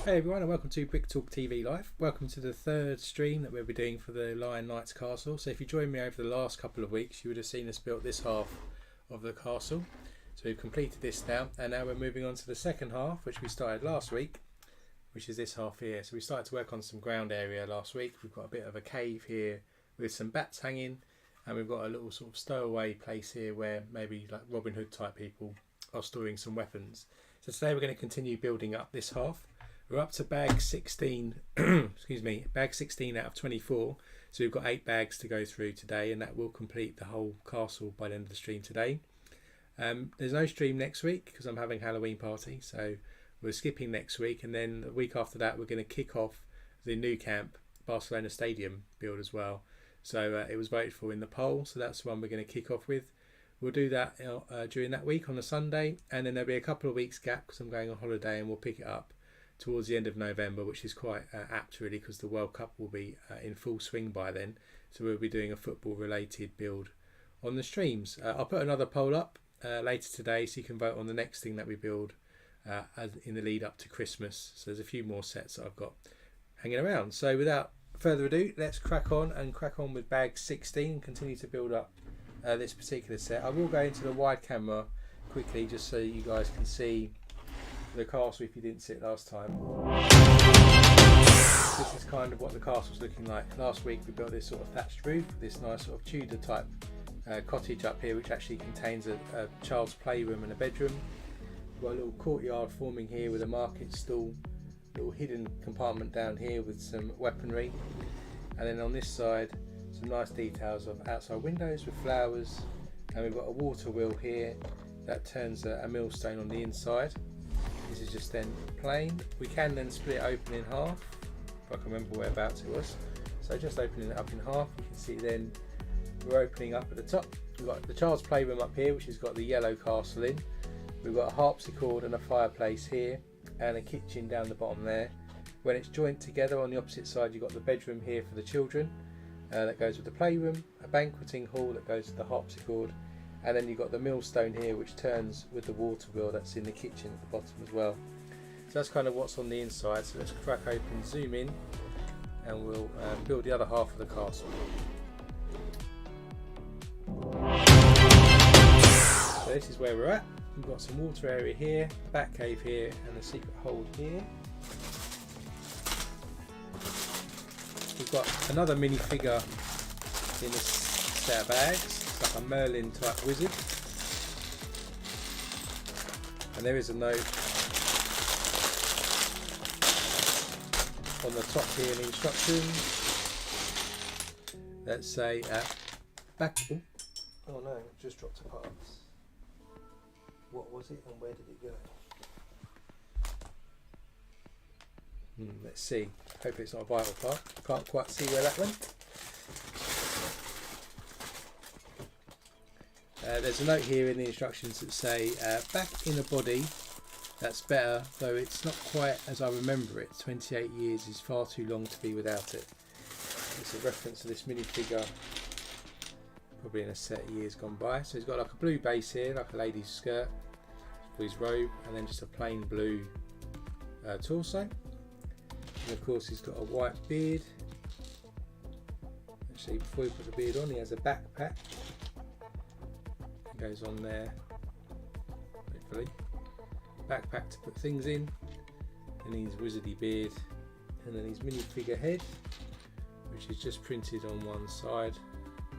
Hey everyone, and welcome to Brick Talk TV Live. Welcome to the third stream that we'll be doing for the Lion Knights Castle. So if you joined me over the last couple of weeks, you would have seen us build this half of the castle. So we've completed this now, and now we're moving on to the second half, which we started last week, which is this half here. So we started to work on some ground area last week. We've got a bit of a cave here with some bats hanging, and we've got a little sort of stowaway place here where maybe like Robin Hood type people are storing some weapons. So today we're going to continue building up this half. We're up to bag 16, excuse me, bag 16 out of 24. So we've got 8 bags to go through today, and that will complete the whole castle by the end of the stream today. There's no stream next week because I'm having a Halloween party, so we're skipping next week, and then the week after that we're going to kick off the Nou Camp Barcelona Stadium build as well. So it was voted for in the poll, so that's the one we're going to kick off with. We'll do that during that week on the Sunday, and then there'll be a couple of weeks gap because I'm going on holiday, and we'll pick it up towards the end of November, which is quite apt really because the World Cup will be in full swing by then. So we'll be doing a football related build on the streams. I'll put another poll up later today so you can vote on the next thing that we build in the lead up to Christmas. So there's a few more sets that I've got hanging around. So without further ado, let's crack on with bag 16 and continue to build up this particular set. I will go into the wide camera quickly just so you guys can see the castle if you didn't see it last time. This is kind of what the castle's looking like. Last week we built this sort of thatched roof, this nice sort of Tudor type cottage up here, which actually contains a child's playroom and a bedroom. We've got a little courtyard forming here with a market stall, little hidden compartment down here with some weaponry, and then on this side some nice details of outside windows with flowers, and we've got a water wheel here that turns a millstone on the inside. This is just then plain. We can then split it open in half, if I can remember whereabouts it was. So just opening it up in half, you can see then we're opening up at the top. We've got the child's playroom up here, which has got the yellow castle in. We've got a harpsichord and a fireplace here, and a kitchen down the bottom there. When it's joined together on the opposite side, you've got the bedroom here for the children that goes with the playroom, a banqueting hall that goes with the harpsichord, And then you've got the millstone here which turns with the water wheel that's in the kitchen at the bottom as well. So that's kind of what's on the inside. So let's crack open, zoom in, and we'll build the other half of the castle. So this is where we're at. We've got some water area here, back cave here, and a secret hold here. We've got another minifigure in this set of bags. It's like a Merlin type wizard. And there is a note on the top here in the instructions that say back. Oh no, it just dropped apart. What was it and where did it go? Let's see. Hopefully it's not a vital part. Can't quite see where that went. There's a note here in the instructions that say back in a body that's better, though it's not quite as I remember it. 28 years is far too long to be without it. It's a reference to this minifigure, probably in a set of years gone by. So he's got like a blue base here, like a lady's skirt for his robe, and then just a plain blue torso. And of course he's got a white beard. Actually, before he put the beard on, he has a backpack. It goes on there, hopefully. Backpack to put things in, and his wizardy beard, and then his minifigure head, which is just printed on one side,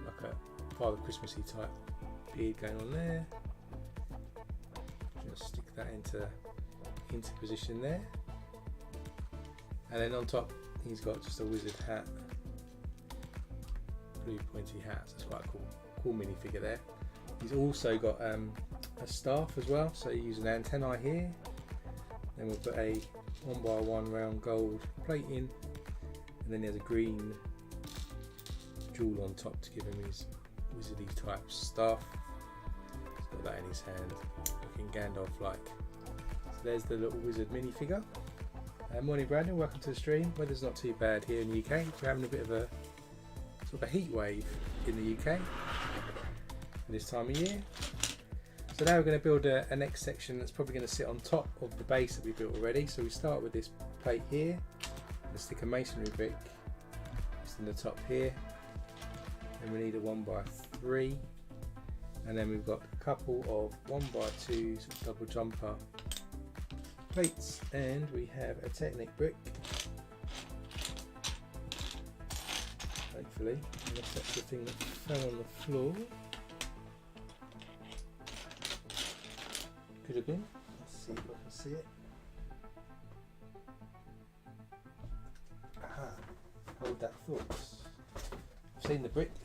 like a Father Christmassy type beard going on there. Just stick that into position there, and then on top he's got just a wizard hat, blue pointy hat. So it's quite a cool minifigure there. He's also got a staff as well, so you use an antennae here. Then we'll put a 1x1 round gold plate in, and then there's a green jewel on top to give him his wizardy type staff. He's got that in his hand, looking Gandalf like. So there's the little wizard minifigure. Morning Brandon, welcome to the stream. Weather's not too bad here in the UK. We're having a bit of a sort of a heat wave in the UK at this time of year. So now we're going to build a next section that's probably going to sit on top of the base that we built already. So we start with this plate here, and stick a masonry brick just in the top here, and we need a 1x3, and then we've got a couple of 1x2 sort of double jumper plates, and we have a Technic brick, hopefully, unless that's the thing that fell on the floor. Could have been. Let's see if I can see it. Aha, hold that thought. I've seen the bricks.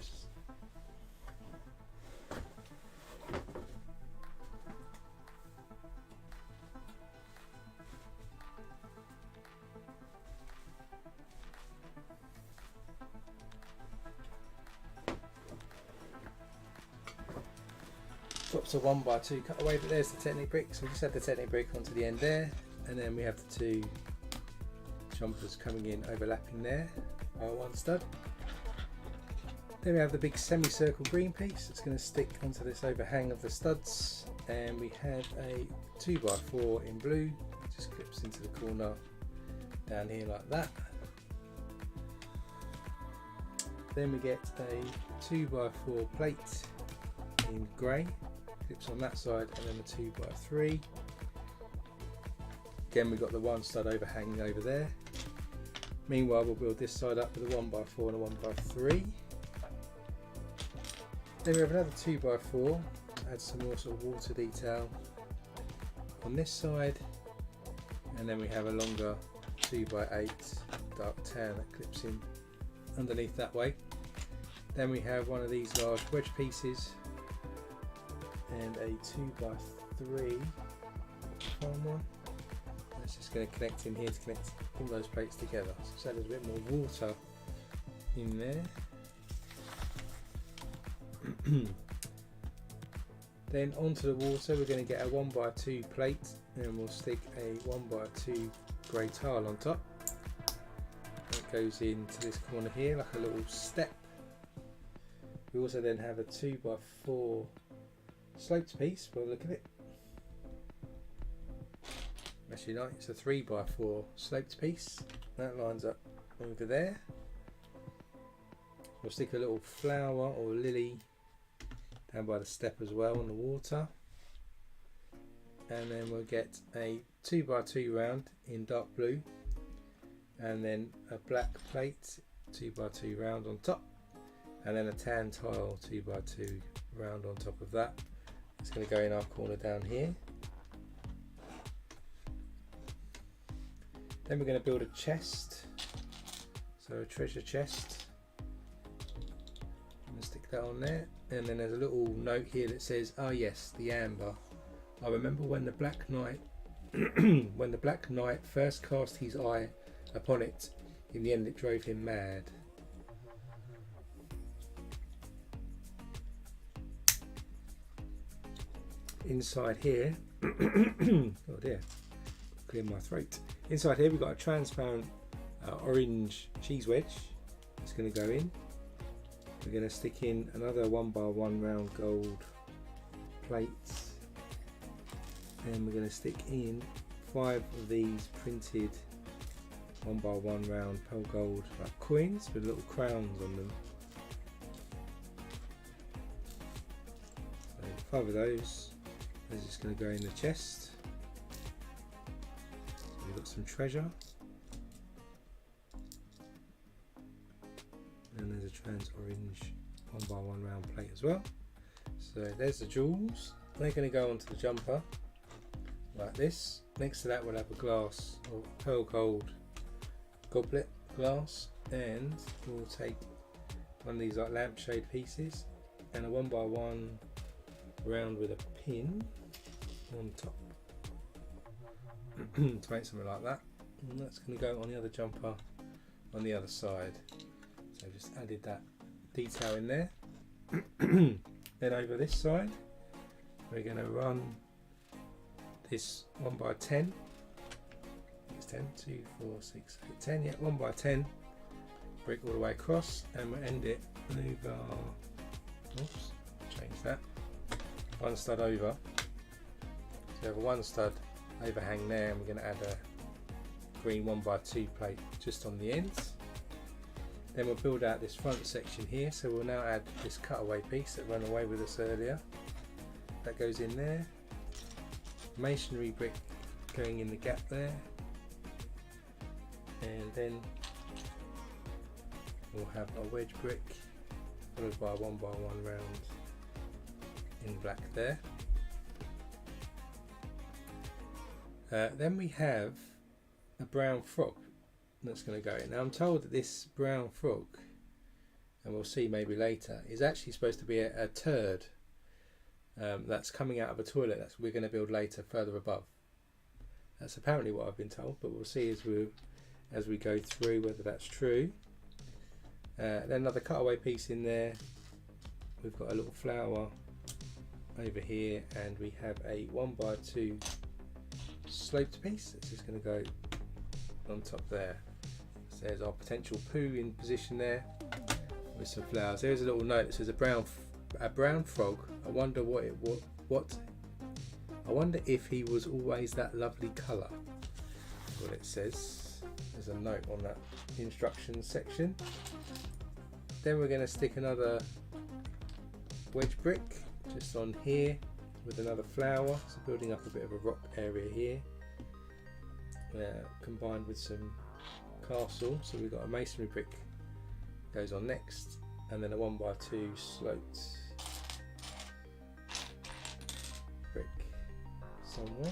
Drops a 1x2 cut away, but there's the Technic brick. So we just add the Technic brick onto the end there, and then we have the two jumpers coming in overlapping there by one stud. Then we have the big semicircle green piece that's going to stick onto this overhang of the studs, and we have a 2x4 in blue, it just clips into the corner down here like that. Then we get a 2x4 plate in grey, clips on that side, and then a 2x3. Again, we've got the one stud overhanging over there. Meanwhile, we'll build this side up with a 1x4 and a 1x3. Then we have another 2x4, add some more sort of water detail on this side, and then we have a longer 2x8 dark tan that clips in underneath that way. Then we have one of these large wedge pieces and a 2x3 one. That's just going to connect in here to connect all those plates together. So there's a bit more water in there. Then onto the water we're going to get a 1x2 plate, and we'll stick a 1x2 grey tile on top. It goes into this corner here like a little step. We also then have a 2x4 sloped piece by the look of it. Actually, no, it's a 3x4 sloped piece. That lines up over there. We'll stick a little flower or lily down by the step as well on the water. And then we'll get a 2x2 round in dark blue, and then a black plate 2x2 round on top, and then a tan tile 2x2 round on top of that. It's going to go in our corner down here. Then we're going to build a chest, so a treasure chest. I'm going to stick that on there, and then there's a little note here that says, "Oh yes, the amber. I remember when the Black Knight, when the Black Knight first cast his eye upon it. In the end, it drove him mad." Inside here, oh dear, clear my throat. Inside here, we've got a transparent orange cheese wedge. It's going to go in. We're going to stick in another 1x1 round gold plates. And we're going to stick in 5 of these printed 1x1 round pearl gold like coins with little crowns on them. So 5 of those. They're just going to go in the chest. So we've got some treasure. And there's a trans orange 1x1 round plate as well. So there's the jewels. They're going to go onto the jumper like this. Next to that we'll have a glass or pearl gold goblet glass, and we'll take one of these like lampshade pieces and a 1x1 round with a pin on top to make something like that, and that's going to go on the other jumper on the other side. So just added that detail in there. Then over this side we're going to run this 1x10, it's 10, 2, 4, 6, 8, 10, yeah, 1x10 brick all the way across, and we'll end it over, oops, change that, 1 stud over. So we have a 1 stud overhang there, and we're going to add a green 1x2 plate just on the ends. Then we'll build out this front section here, so we'll now add this cutaway piece that ran away with us earlier. That goes in there. Masonry brick going in the gap there, and then we'll have a wedge brick followed by a 1x1 round in black there. Then we have a brown frog that's going to go in. Now I'm told that this brown frog, and we'll see maybe later, is actually supposed to be a turd that's coming out of a toilet that we're going to build later further above. That's apparently what I've been told, but we'll see as we go through whether that's true. Then another cutaway piece in there. We've got a little flower over here, and we have a 1x2 sloped piece that's just going to go on top there. So there's our potential poo in position there with some flowers. There's a little note that says a brown frog. I wonder I wonder if he was always that lovely colour. That's what it says. There's a note on that instructions section. Then we're going to stick another wedge brick just on here with another flower, so building up a bit of a rock area here, combined with some castle. So we've got a masonry brick goes on next, and then a 1x2 sloped brick somewhere.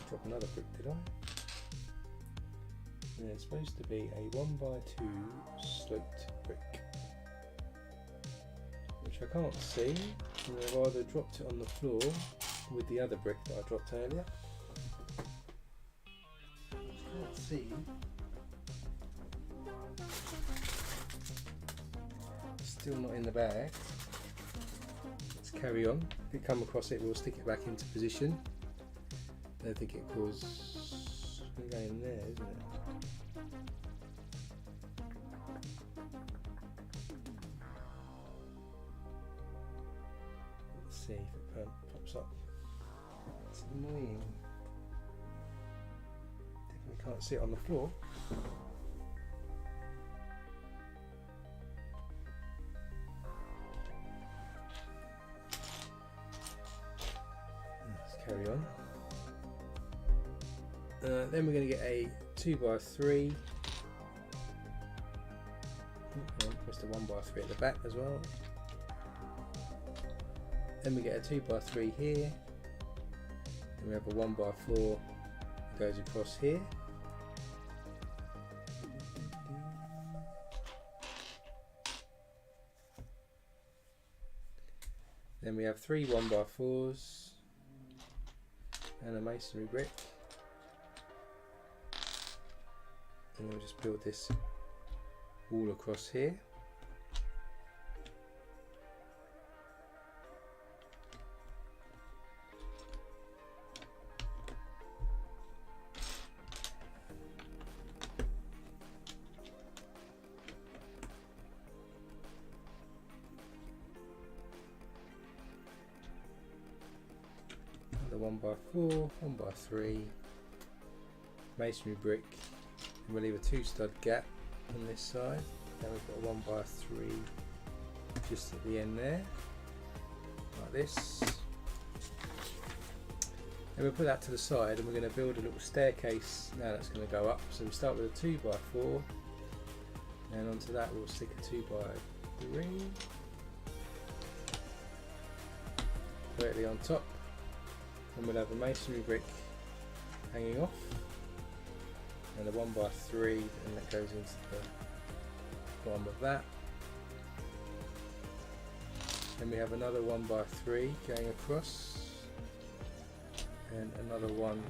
Drop another brick, did I? There's supposed to be a 1x2 sloped brick, which I can't see. I've either dropped it on the floor with the other brick that I dropped earlier. I can't see. Still not in the bag. Let's carry on. If we come across it, we'll stick it back into position. I don't think it caused going to go in there, isn't it? Let's see if it pops up. It's annoying. Definitely can't see it on the floor. Carry on. Then we're going to get a 2x3. Press the 1x3 at the back as well. Then we get a 2x3 here. Then we have a 1x4 that goes across here. Then we have 3 1x4s. And a masonry brick, and we'll just build this wall across here. The 1x4, 1x3, masonry brick, and we'll leave a 2 stud gap on this side. Then we've got a 1x3 just at the end there, like this. And we'll put that to the side, and we're going to build a little staircase now that's going to go up. So we start with a 2x4, and onto that we'll stick a 2x3 directly on top. And we'll have a masonry brick hanging off, and a 1x3, and that goes into the bottom of that. Then we have another 1x3 going across, and another one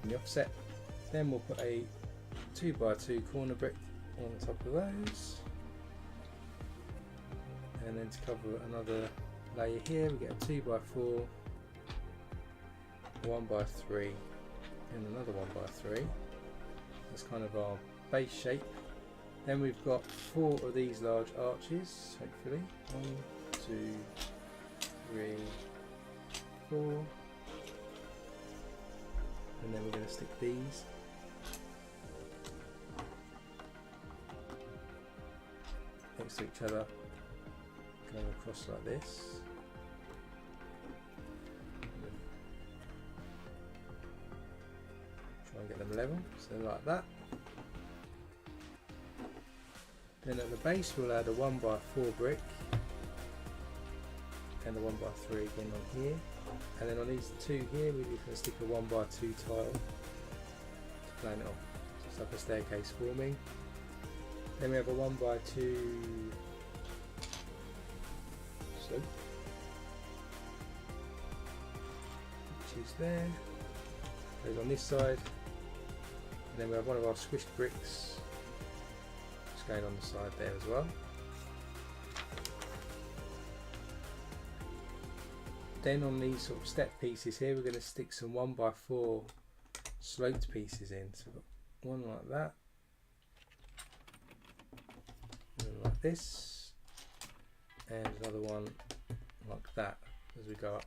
in the offset. Then we'll put a 2x2 corner brick on top of those, and then to cover another layer here we get a 2x4, 1x3, and another 1x3. That's kind of our base shape. Then we've got 4 of these large arches, hopefully. 1, 2, 3, 4. And then we're going to stick these next to each other, going across like this. Try and get them level, so like that. Then at the base we'll add a 1x4 brick and a 1x3 again on here, and then on these 2 here we're going to stick a 1x2 tile to plan it off. So it's like a staircase forming. Then we have a 1x2 slope, which is there, goes on this side, and then we have one of our squished bricks just going on the side there as well. Then on these sort of step pieces here we're going to stick some 1x4 sloped pieces in. So we've got one like that, and like this, and another one like that as we go up,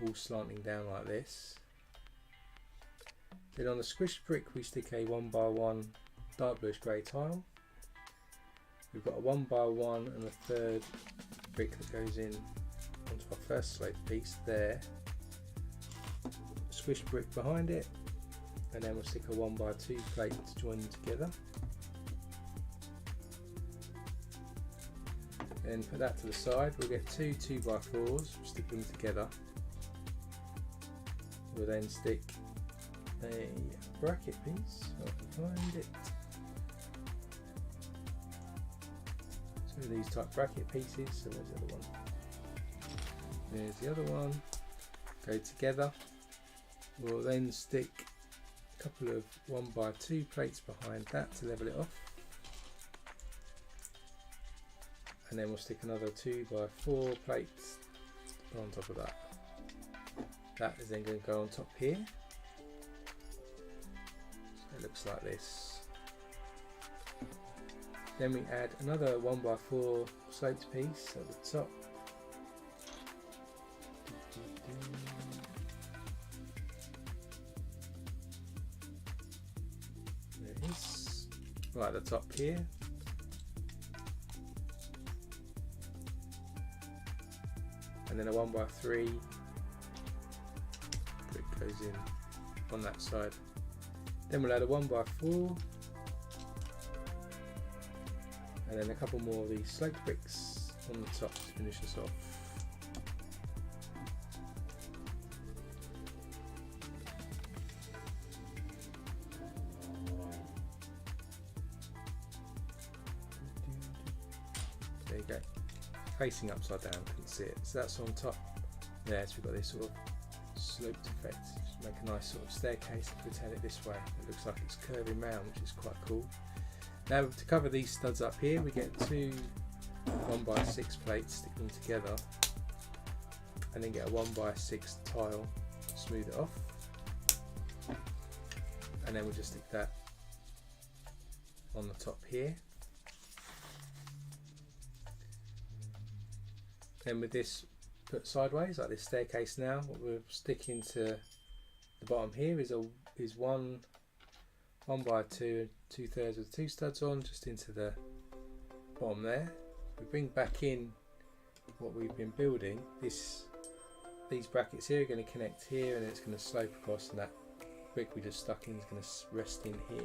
all slanting down like this. Then on the squished brick we stick a 1x1 dark bluish grey tile. We've got a 1x1 and a third brick that goes in onto our first slope piece there. Squished brick behind it, and then we'll stick a 1x2 plate to join them together. Then put that to the side. We'll get 2 2x4s, stick them together. We'll then stick a bracket piece, if I can find it. So these type bracket pieces, so there's the other one. There's the other one, go together. We'll then stick a couple of 1x2 plates behind that to level it off. And then we'll stick another 2x4 plates on top of that. That is then going to go on top here. looks like this. Then we add another 1x4 sloped piece at the top. There it is, right at the top here. And then a 1x3 brick goes in on that side. Then we'll add a 1x4 and then a couple more of these sloped bricks on the top to finish us off. There you go. Facing upside down, couldn't see it. So that's on top there, so we've got this sort of sloped effect. Just make a nice sort of staircase if we turn it this way. It looks like it's curving round, which is quite cool. Now to cover these studs up here, we get two 1x6 plates, stick them together, and then get a 1x6 tile, smooth it off, and then we'll just stick that on the top here. Then with this put sideways, like this staircase now, what we're sticking to the bottom here is one 1x2, 2/3 with 2 studs on, just into the bottom there. We bring back in what we've been building. These brackets here are going to connect here, and it's going to slope across, and that brick we just stuck in is going to rest in here.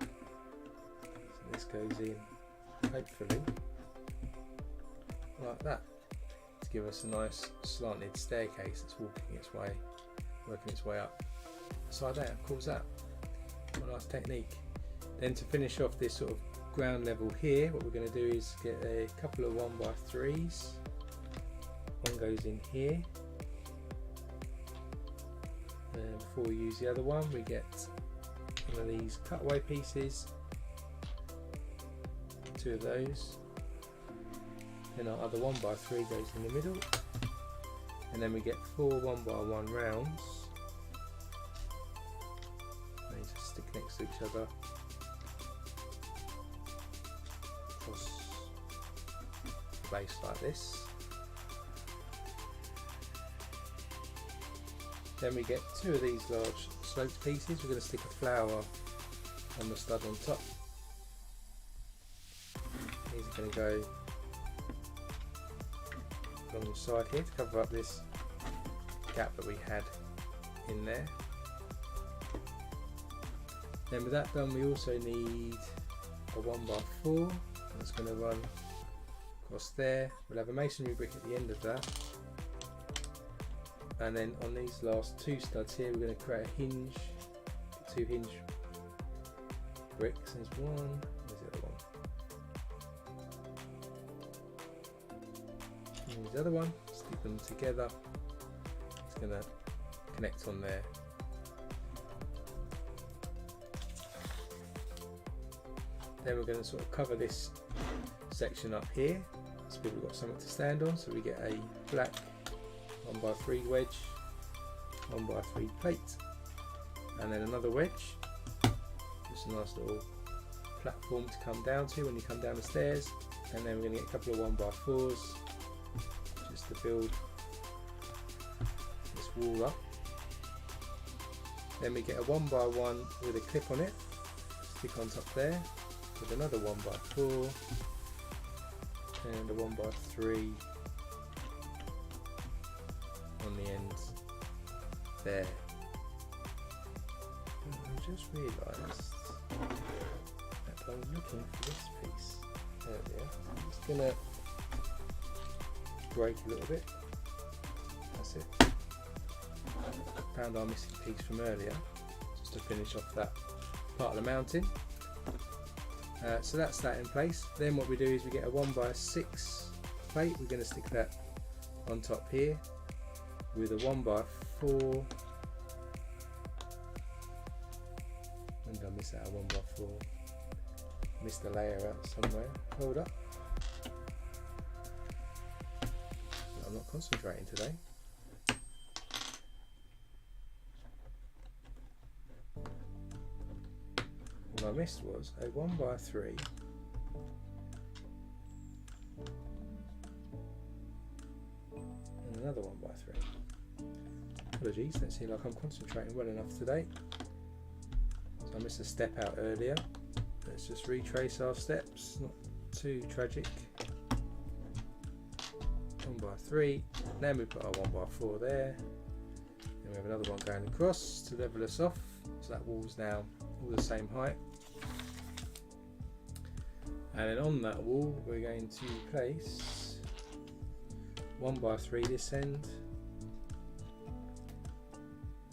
So this goes in, hopefully, like that, to give us a nice slanted staircase that's working its way up. So there, cool as that. What a nice technique. Then to finish off this sort of ground level here, what we're going to do is get a couple of 1x3s. One goes in here. And before we use the other one, we get one of these cutaway pieces. 2 of those. Then our other 1x3 goes in the middle. And then we get 4 1x1 rounds. They just stick next to each other. Across the base like this. Then we get 2 of these large sloped pieces. We're going to stick a flower on the stud on top. These are going to go along the side here to cover up this gap that we had in there. Then with that done, we also need a 1x4 that's going to run across there. We'll have a masonry brick at the end of that, and then on these last 2 studs here, we're going to create a hinge, 2 hinge bricks. There's one. Where's the other one? Here's the other one. Stick them together. It's going to connect on there. Then we're going to sort of cover this section up here, so we've got something to stand on. So we get a black 1x3 wedge, 1x3 plate, and then another wedge. Just a nice little platform to come down to when you come down the stairs. And then we're going to get a couple of 1x4s just to build this wall up. Then we get a 1x1 with a clip on it, stick on top there, with another 1x4 and a 1x3 on the end there. I just realised that I was looking for this piece earlier. I'm just going to break a little bit. That's it. Found our missing piece from earlier, just to finish off that part of the mountain. So that's that in place. Then what we do is we get a 1x6 plate. We're going to stick that on top here with a 1x4. When did I miss out a 1x4? Missed a layer out somewhere. Hold up. I'm not concentrating today. and I missed was a 1x3 and another 1x3. Apologies, don't seem like I'm concentrating well enough today. So I missed a step out earlier. Let's just retrace our steps, not too tragic. 1x3, then we put our 1x4 there, and we have another one going across to level us off, so that wall's now all the same height. And then on that wall we're going to place 1x3 this end,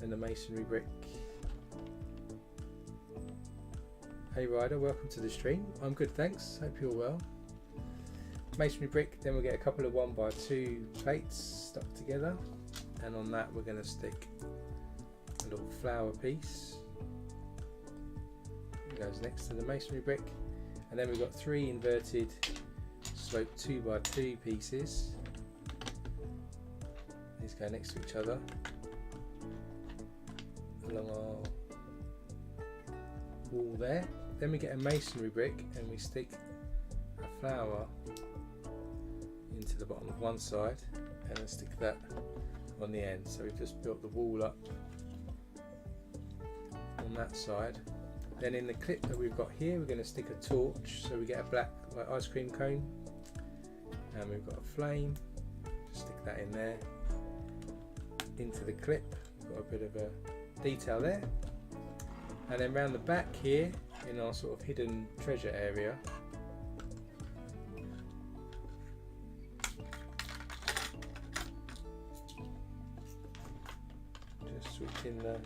and the masonry brick. Hey Ryder, welcome to the stream. I'm good, thanks, hope you're well. Masonry brick, then we'll get a couple of 1x2 plates stuck together, and on that we're going to stick a little flower piece. It goes next to the masonry brick, and then we've got 3 inverted slope 2x2 pieces. These go next to each other along our wall there. Then we get a masonry brick and we stick a flower into the bottom of one side and then stick that on the end. So we've just built the wall up on that side. Then in the clip that we've got here, we're going to stick a torch, so we get a black like ice cream cone, and we've got a flame. Just stick that in there into the clip. We've got a bit of a detail there, and then round the back here in our sort of hidden treasure area, just switching the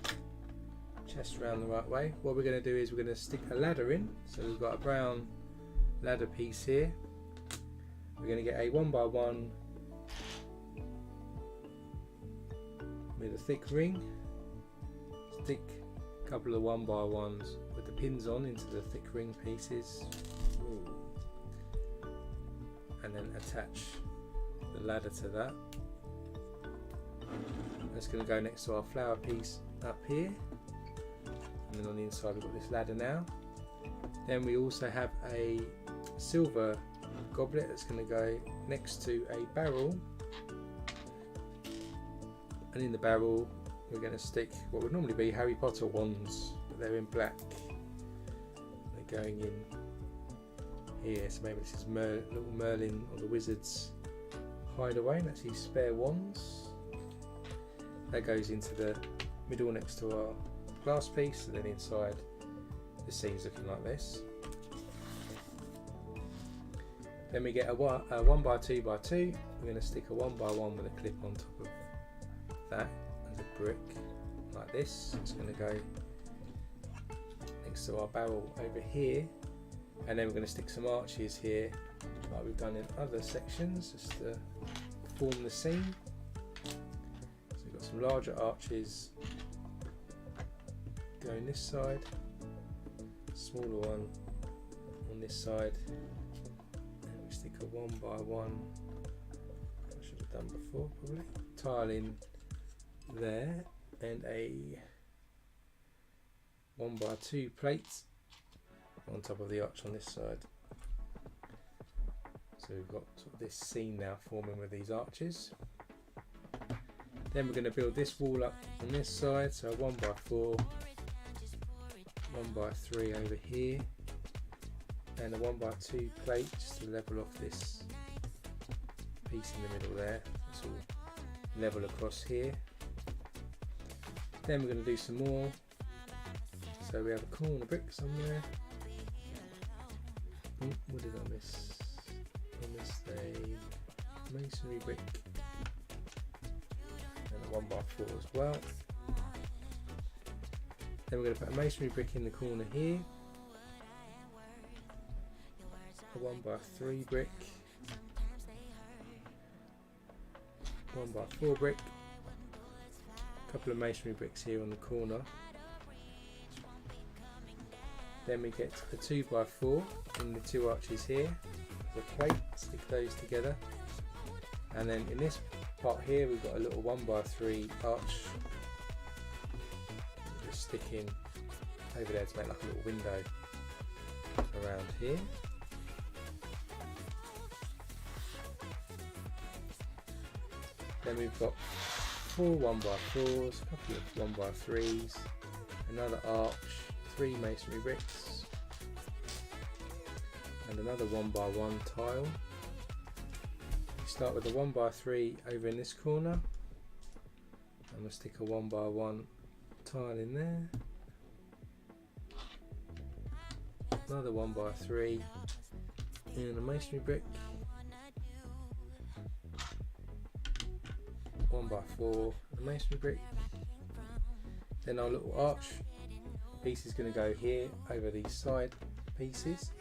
chest around the right way. What we're going to do is we're going to stick a ladder in. So we've got a brown ladder piece here. We're going to get a 1x1 with a thick ring, stick a couple of 1x1s with the pins on into the thick ring pieces. Ooh. And then attach the ladder to that. That's going to go next to our flower piece up here. And then on the inside we've got this ladder now. Then we also have a silver goblet that's going to go next to a barrel, and in the barrel we're going to stick what would normally be Harry Potter wands, but they're in black. They're going in here, so maybe this is little Merlin or the Wizard's hideaway, and that's his spare wands. That goes into the middle next to our glass piece, and then inside the scene's looking like this. Then we get a 1x2x2. We're going to stick a 1x1 with a clip on top of that as a brick like this. It's going to go next to our barrel over here, and then we're going to stick some arches here like we've done in other sections just to form the scene. So we've got some larger arches going this side, smaller one on this side, and we stick a 1x1, I should have done before probably, tile in there, and a 1x2 plate on top of the arch on this side. So we've got sort of this scene now forming with these arches. Then we're going to build this wall up on this side, so a 1x4, 1x3 over here, and a 1x2 plate just to level off this piece in the middle there. It's all level across here. Then we're going to do some more. So we have a corner brick somewhere. Oh, what did I miss? I missed a masonry brick and a 1x4 as well. Then we're going to put a masonry brick in the corner here, a 1x3 brick, 1x4 brick, a couple of masonry bricks here on the corner. Then we get a 2x4 in the two arches here, the plate, stick those together, and then in this part here we've got a little 1x3 arch. Just stick in over there to make like a little window around here. Then we've got 4 1x4s, a couple of 1x3s, another arch, 3 masonry bricks, and another 1x1 tile. We start with a 1x3 over in this corner, and we'll stick a 1x1 tile in there, another 1x3 and a masonry brick, 1x4 a masonry brick. Then our little arch piece is going to go here over these side pieces.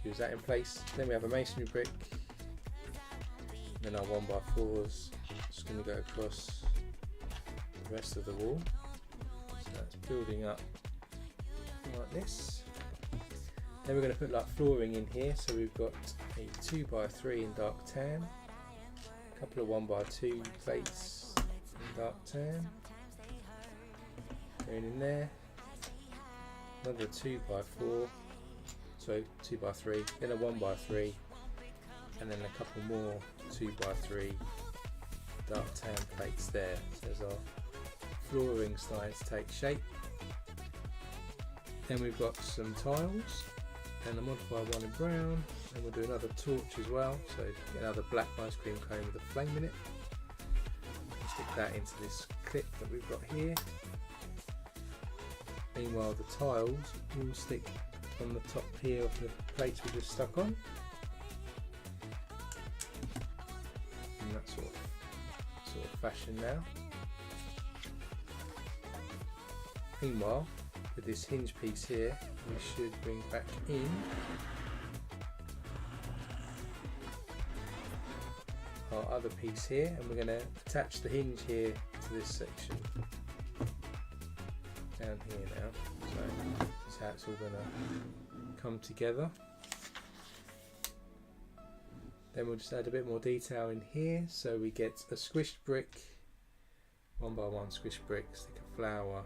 Use that in place. Then we have a masonry brick. Then our 1x4s just going to go across the rest of the wall. So that's building up like this. Then we're going to put like flooring in here. So we've got a 2x3 in dark tan, a couple of 1x2 plates in dark tan going in there, another 2x4, so 2x3, then a 1x3, and then a couple more 2x3 dark tan plates there. So there's our flooring starting to take shape. Then we've got some tiles and a modified one in brown, and we'll do another torch as well, so get another black ice cream cone with a flame in it. We'll stick that into this clip that we've got here. Meanwhile the tiles will stick on the top here of the plates we just stuck on, in that sort of fashion now. Meanwhile, with this hinge piece here, we should bring back in our other piece here, and we're going to attach the hinge here to this section down here now. So that's how it's all going to come together. Then we'll just add a bit more detail in here, so we get a squished brick, 1x1 squished brick, stick a flower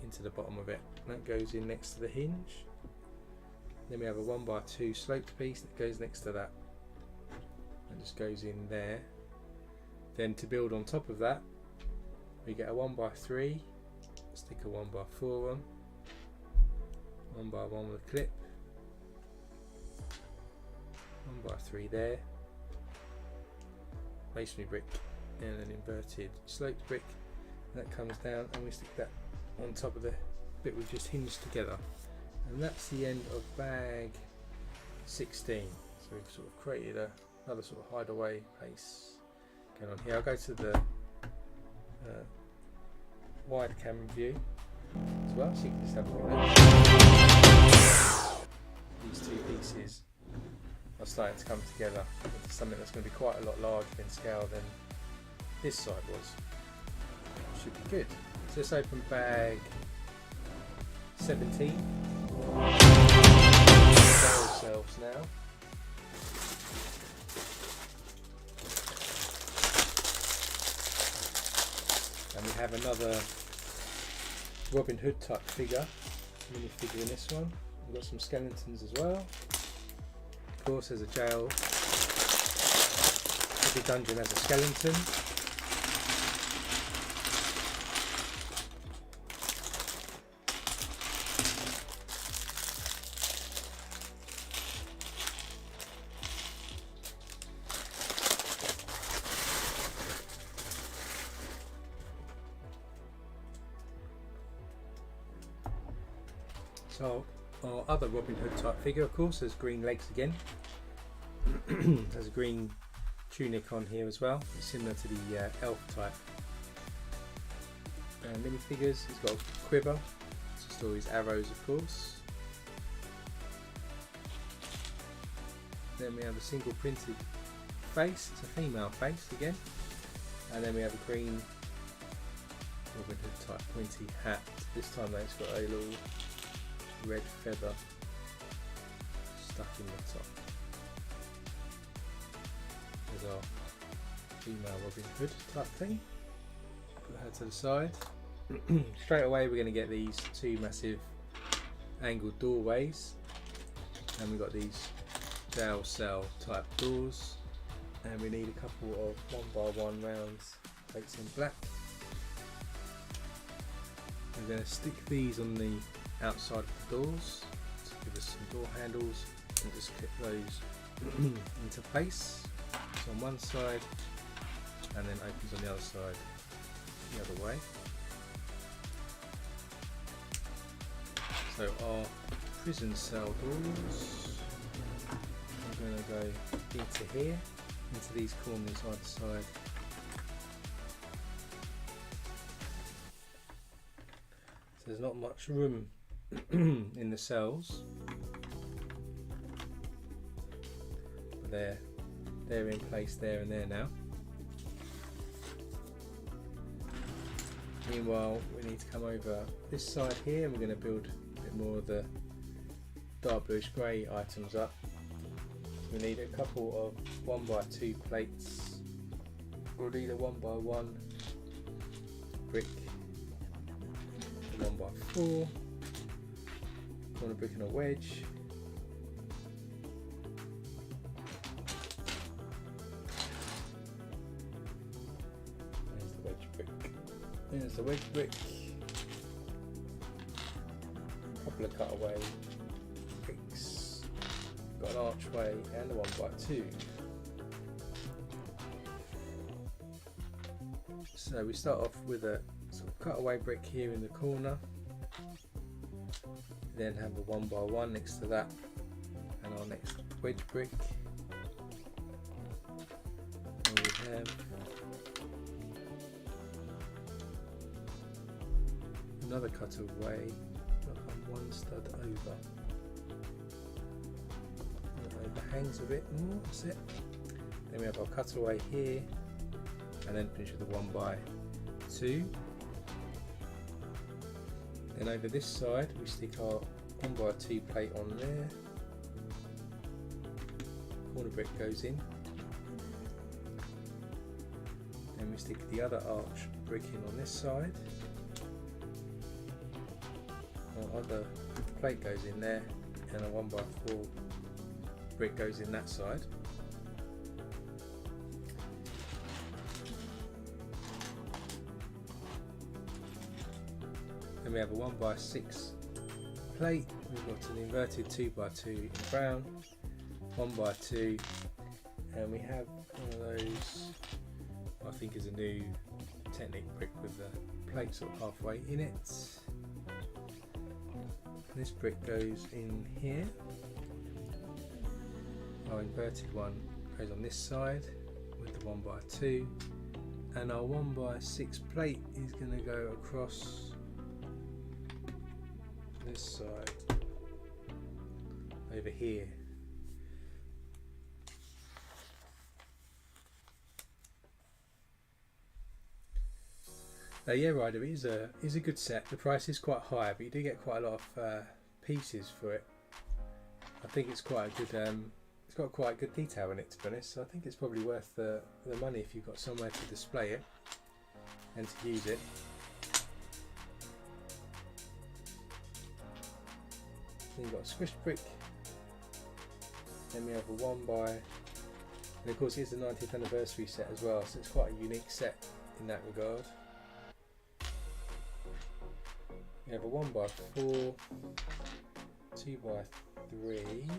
into the bottom of it. That goes in next to the hinge. Then we have a 1x2 sloped piece that goes next to that. That just goes in there. Then to build on top of that, we get a 1x3, stick a 1x4 on, 1x1 with a clip, 1x3 there, masonry brick and an inverted sloped brick. That comes down, and we stick that on top of the bit we've just hinged together, and that's the end of bag 16. So we've sort of created another sort of hideaway place going on here. I'll go to the wide camera view as well, so you can just have a look. These two pieces are starting to come together into something that's going to be quite a lot larger in scale than this side was. Should be good. So let's open bag 17. Show ourselves now. And we have another Robin Hood type figure, mini figure in this one. We've got some skeletons as well. Of course, there's a jail. Every dungeon has a skeleton. So our other Robin Hood type figure, of course, has green legs again. There's a green tunic on here as well, it's similar to the elf type minifigures. He's got a quiver to store his arrows, of course. Then we have a single printed face, it's a female face again. And then we have a green Robin Hood type pointy hat. This time though it's got a little red feather stuck in the top. There's our female Robin Hood type thing. Put her to the side. Straight away we're going to get these two massive angled doorways, and we've got these jail cell type doors, and we need a couple of 1x1 rounds plates in black. We're going to stick these on the outside of the doors to give us some door handles, and just clip those into place. It's on one side and then opens on the other side the other way. So our prison cell doors are going to go into here, into these corners either side. So there's not much room in the cells, but they're in place there and there now. Meanwhile, we need to come over this side here, and we're going to build a bit more of the dark bluish grey items up. We need a couple of 1x2 plates. We'll need a 1x1 brick, a 1x4, corner brick and a wedge. There's the wedge brick. There's the wedge brick. A couple of cutaway bricks. Got an archway and a 1x2. So we start off with a sort of cutaway brick here in the corner. Then have a 1x1 next to that, and our next wedge brick. And we have another cutaway, one stud over. It overhangs a bit more, that's it. Then we have our cutaway here, and then finish with a 1x2. Then over this side we stick our 1x2 plate on there. Corner brick goes in. Then we stick the other arch brick in on this side. Our other plate goes in there, and a 1x4 brick goes in that side. Then we have a 1x6 plate. We've got an inverted 2x2 in brown, 1x2, and we have one of those, I think is a new Technic brick with the plate sort of halfway in it. This brick goes in here. Our inverted one goes on this side with the 1x2, and our 1x6 plate is going to go across this side over here. Yeah, Rider is a good set. The price is quite high, but you do get quite a lot of pieces for it. I think it's quite a good. It's got quite good detail in it, to be honest. So I think it's probably worth the money if you've got somewhere to display it and to use it. Then you've got a squished brick. Then we have a 1x, and of course it's the 90th anniversary set as well, so it's quite a unique set in that regard. We have a 1x4, 2x3,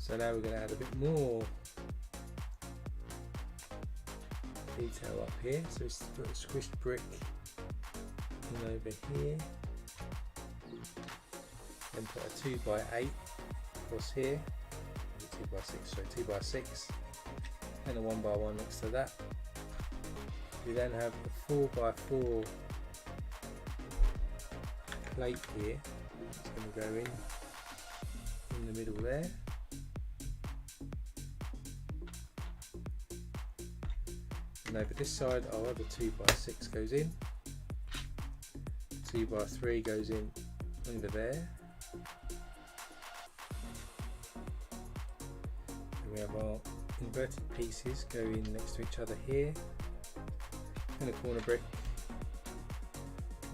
so now we're going to add a bit more detail up here. So it's put a squished brick in over here, then put a 2x8 across here, 2x6, sorry, 2x6, and a 1x1 next to that. We then have a 4x4 plate here. It's going to go in the middle there. And over this side, our other 2x6 goes in. 2x3 goes in over there. we have our inverted pieces go in next to each other here, and a corner brick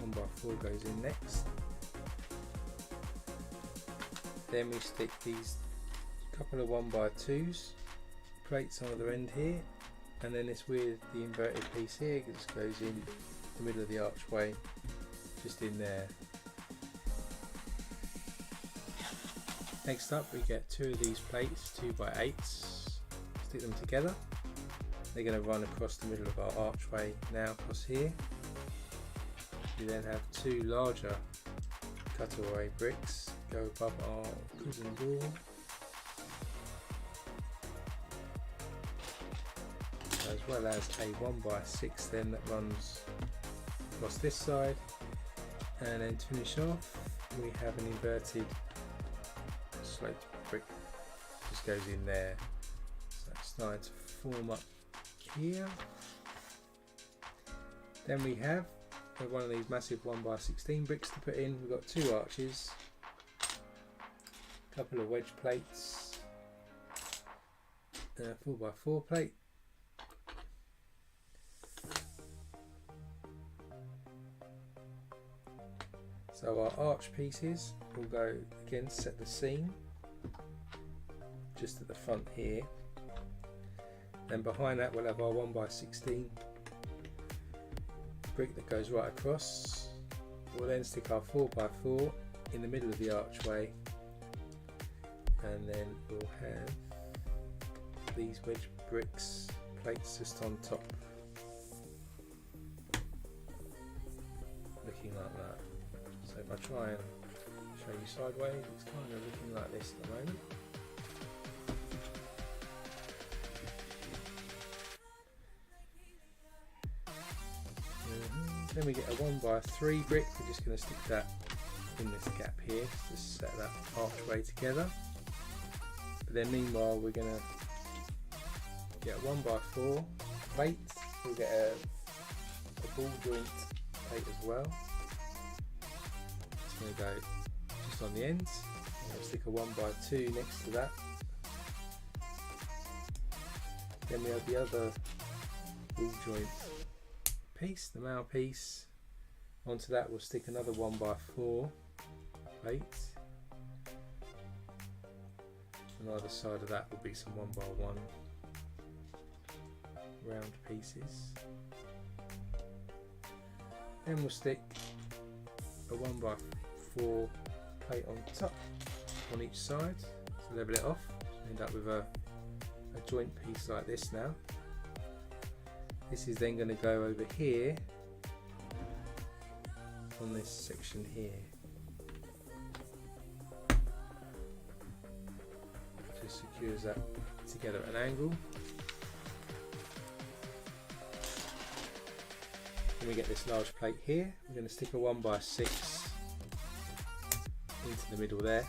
1x4 goes in next. Then we stick these couple of 1x2s plates on the other end here, and then this with the inverted piece here just goes in the middle of the archway, just in there. Next up we get two of these plates, 2x8s, stick them together. They're going to run across the middle of our archway now across here. We then have two larger cutaway bricks go above our prison door. As well as a 1x6 then that runs across this side, and then to finish off we have an inverted sloped brick just goes in there, so it's starting to form up here. Then we have one of these massive 1x16 bricks to put in. We've got two arches, a couple of wedge plates, and a 4x4 plate. So our arch pieces will go again, set the seam just at the front here. Then behind that we'll have our 1x16 brick that goes right across. We'll then stick our 4x4 in the middle of the archway, and then we'll have these wedge bricks plates just on top, looking like that. So if I try and show you sideways, it's kind of looking like this at the moment. Then we get a 1x3 brick. We're just going to stick that in this gap here to set that archway together. But then meanwhile we're going to get a 1x4 plate. We'll get a ball joint plate as well. It's going to go just on the ends. We'll stick a 1x2 next to that. Then we have the other ball joint piece, the mouth piece. Onto that we'll stick another 1x4 plate. On either side of that will be some 1x1 round pieces. Then we'll stick a 1x4 plate on top on each side to level it off. End up with a joint piece like this now. This is then going to go over here on this section here. Just secures that together at an angle. Then we get this large plate here. We're going to stick a 1x6 into the middle there,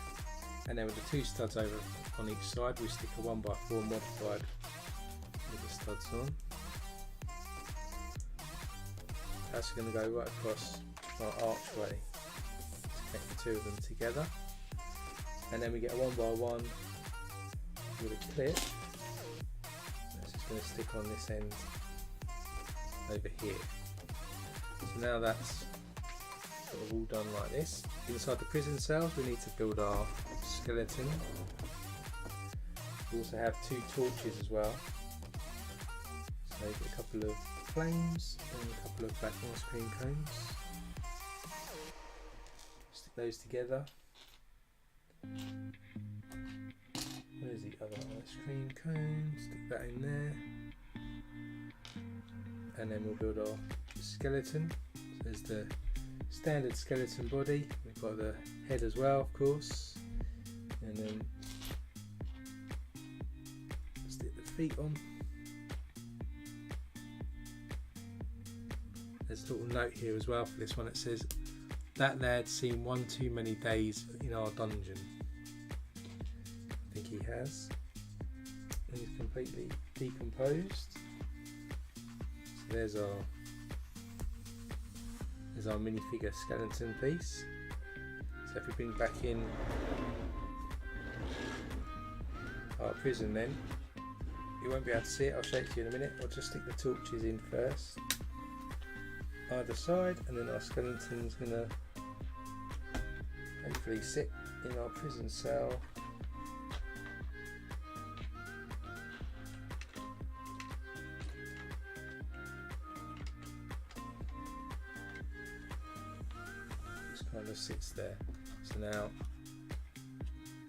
and then with the two studs over on each side we stick a 1x4 modified with the studs on. That's going to go right across our archway to connect the two of them together, and then we get a 1x1 with a clip that's just going to stick on this end over here. So now that's sort of all done like this. Inside the prison cells we need to build our skeleton. We also have two torches as well, so you get a couple of flames and a couple of black ice cream cones. Stick those together. Where's the other ice cream cone? Stick that in there. And then we'll build our skeleton. So there's the standard skeleton body. We've got the head as well, of course. And then stick the feet on. There's a little note here as well for this one. It says, "That lad's seen one too many days in our dungeon." I think he has. And he's completely decomposed. So there's our minifigure skeleton piece. So if we bring back in our prison then. You won't be able to see it, I'll show it to you in a minute. I'll just stick the torches in first, either side, and then our skeleton's going to hopefully sit in our prison cell. Just kind of sits there. So now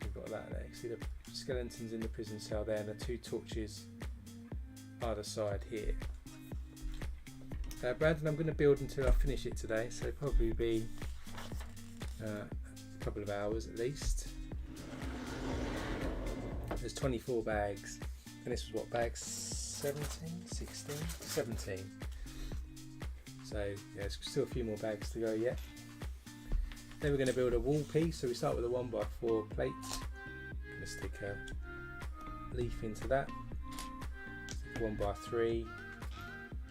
we've got that there. You see the skeletons in the prison cell there, and the two torches either side here. Brandon, I'm going to build until I finish it today, so it'll probably be a couple of hours at least. There's 24 bags, and this was what, bag 17, 16, 17. So yeah, there's still a few more bags to go yet. Then we're going to build a wall piece, so we start with a 1x4 plate. I'm going to stick a leaf into that, stick a 1x3,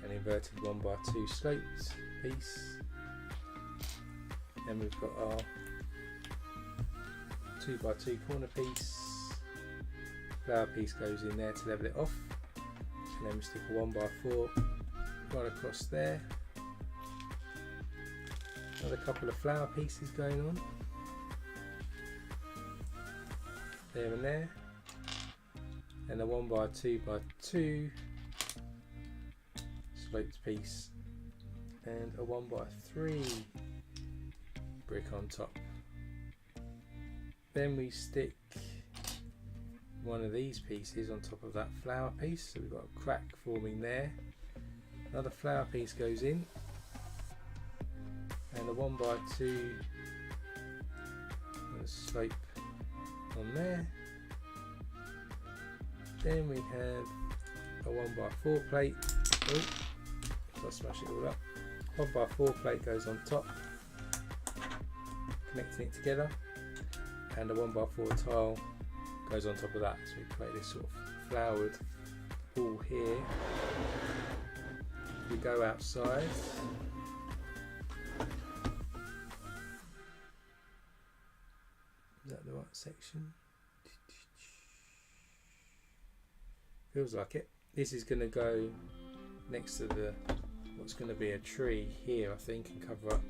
an inverted 1x2 sloped piece. Then we've got our 2x2 corner piece. Flower piece goes in there to level it off, and then we stick a 1x4 right across there. Another couple of flower pieces going on there and there, and a 1x2x2 sloped piece, and a 1x3 brick on top. Then we stick one of these pieces on top of that flower piece, so we've got a crack forming there. Another flower piece goes in, and a 1x2 and a slope on there. Then we have a 1x4 plate. Oh, so I smash it all up. 1x4 plate goes on top, connecting it together, and a 1x4 tile goes on top of that. So we create this sort of flowered ball here. We go outside. Is that the right section? Feels like it. This is going to go next to the what's going to be a tree here, I think, and cover up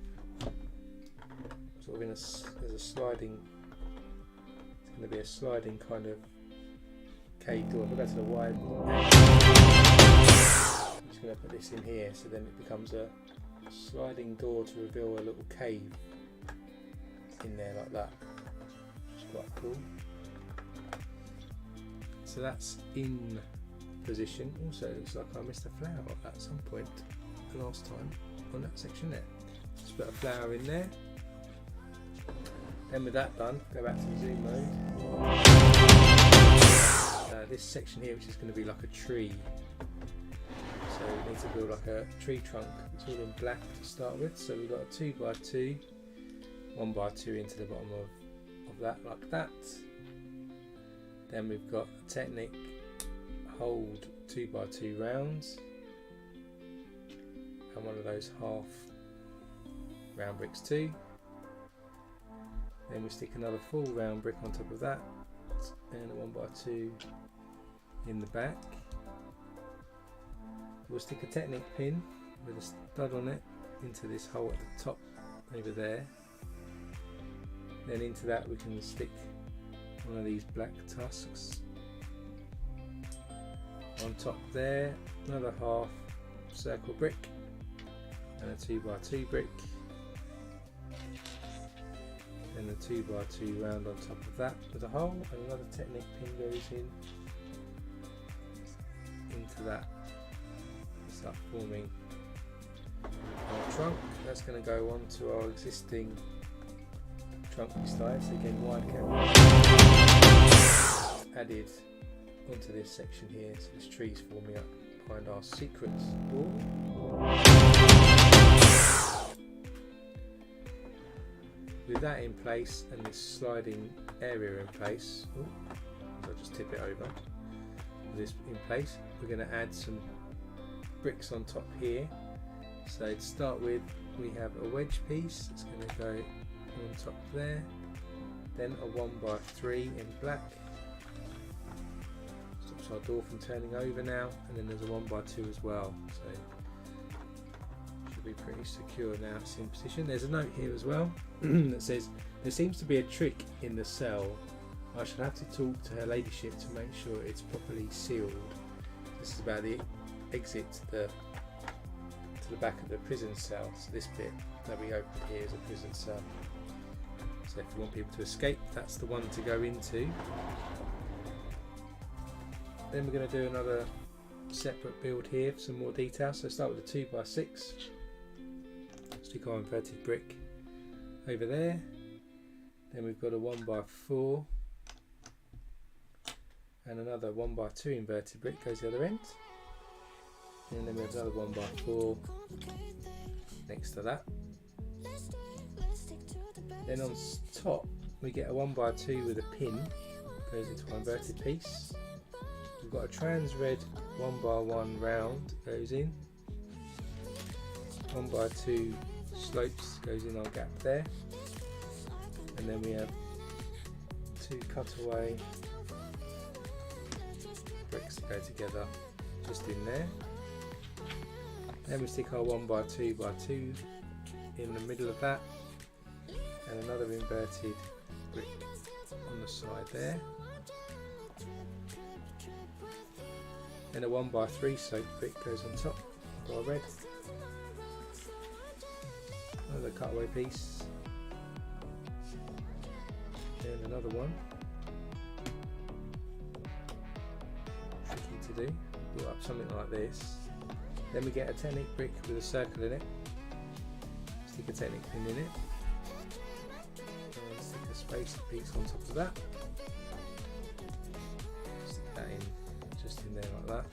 sort of in a, there's a sliding, it's going to be a sliding kind of cave door. If I go to the wide, I'm just going to put this in here, so then it becomes a sliding door to reveal a little cave in there like that. Which is quite cool. So that's in position. Also, it looks like I missed a flower at some point the last time on that section there. Just put a flower in there. Then with that done, go back to the zoom mode. This section here, which is going to be like a tree. So we need to build like a tree trunk. It's all in black to start with. So we've got a 2x2, 1x2 into the bottom of that, like that. Then we've got a Technic hold 2x2 rounds, and one of those half round bricks too. Then we stick another full round brick on top of that, and a 1x2 in the back. We'll stick a Technic pin with a stud on it into this hole at the top over there. Then into that we can stick one of these black tusks on top there, another half circle brick and a 2x2 brick, and the 2x2 round on top of that with a hole, and another Technic pin goes in into that. Start forming our trunk. That's going to go on to our existing trunk we started. So again, wide camera added onto this section here, so this tree's forming up behind our secret door. With that in place and this sliding area in place, so I'll just tip it over. With this in place, we're going to add some bricks on top here. So to start with, we have a wedge piece that's going to go on top there, then a 1x3 in black, stops our door from turning over now, and then there's a 1x2 as well, so should be pretty secure now it's in position. There's a note here as well that says there seems to be a trick in the cell. I should have to talk to her ladyship to make sure it's properly sealed. This is about the exit to the back of the prison cell. So this bit that we opened here is a prison cell. So if you want people to escape, that's the one to go into. Then we're going to do another separate build here for some more detail. So start with a 2x6. Stick our inverted brick over there. Then we've got a 1x4 and another 1x2 inverted brick goes the other end. And then we have another 1x4 next to that. Then on top we get a 1x2 with a pin, goes into our inverted piece. We've got a trans red 1x1 round, goes in. 1x2 slopes, goes in our gap there. And then we have 2 cutaway bricks that go together just in there. Then we stick our 1x2x2 in the middle of that, and another inverted brick on the side there. Then a 1x3 soap brick goes on top of our red. Another cutaway piece. And another one. Tricky to do. Build up something like this. Then we get a Technic brick with a circle in it. Stick a Technic pin in it. And stick a spacer piece on top of that. Stick that in, just in there like that.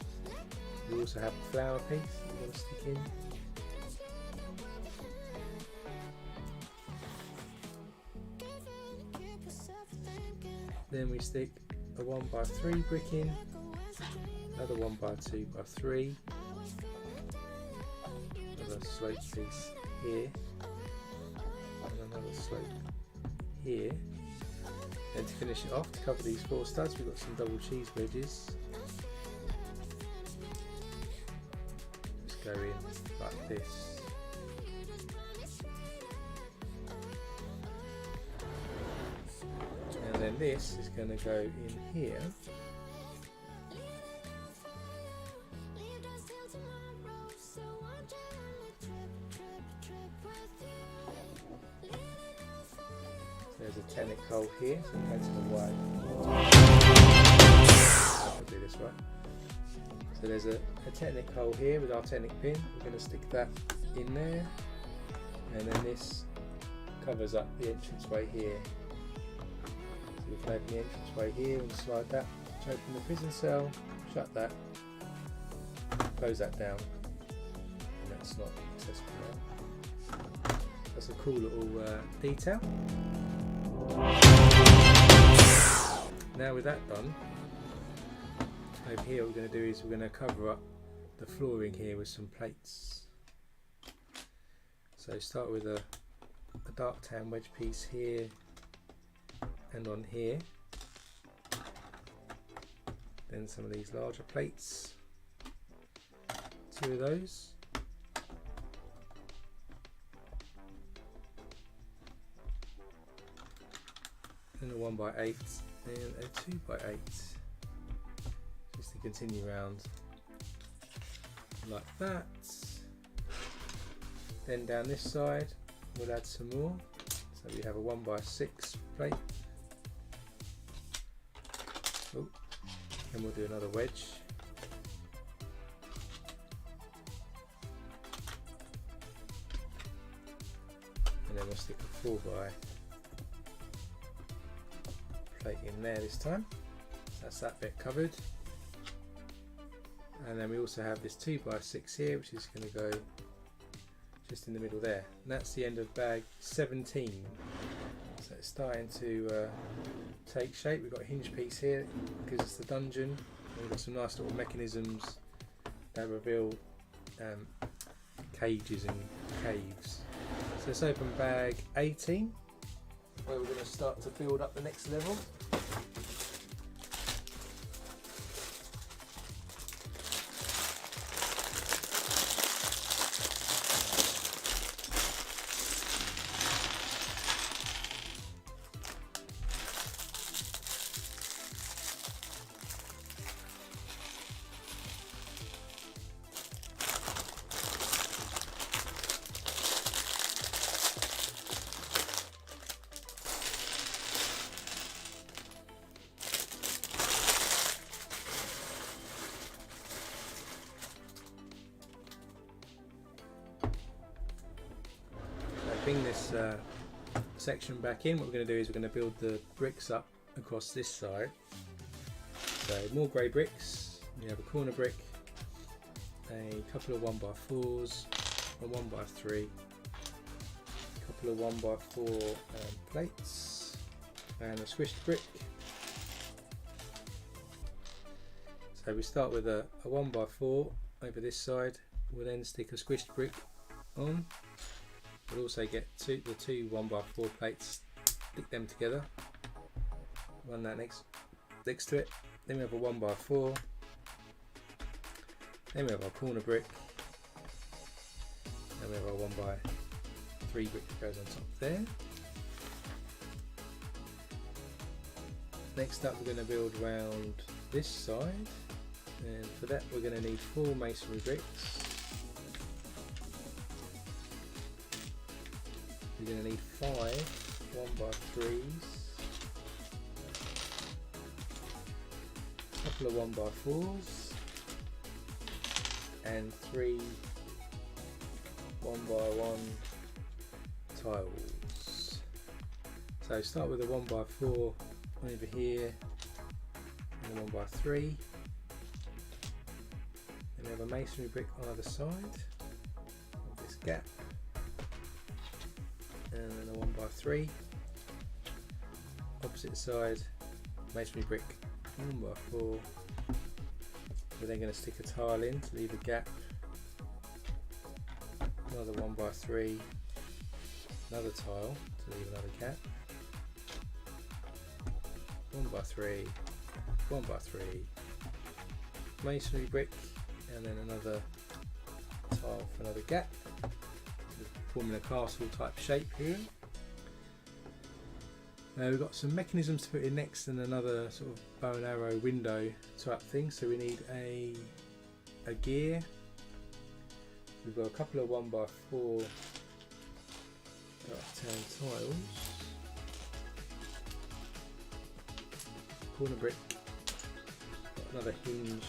We also have a flower piece that we're going to stick in. Then we stick a 1x3 brick in, another 1x2x3, another slope piece here, and another slope here. Then to finish it off, to cover these 4 studs, we've got some double cheese wedges. Just go in like this. And then this is going to go in here. So there's a Technic hole here, so it goes to the white. I'll do this right. So there's a Technic hole here with our Technic pin. We're going to stick that in there, and then this covers up the entranceway here. We can open the entranceway here and slide that to open the prison cell, shut that, close that down, and that's not accessible now. That's a cool little detail. Now with that done, over here what we're going to do is we're going to cover up the flooring here with some plates. So start with a dark tan wedge piece here and on here, then some of these larger plates, 2 of those, and a 1x8 and a 2x8, just to continue around like that. Then down this side we'll add some more, so we have a 1x6 plate. Oh, and we'll do another wedge. And then we'll stick a 4x plate in there this time. So that's that bit covered. And then we also have this 2x6 here, which is going to go just in the middle there. And that's the end of bag 17. So it's starting to take shape. We've got a hinge piece here because it's the dungeon. And we've got some nice little mechanisms that reveal cages and caves. So let's open bag 18, where we're going to start to build up the next level. bring this section back in, what we're going to do is we're going to build the bricks up across this side. So more grey bricks, we have a corner brick, a couple of 1x4s, a 1x3, a couple of 1x4 plates, and a squished brick. So we start with a 1x4 over this side, we'll then stick a squished brick on. We'll also get the two 1x4 plates, stick them together, run that next to it. Then we have a 1x4, then we have our corner brick, then we have our 1x3 brick that goes on top there. Next up we're going to build around this side, and for that we're going to need 4 masonry bricks. We're going to need 5 1x3s, a couple of 1x4s, and 3 1x1 tiles. So start with a 1x4 over here, and a 1x3. Then we have a masonry brick on either side of this gap, and then a 1x3. Opposite side, masonry brick, 1x4. We're then going to stick a tile in to leave a gap. Another 1x3. Another tile to leave another gap. 1x3. 1x3. Masonry brick, and then another tile for another gap. Forming a castle type shape here. We've got some mechanisms to put in next, and another sort of bow and arrow window type thing. So we need a gear. We've got a couple of 1x4 turn tiles. Corner brick. Got another hinge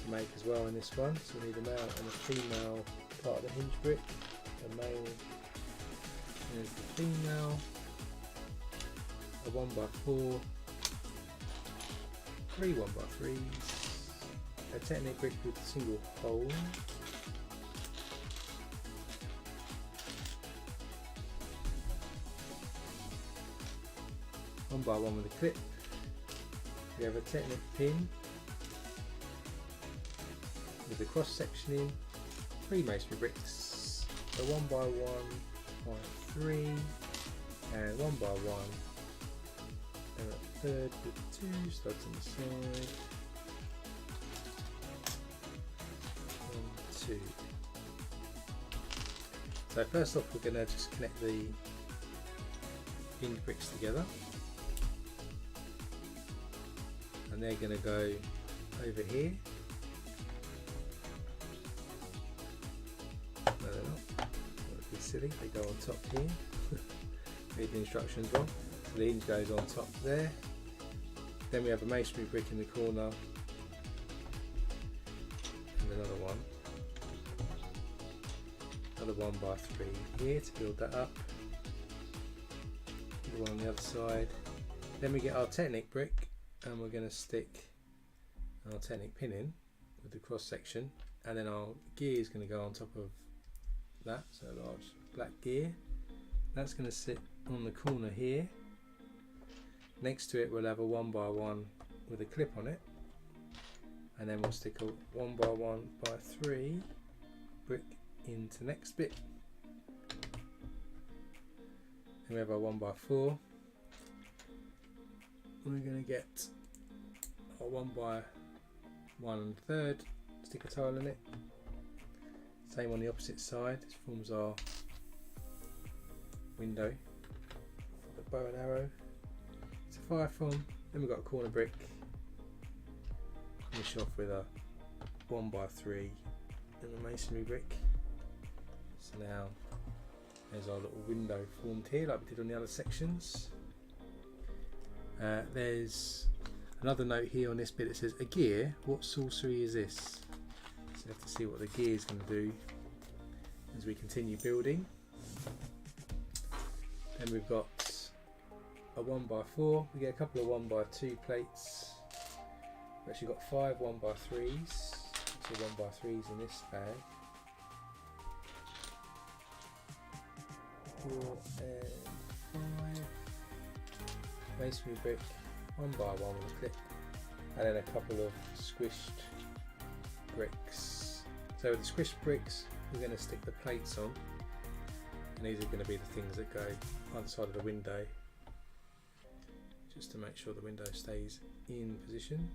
to make as well in this one. So we need a male and a female part of the hinge brick. A male, there's the female, a 1x4, 3 1x3s, a Technic brick with a single hole, one by one with a clip. We have a Technic pin with the cross section in, 3 masonry bricks, a 1x1 by 3, and 1x1, and a third with 2 studs on the side, 1, 2. So first off we're going to just connect the hinge bricks together, and they're going to go over here. No, they're not. That'd be silly. They go on top here. Read the instructions wrong. So the hinge goes on top there. Then we have a masonry brick in the corner, and another one. Another 1x3 here to build that up. The one on the other side. Then we get our Technic brick, and we're going to stick our Technic pin in with the cross section, and then our gear is going to go on top of that, so a large black gear. That's going to sit on the corner here. Next to it we'll have a 1x1 with a clip on it, and then we'll stick a 1x1 by 3 brick into next bit. Then we have our 1x4. We're going to get our 1x1 1/3, stick a tile in it. Same on the opposite side. This forms our window for the bow and arrow to fire from. Then we've got a corner brick. Finish off with a 1x3 and a masonry brick. So now there's our little window formed here like we did on the other sections. There's another note here on this bit that says a gear. What sorcery is this? So we have to see what the gear is going to do as we continue building. And we've got a 1x4. We get a couple of 1x2 plates. We've actually got 5 1x3s. So 1x3s in this bag. 4 and 5. Masonry brick, 1x1 with a clip. And then a couple of squished bricks. So with the squished bricks, we're going to stick the plates on. And these are going to be the things that go on the side of the window, just to make sure the window stays in position.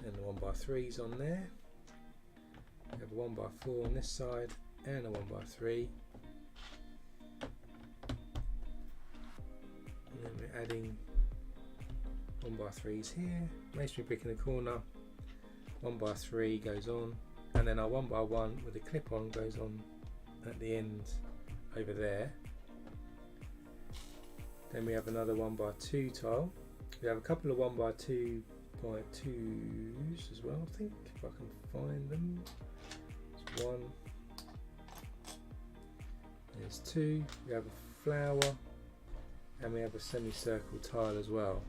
And the 1x3s on there. We have a 1x4 on this side and a 1x3. And then we're adding 1x3s here. Masonry brick in the corner. 1x3 goes on, and then our 1x1 with a clip on goes on at the end over there. Then we have another 1x2 tile. We have a couple of 1x2 by 2s as well, I think, if I can find them. There's 1, there's 2, we have a flower, and we have a semicircle tile as well.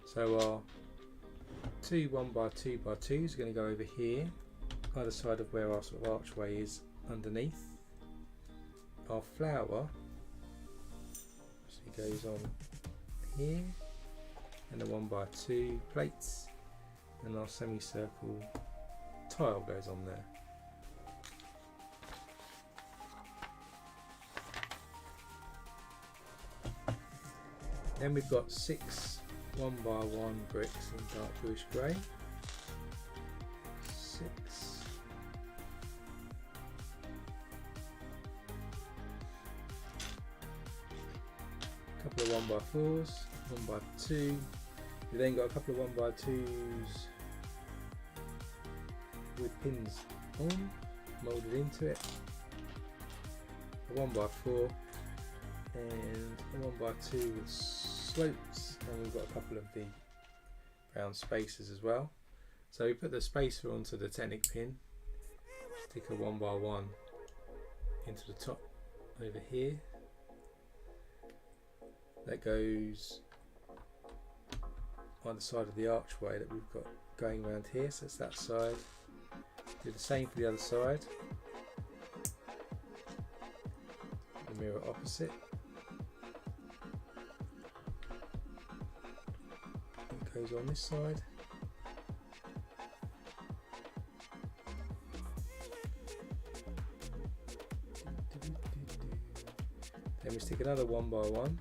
So our 2 1x2x2s are going to go over here, either side of where our sort of archway is underneath. Our flower actually goes on here, and the 1x2 plates, and our semicircle tile goes on there. Then we've got 6 1x1 bricks in dark bluish grey. 6. A couple of 1x4s, 1x2. We then got a couple of 1x2s with pins on, moulded into it. A 1x4 and a 1x2 with slopes, and we've got a couple of the round spacers as well. So we put the spacer onto the Technic pin, stick a 1x1 into the top over here. That goes on the side of the archway that we've got going around here, so it's that side. Do the same for the other side. The mirror opposite. It goes on this side. Then we stick another 1x1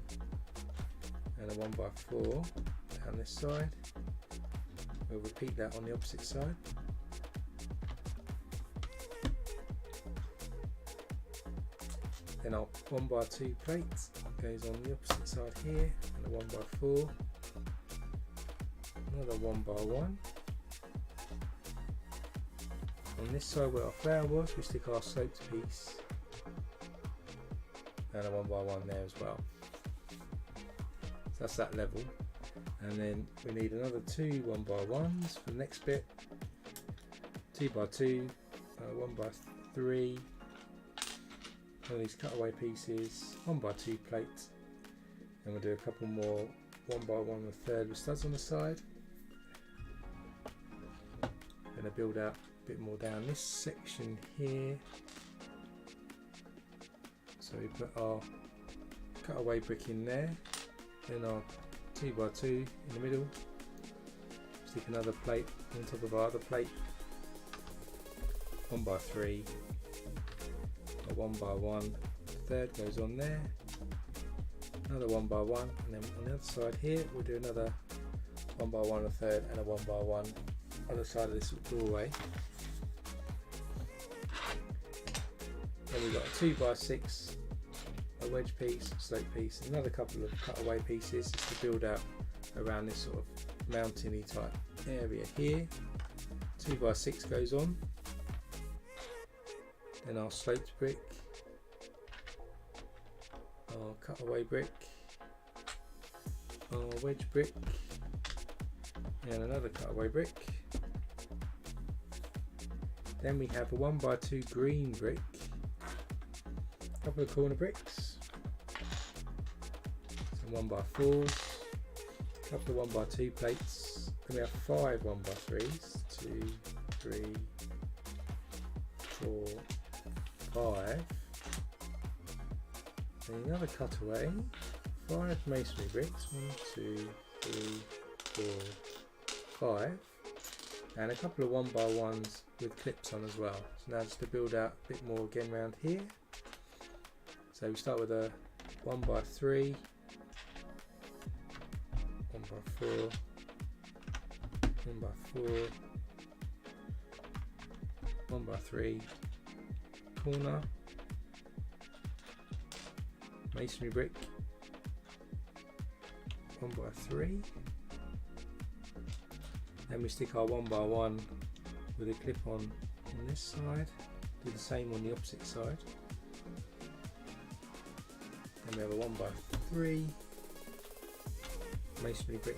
and a 1x4 down this side. We'll repeat that on the opposite side. Then our 1x2 plate goes on the opposite side here, and a 1x4, another 1x1. On this side where our flower was, we stick our sloped piece and a 1x1 there as well. So that's that level. And then we need another 2 1x1s for the next bit, 2x2, 1x3, one of these cutaway pieces, 1x2 plates, and we'll do a couple more 1x1 and a third with studs on the side. Going to build out a bit more down this section here. So we put our cutaway brick in there, then our 2x2 in the middle, stick another plate on top of our other plate, 1x3, a 1x1, third goes on there, another 1x1, and then on the other side here we'll do another 1x1, a third, and a 1x1 other side of this doorway. Then we've got a 2x6, a wedge piece, slope piece, and another couple of cutaway pieces just to build out around this sort of mountainy type area here. 2x6 goes on, then our sloped brick, our cutaway brick, our wedge brick, and another cutaway brick. Then we have a 1x2 green brick, couple of corner bricks, some 1x4s, a couple of 1x2 plates, then we have 5 1x3s, 2, 3, 4, 5, then another cutaway, 5 masonry bricks, 1, 2, 3, 4, 5, and a couple of 1x1s with clips on as well. So now just to build out a bit more again around here. So we start with a 1x3, 1x4, 1x4, 1x3, corner, masonry brick, 1x3, then we stick our 1x1 with a clip on this side, do the same on the opposite side, and we have a 1x3 masonry brick,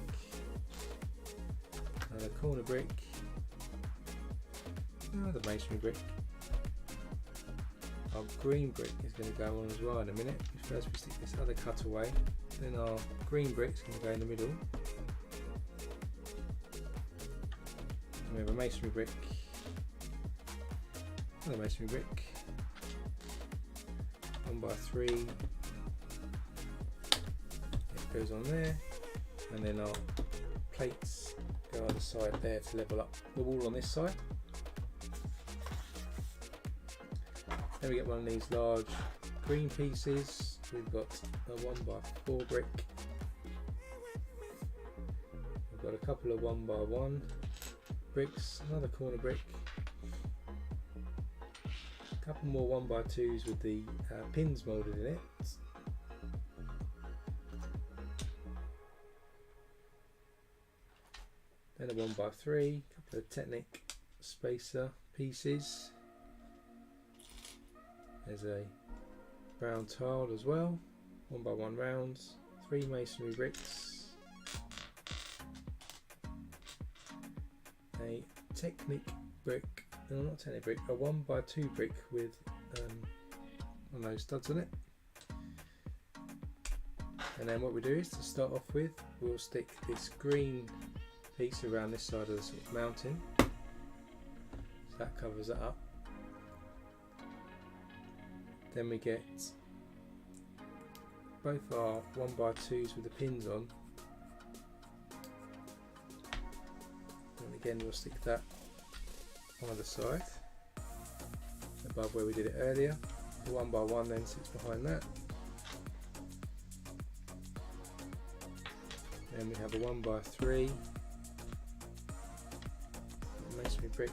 another corner brick, another masonry brick. Our green brick is going to go on as well in a minute. First we stick this other cutaway, then our green brick is going to go in the middle. And we have a masonry brick, another masonry brick, 1x3, it goes on there, and then our plates go on the side there to level up the wall on this side. Then we get one of these large green pieces. We've got a 1x4 brick. We've got a couple of 1x1 bricks, another corner brick, a couple more 1x2s with the pins moulded in it. Then a 1x3, a couple of Technic spacer pieces. There's a brown tile as well, 1x1 rounds, 3 masonry bricks, a Technic brick, no not Technic brick, a 1x2 brick with one of those studs on it. And then what we do is, to start off with, we'll stick this green piece around this side of the sort of mountain, so that covers it up. Then we get both our 1x2s with the pins on, and again we'll stick that on either side above where we did it earlier. The 1x1 then sits behind that. Then we have a 1x3 masonry brick,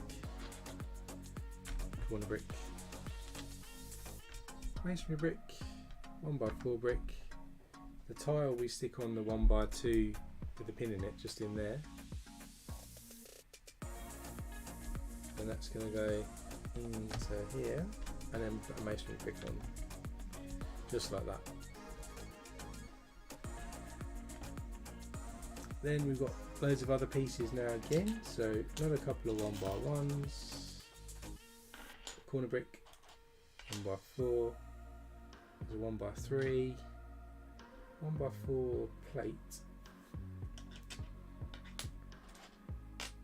corner brick, masonry brick, 1x4 brick. The tile we stick on the 1x2 with the pin in it, just in there, and that's going to go into here, and then put a masonry brick on, just like that. Then we've got loads of other pieces now again, so another couple of 1x1s, corner brick, 1x4, there's a 1x3, 1x4 plate,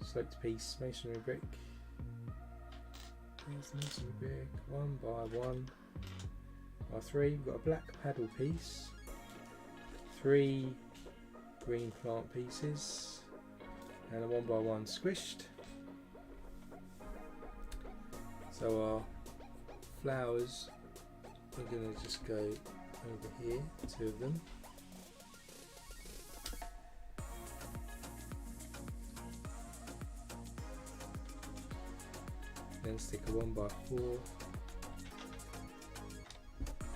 sloped piece, masonry brick, there's the masonry brick, 1x1, R3, we've got a black paddle piece, 3 green plant pieces, and a 1x1 squished. So our flowers are going to just go over here, 2 of them. Then stick a 1x4,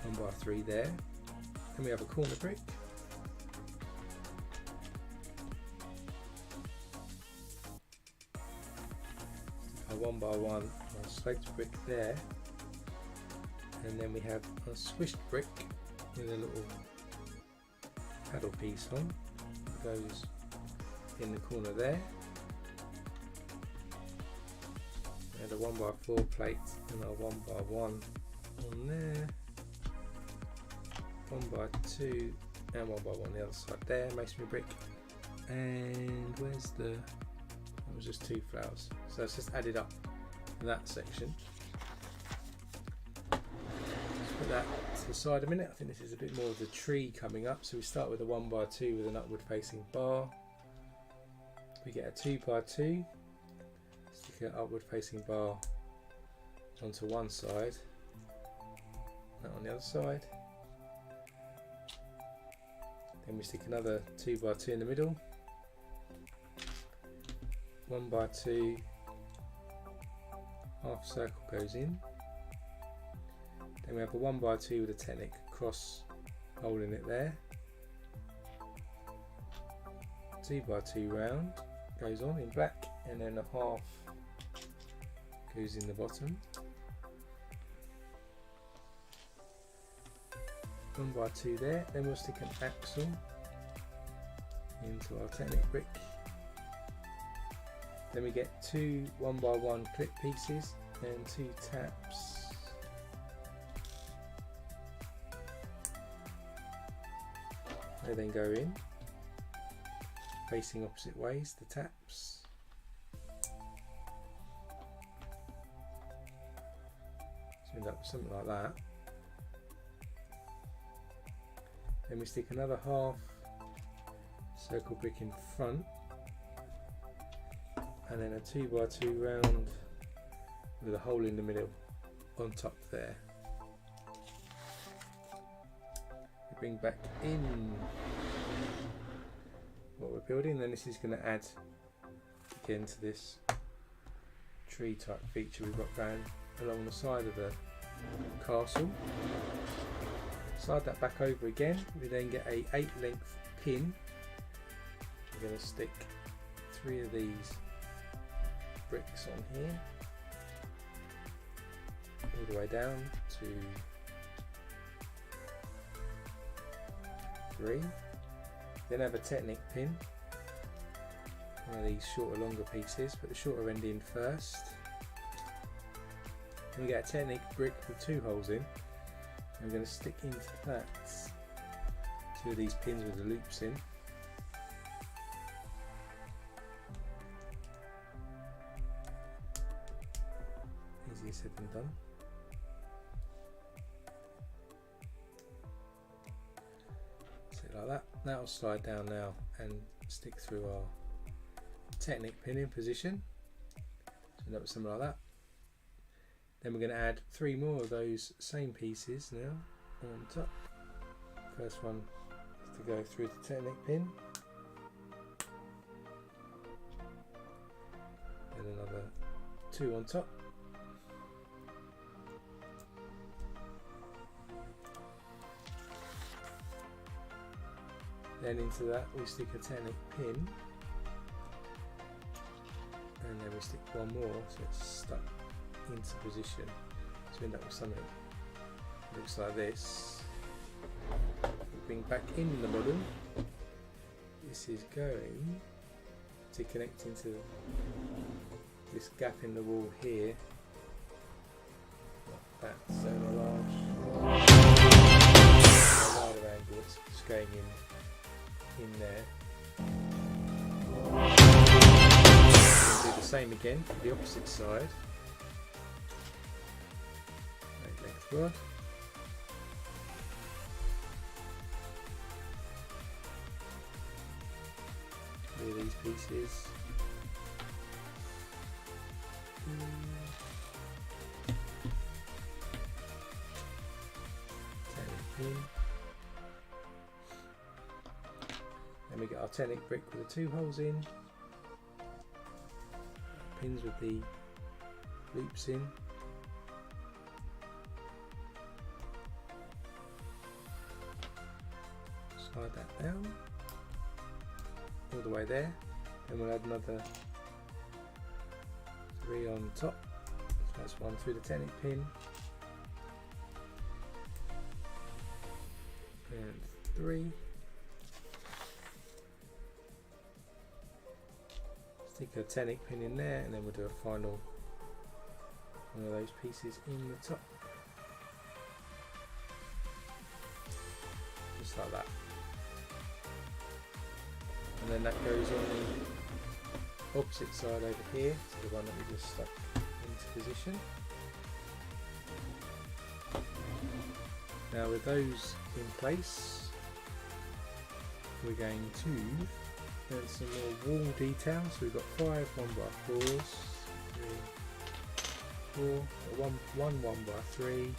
1x3 there. Then we have a corner brick. A 1x1 sloped brick there, and then we have a squished brick with a little paddle piece on, it goes in the corner there, and a 1x4 plate and a 1x1 on there, 1x2 and 1x1 the other side there, masonry brick. And where's the, it was just 2 flowers, so it's just added up that section. Let's put that to the side a minute. I think this is a bit more of the tree coming up, so we start with a 1x2 with an upward facing bar. We get a 2x2, stick an upward facing bar onto one side, that on the other side. Then we stick another 2x2 in the middle, 1x2, half circle goes in. Then we have a 1x2 with a Technic cross hole in it there, 2x2 round goes on in black, and then a half goes in the bottom. 1x2 there. Then we'll stick an axle into our Technic brick. Then we get 2 1x1 clip pieces and 2 taps. They then go in facing opposite ways, the taps. So end up with something like that. Then we stick another half circle brick in front, and then a 2x2 round with a hole in the middle on top there. We bring back in what we're building, then this is going to add again to this tree type feature we've got going along the side of the castle. Slide that back over again. We then get a 8 length pin. We're going to stick 3 of these bricks on here, all the way down to 3. Then have a Technic pin, one of these shorter longer pieces, put the shorter end in first. Then we get a Technic brick with 2 holes in. I'm going to stick into that 2 of these pins with the loops in. Easier said than done. Sit like that. Now I'll slide down now and stick through our Technic pin in position. So end up with something like that. Then we're going to add 3 more of those same pieces now on top. First one is to go through the Technic pin. Then another 2 on top. Then into that we stick a Technic pin. And then we stick 1 more so it's stuck into position, so we end up with something that looks like this. We bring back in the model. This is going to connect into this gap in the wall here, like that. So on a wider angle, it's just going in there. We'll do the same again for the opposite side. Rod. Three of these pieces. Pin. Then we get our Technic brick with the 2 holes in. Pins with the loops in. Slide that down all the way there, then we'll add another 3 on top. So that's 1 through the Technic pin and 3. Stick a Technic pin in there, and then we'll do a final one of those pieces in the top. then that goes on the opposite side over here to the one that we just stuck into position. Now with those in place, we're going to add some more wall detail. So we've got 5 1x4s, 3, 4, 1 1x3.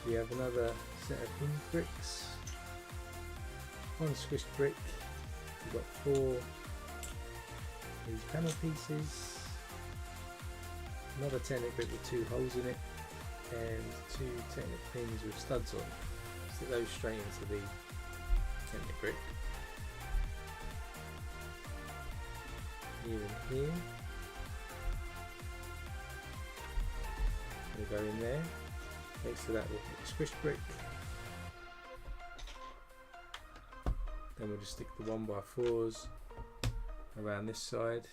We have another set of hinge bricks, 1 squished brick. We've got 4 these panel pieces, another Technic brick with 2 holes in it, and 2 Technic pins with studs on. Stick those straight into the Technic brick. Here and here. Going to go in there. Next to that we'll put the squished brick. Then we'll just stick the 1x4s around this side.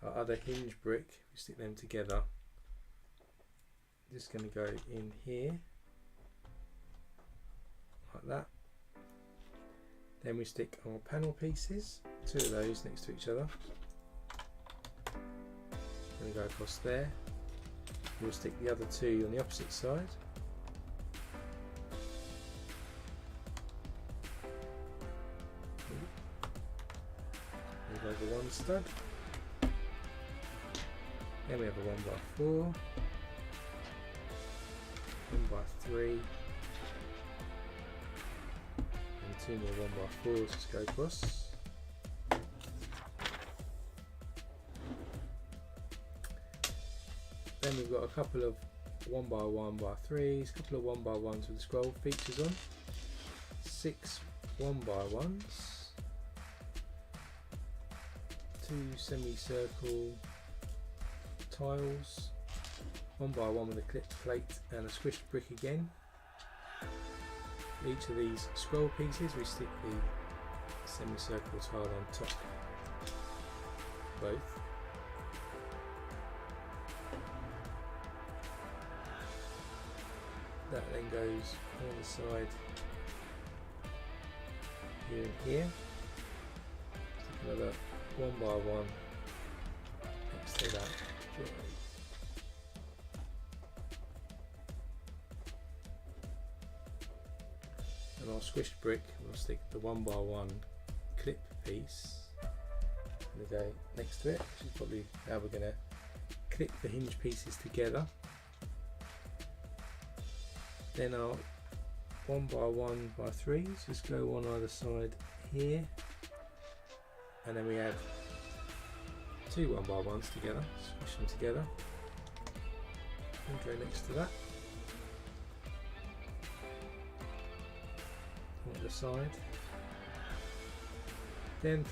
Our other hinge brick, we stick them together. Just going to go in here, like that. Then we stick our panel pieces, 2 of those next to each other. Going to go across there. We'll stick the other 2 on the opposite side. Move over 1 stud. Then we have a 1x4, 1x3, and 2 more 1x4s to go across. Then we've got a couple of 1x1x3s, a couple of 1x1s with scroll features on, 6 1x1s, 2 semicircle tiles, 1x1 with a clipped plate and a squished brick again. Each of these scroll pieces we stick the semicircle tile on top, both. That then goes on the side here and here. Stick another 1x1 next to that. And our squished brick, we'll stick the 1x1 clip piece. Going to go next to it, which is probably how we're going to clip the hinge pieces together. Then our 1x1x3s just go on either side here, and then we add 2 1x1s together, squish them together, and go next to that. On the side. Then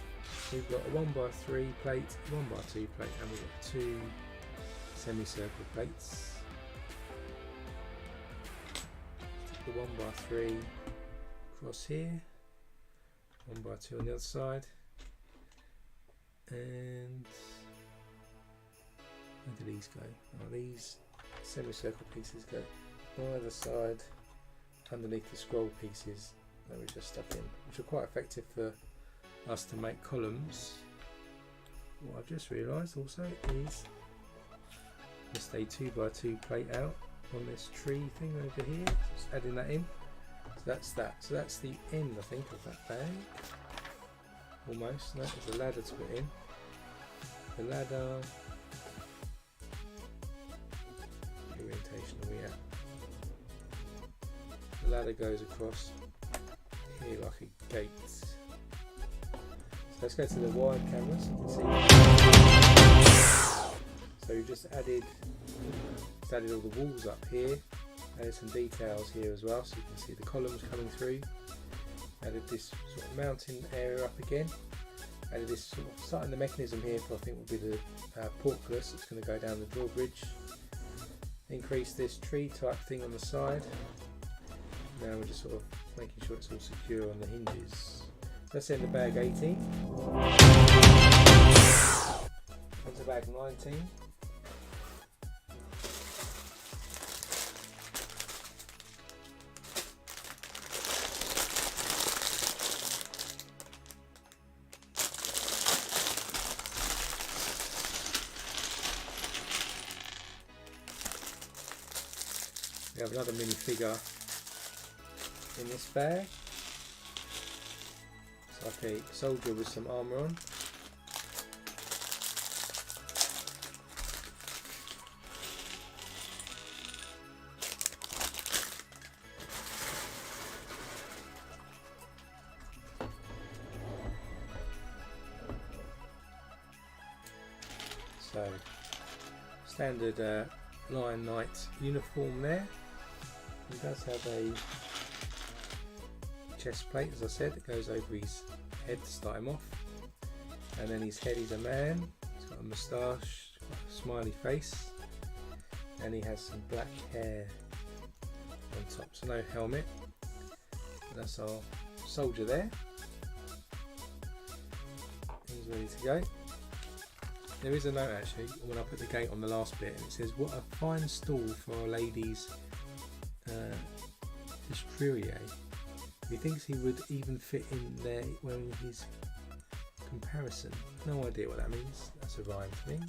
we've got a 1x3 plate, 1x2 plate, and we've got 2 semicircle plates. The 1x3 across here, 1x2 on the other side, and where do these go? Oh, these semicircle pieces go on either side underneath the scroll pieces that we just stuck in, which are quite effective for us to make columns. What I've just realised also is just a 2x2 plate out on this tree thing over here, just adding that in. So that's that. So that's the end, I think, of that bag. Almost. And that is a ladder to put in. The ladder. What orientation are we at? The ladder goes across here like a gate. So let's go to the wide camera so you can see. So we've just added all the walls up here, added some details here as well so you can see the columns coming through, added this sort of mounting area up again, added this sort of starting the mechanism here for I think will be the portcullis that's going to go down the drawbridge, increase this tree type thing on the side. Now we're just sort of making sure it's all secure on the hinges. That's in the bag 18. Onto bag 19. We have another minifigure in this bag. It's like a soldier with some armour on. So, standard Lion Knight uniform there. He does have a chest plate, as I said, that goes over his head to start him off. And then his head is a man. He's got a moustache, a smiley face, and he has some black hair on top, so no helmet. And that's our soldier there. He's ready to go. There is a note actually when I put the gate on the last bit, and it says, "What a fine stall for our lady's destrier." He thinks he would even fit in there wearing his comparison. No idea what that means. That's a rhyme to me.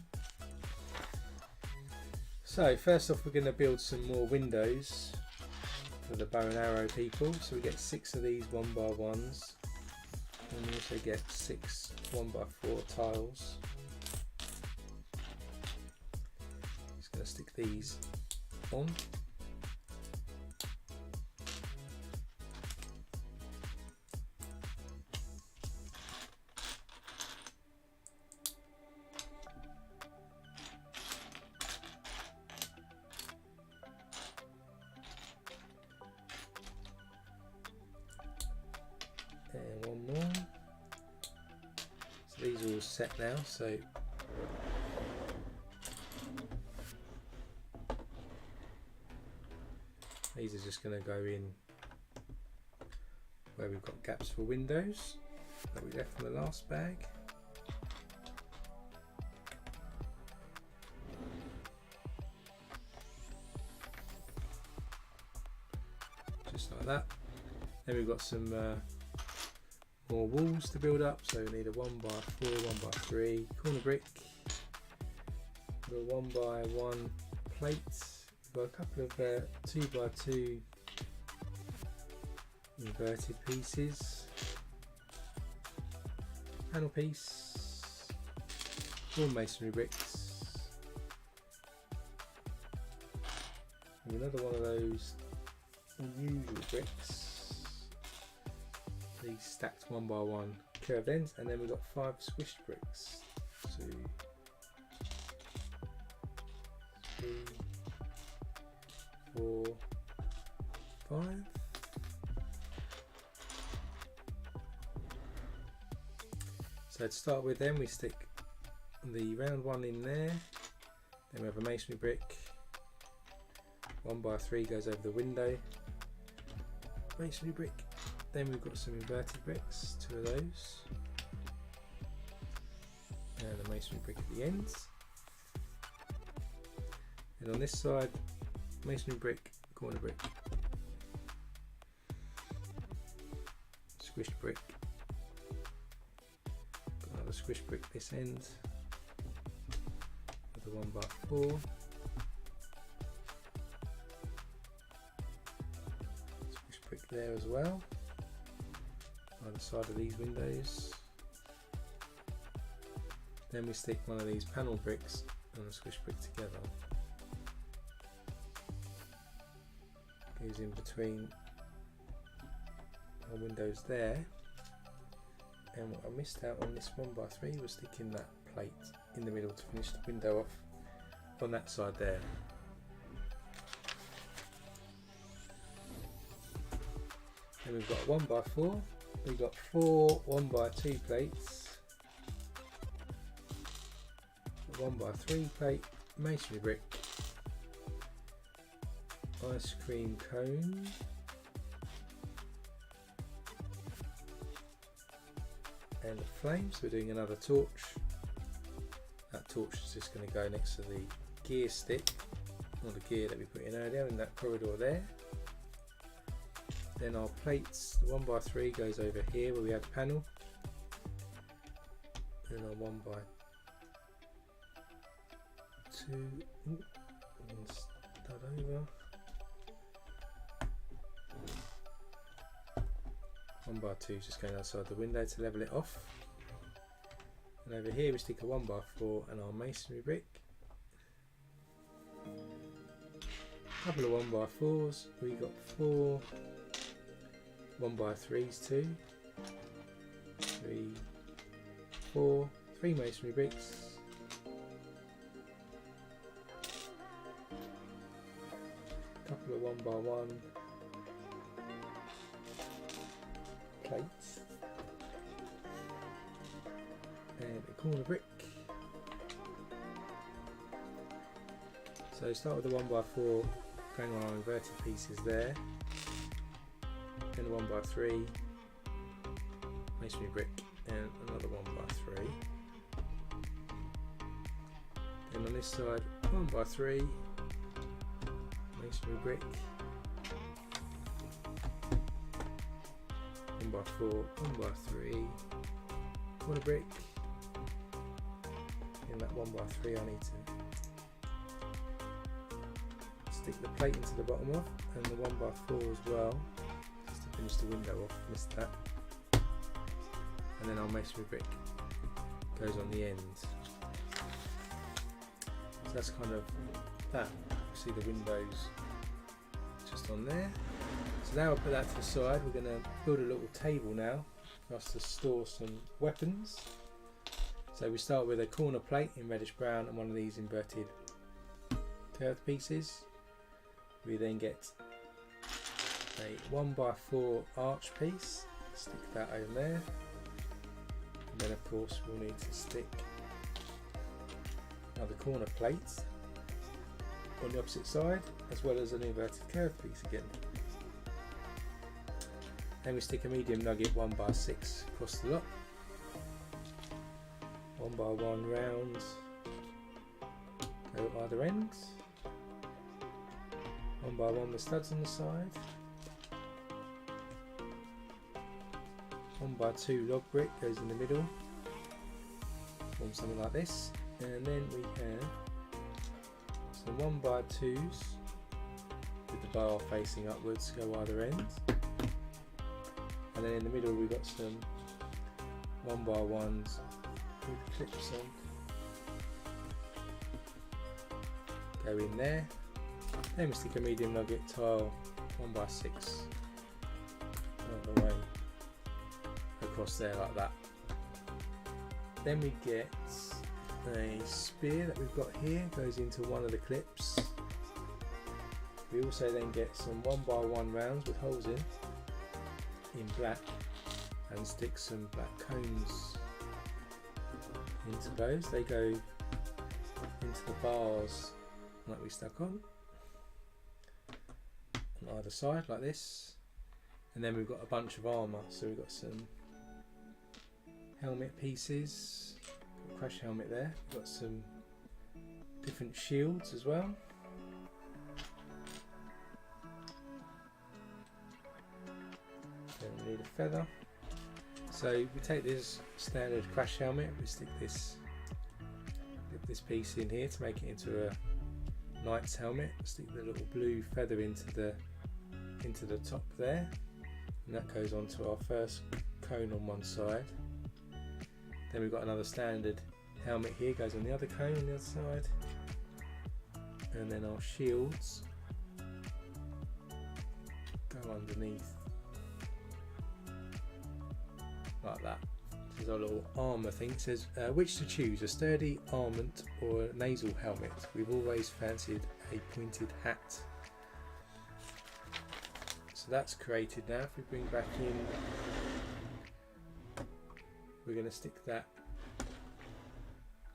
So first off, we're going to build some more windows for the bow and arrow people. So we get 6 of these 1x1s, and we also get 6 1x4 tiles. Just going to stick these on. And one more. So these are all set now, so these are just going to go in where we've got gaps for windows that we left from the last bag. Just like that. Then we've got some more walls to build up, so we need a 1x4, 1x3 corner brick, a 1x1 plate. We've got a couple of 2x2 inverted pieces, panel piece, 4 masonry bricks, and another one of those unusual bricks. These stacked 1x1 curved ends, and then we've got 5 squished bricks. 2, 3, 4, 5. So to start with, then we stick the round one in there. Then we have a masonry brick. 1x3 goes over the window. Masonry brick. Then we've got some inverted bricks, 2 of those, and a masonry brick at the ends. And on this side, masonry brick, corner brick, squished brick, got another squished brick this end, with a 1x4, squished brick there as well. The side of these windows. Then we stick one of these panel bricks and a squish brick together. Goes in between our windows there. And what I missed out on this 1x3 was sticking that plate in the middle to finish the window off on that side there. Then we've got 1x4. We've got 4 1x2 plates, a 1x3 plate, masonry brick, ice cream cone, and a flame. So we're doing another torch. That torch is just going to go next to the gear stick, or the gear that we put in earlier in that corridor there. Then our plates, the 1x3 goes over here where we had the panel. Then our 1x2, and start over. 1x2 just going outside the window to level it off. And over here we stick a 1x4 and our masonry brick. A couple of 1x4s, we got 4 1x3s too. 3, 4, 3 masonry bricks. A couple of 1x1 plates. And a corner brick. So start with the 1x4 going on our inverted pieces there. Then the 1x3 masonry brick and another 1x3. Then on this side 1x3 masonry brick, 1x4, 1x3 corner brick. In that 1x3 I need to stick the plate into the bottom of, and the 1x4 as well, just to finish the window off, missed that. And then our masonry brick goes on the end. So that's kind of that. See the windows just on there. So now I'll put that to the side. We're going to build a little table now for us to store some weapons. So we start with a corner plate in reddish brown and one of these inverted curved pieces. We then get a 1x4 arch piece, stick that over there, and then of course we'll need to stick another corner plate on the opposite side, as well as an inverted curved piece again. Then we stick a medium nugget 1x6 across the lot, 1x1 rounds go at either ends, 1x1 with studs on the side, 1x2 log brick goes in the middle, form something like this, and then we have some 1x2s with the bar facing upwards go either ends, and then in the middle we've got some 1x1s with clips on, go in there. Then we stick a medium nugget tile 1x6 all the way across there like that. Then we get a spear that we've got here, goes into one of the clips. We also then get some 1x1 rounds with holes in black, and stick some black cones into those. They go into the bars that we stuck on either side like this. And then we've got a bunch of armour, so we've got some helmet pieces, got a crash helmet there, we've got some different shields as well. Then we need a feather. So we take this standard crash helmet, we stick this piece in here to make it into a knight's helmet, stick the little blue feather into the top there, and that goes onto our first cone on one side. Then we've got another standard helmet here, goes on the other cone on the other side, and then our shields go underneath like that. This is our little armour thing. It says which to choose, a sturdy armament or a nasal helmet. We've always fancied a pointed hat. So that's created now. If we bring back in, we're going to stick that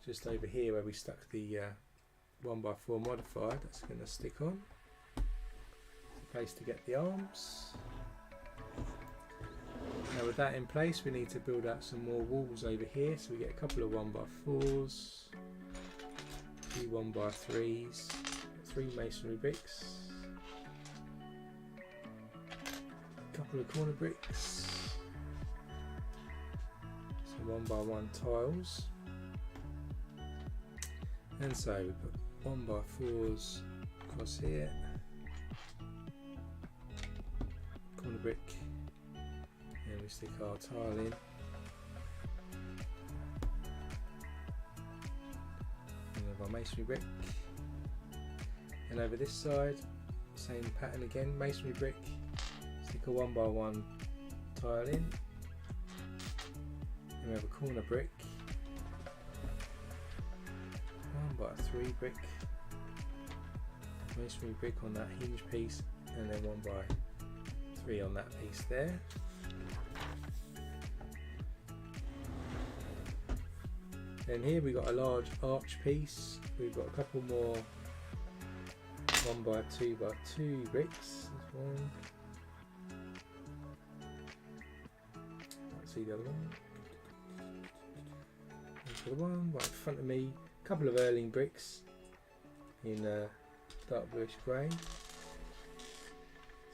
just over here where we stuck the 1x4 modified. That's going to stick on. It's a place to get the arms. Now with that in place, we need to build out some more walls over here. So we get a couple of 1x4s, 3 1x3s, 3 masonry bricks, a couple of corner bricks, some 1x1 tiles, and so we put 1x4s across here, corner brick, and we stick our tile in. And with our masonry brick. And over this side, same pattern again, masonry brick, stick a 1x1 tile in. And we have a corner brick, 1x3 brick, masonry brick on that hinge piece, and then 1x3 on that piece there. Then here we've got a large arch piece. We've got a couple more 1x2x2 bricks. There's one. Can't see the other one. There's the one right in front of me. A couple of Erling bricks in dark bluish grey.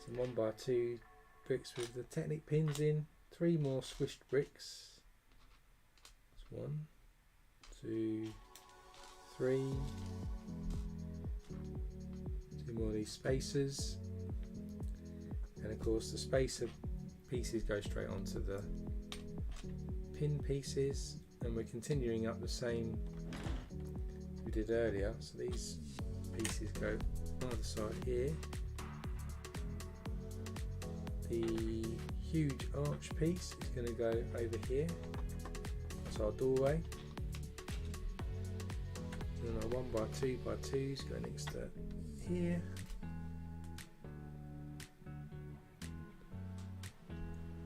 Some 1x2 bricks with the Technic pins in. 3 more squished bricks. That's 1, 2, 3. 2 more of these spacers. And of course the spacer pieces go straight onto the pin pieces, and we're continuing up the same we did earlier. So these pieces go on the side here. The huge arch piece is going to go over here. That's our doorway. And our 1x2x2s go next to here.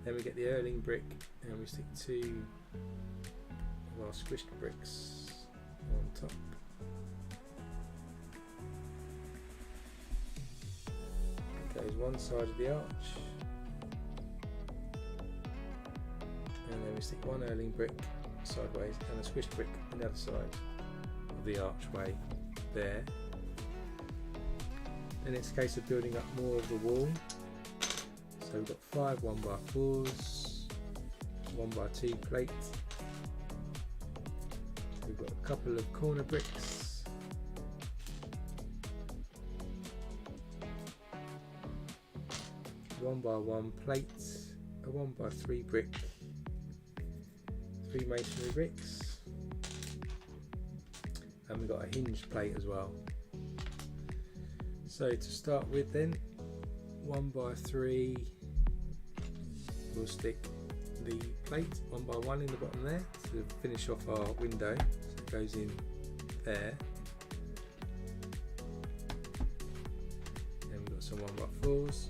Then we get the Erling brick and we stick 2 of our squished bricks on top. That goes one side of the arch. And then we stick 1 Erling brick sideways and a squished brick on the other side of the archway there. Then it's a case of building up more of the wall. So we've got 5 1x4s, 1x2 plates. We've got a couple of corner bricks. A 1x1 plate, a 1x3 brick, 3 masonry bricks, and we've got a hinge plate as well. So to start with then, 1x3, we'll stick the plate 1x1 in the bottom there to finish off our window. So it goes in there. Then we've got some 1x4s.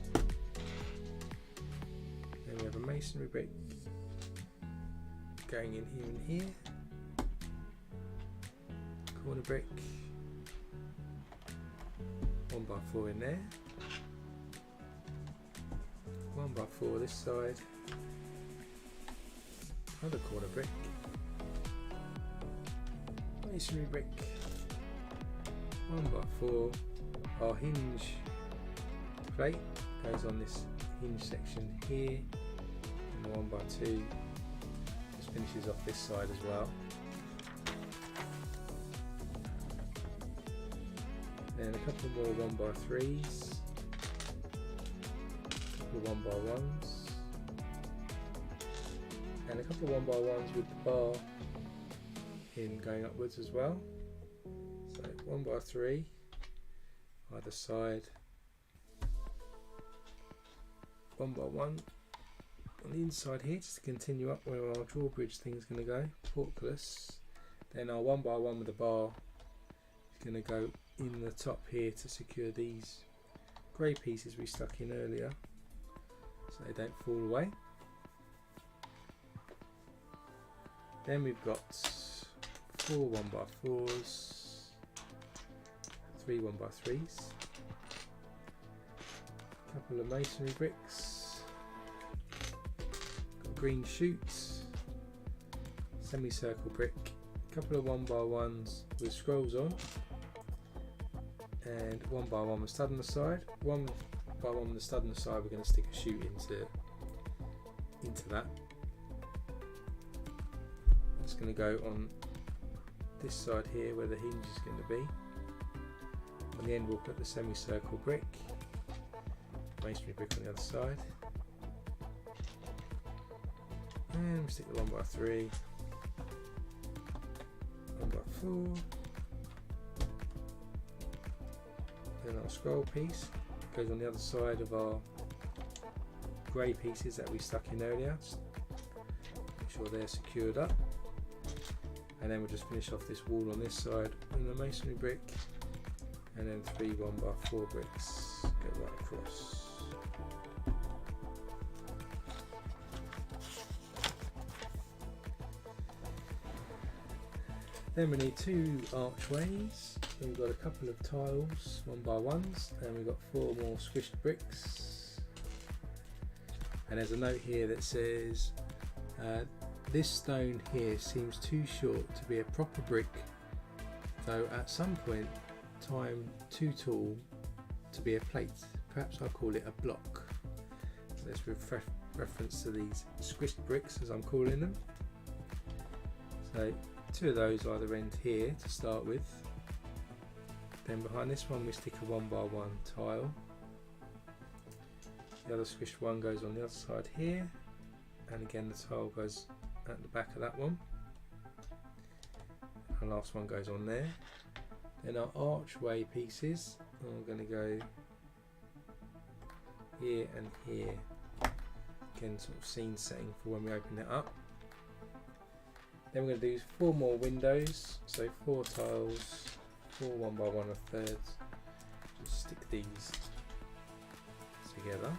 Then we have a masonry brick going in here and here. Corner brick, 1x4 in there. 1x4 this side, another corner brick, masonry brick, 1x4, our hinge plate goes on this hinge section here, and the 1x2 just finishes off this side as well. Then a couple more 1x3s. 1x1s, and a couple of 1x1s with the bar in going upwards as well. So 1x3 either side, 1x1 on the inside here just to continue up where our drawbridge thing is going to go, portcullis. Then our 1x1 with the bar is going to go in the top here to secure these grey pieces we stuck in earlier, so they don't fall away. Then we've got 4 1x4s, 3 1x3s, a couple of masonry bricks, got green chutes, semicircle brick, a couple of 1x1s with scrolls on, and 1x1 with stud on the side. 1x1 with the stud on the side, we're going to stick a chute into that. It's going to go on this side here where the hinge is going to be. On the end we'll put the semicircle brick, masonry brick on the other side. And we stick the 1x3, 1x4. Then our scroll piece goes on the other side of our grey pieces that we stuck in earlier. Just make sure they're secured up. And then we'll just finish off this wall on this side with the masonry brick, and then 3 1x4 bricks go right across. Then we need 2 archways. We've got a couple of tiles, 1x1s, and we've got 4 more squished bricks. And there's a note here that says this stone here seems too short to be a proper brick, though at some point time too tall to be a plate. Perhaps I'll call it a block. So let's reference to these squished bricks, as I'm calling them. So 2 of those either end here to start with. Then behind this one we stick a 1x1 tile. The other squished one goes on the other side here, and again the tile goes at the back of that one. And the last one goes on there. Then our archway pieces are going to go here and here. Again, sort of scene setting for when we open it up. Then we're going to do 4 more windows, so 4 tiles, 4 1x1 1/3. Just stick these together.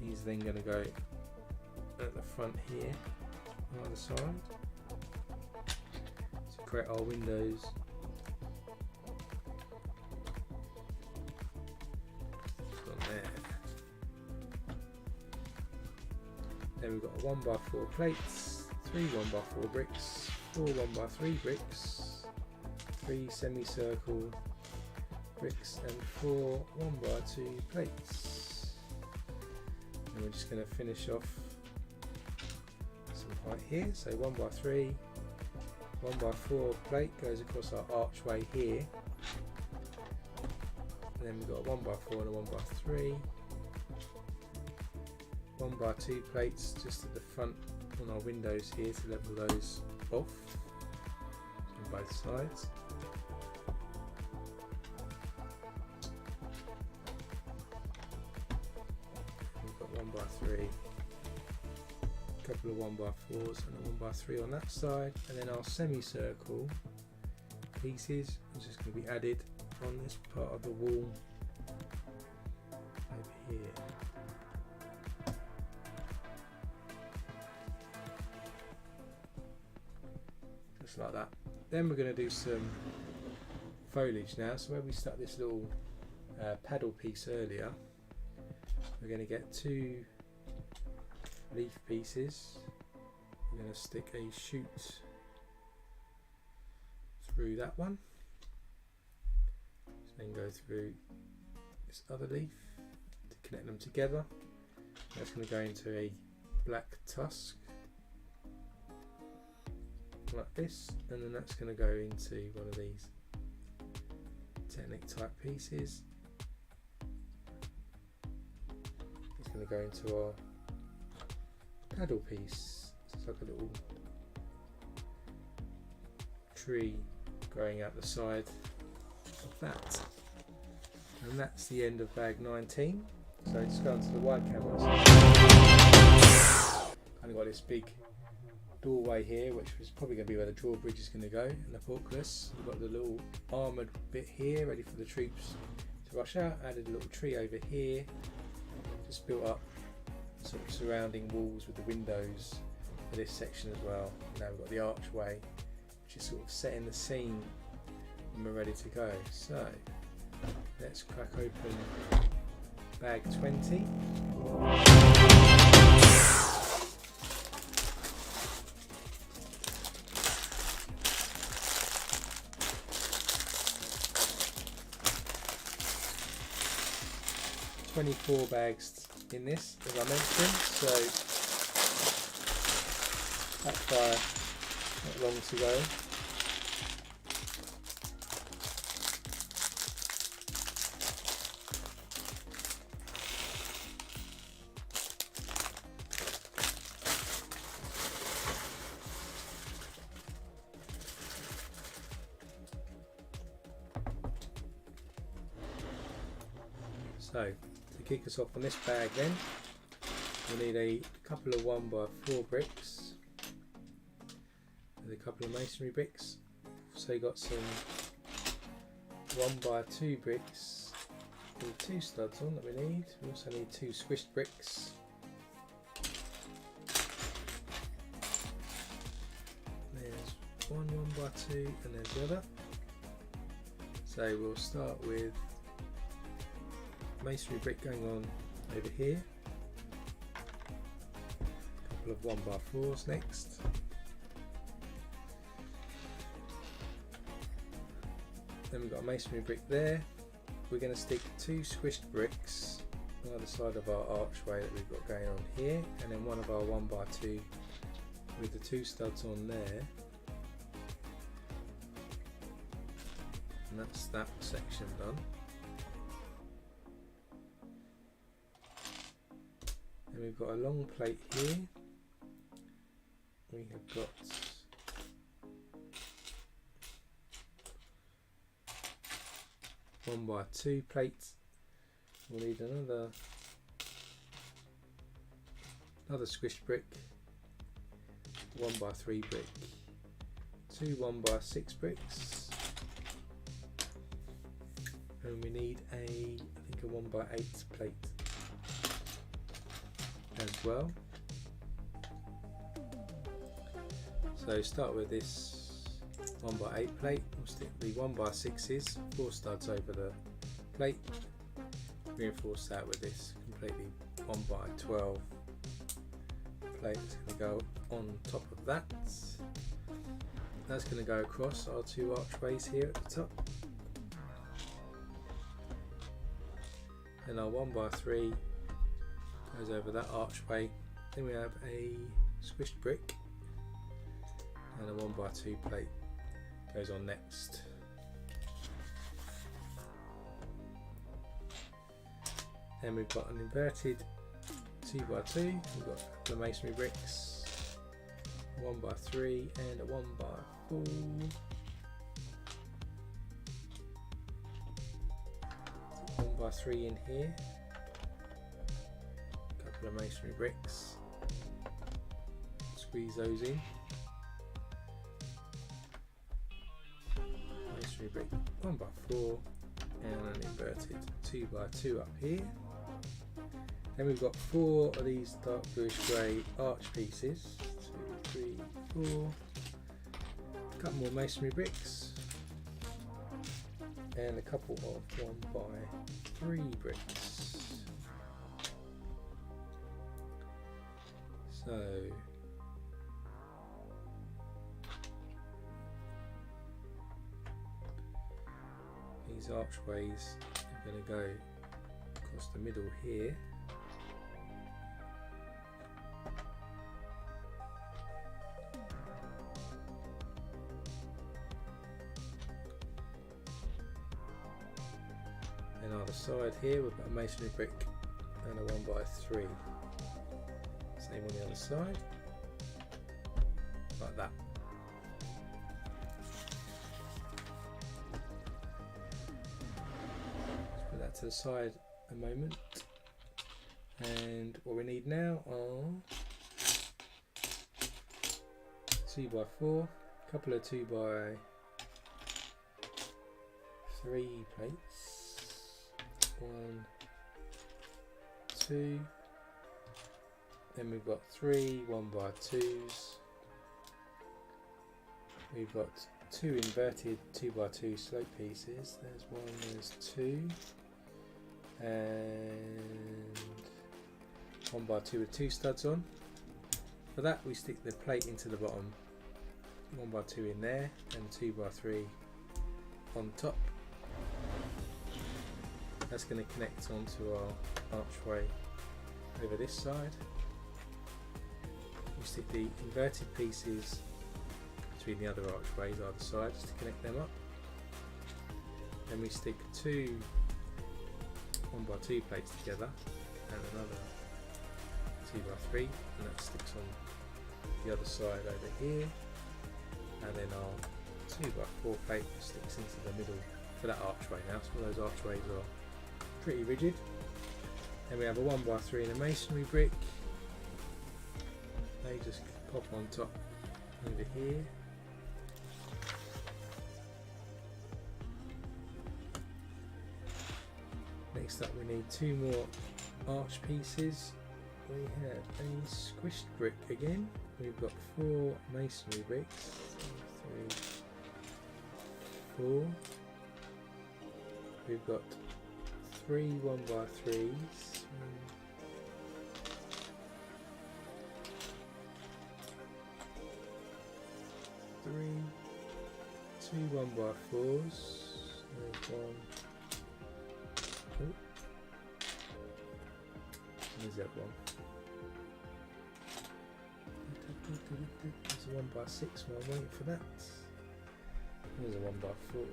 These are then going to go at the front here on either side to create our windows. Then we've got 1x4 plates, 3 1x4 bricks, 4 1x3 bricks, 3 semicircle bricks, and 4 1x2 plates. And we're just going to finish off some height here. So 1x3, 1x4 plate goes across our archway here. And then we've got a 1x4 and a 1x3. 1x2 plates just at the front on our windows here to level those off on both sides. We've got 1x3, a couple of 1x4s and a 1x3 on that side, and then our semicircle pieces are just going to be added on this part of the wall over here. Like that. Then we're going to do some foliage now. So where we stuck this little paddle piece earlier, we're going to get 2 leaf pieces. We're going to stick a shoot through that one, then go through this other leaf to connect them together. That's going to go into a black tusk like this, and then that's going to go into one of these Technic type pieces. It's going to go into our paddle piece. It's like a little tree growing out the side of that, and that's the end of bag 19. So just go onto the wide camera. Kind of got this big doorway here, which is probably going to be where the drawbridge is going to go, and the portcullis. We've got the little armoured bit here ready for the troops to rush out. Added a little tree over here, just built up sort of surrounding walls with the windows for this section as well. Now we've got the archway, which is sort of setting the scene when we're ready to go. So let's crack open bag 20. 24 bags in this, as I mentioned, so that fire not long to go. So to kick us off on this bag then, we'll need a couple of 1x4 bricks and a couple of masonry bricks. So you got some 1x2 bricks with 2 studs on that we need. We also need 2 squished bricks. There's one 1x2 and there's the other. So we'll start with masonry brick going on over here. A couple of 1x4s next. Then we've got a masonry brick there. We're going to stick 2 squished bricks on either side of our archway that we've got going on here, and then one of our 1x2 with the 2 studs on there. And that's that section done. Then we've got a long plate here. We have got one by 2 plates. We'll need another squished brick, 1x3 brick, 2 1x6 bricks, and we need I think a 1x8 plate as well. So start with this 1x8 plate. We'll stick the 1x6s, 4 studs over the plate, reinforce that with this completely 1x12 plate. It's going to go on top of that. That's going to go across our 2 archways here at the top. And our 1x3 goes over that archway. Then we have a squished brick and a 1x2 plate goes on next. Then we've got an inverted 2x2, we've got a couple of masonry bricks, 1x3 and a 1x4. 1x3 in here, a couple of masonry bricks, squeeze those in. Masonry brick 1x4 and an inverted 2x2 up here. Then we've got 4 of these dark bluish grey arch pieces, 2, 3, 4, a couple more masonry bricks and a couple of 1x3 bricks. So these archways are going to go across the middle here. And either side here we've got a masonry brick and a 1x3. Same on the other side, like that. Let's put that to the side a moment. And what we need now are 2x4, a couple of 2x3 plates, 1, 2, then we've got 3 1x2s, we've got 2 inverted 2x2 slope pieces, there's 1, there's 2, and 1x2 with 2 studs on. For that we stick the plate into the bottom, 1x2 in there and 2x3 on top. That's going to connect onto our archway over this side. We stick the inverted pieces between the other archways either side just to connect them up. Then we stick 2 1x2 plates together and another 2x3, and that sticks on the other side over here, and then our 2x4 plate sticks into the middle for that archway. Now some of those archways are pretty rigid, Then we have a 1x3 and a masonry brick. They just pop on top over here. Next up we need 2 more arch pieces. We have a squished brick again. We've got 4 masonry bricks. 2, 3, 4. We've got 3 1x3s. 3, 2 1x4s. There's 1. Oh. There's that one. There's a 1x6 one, waiting for that. There's a 1x4.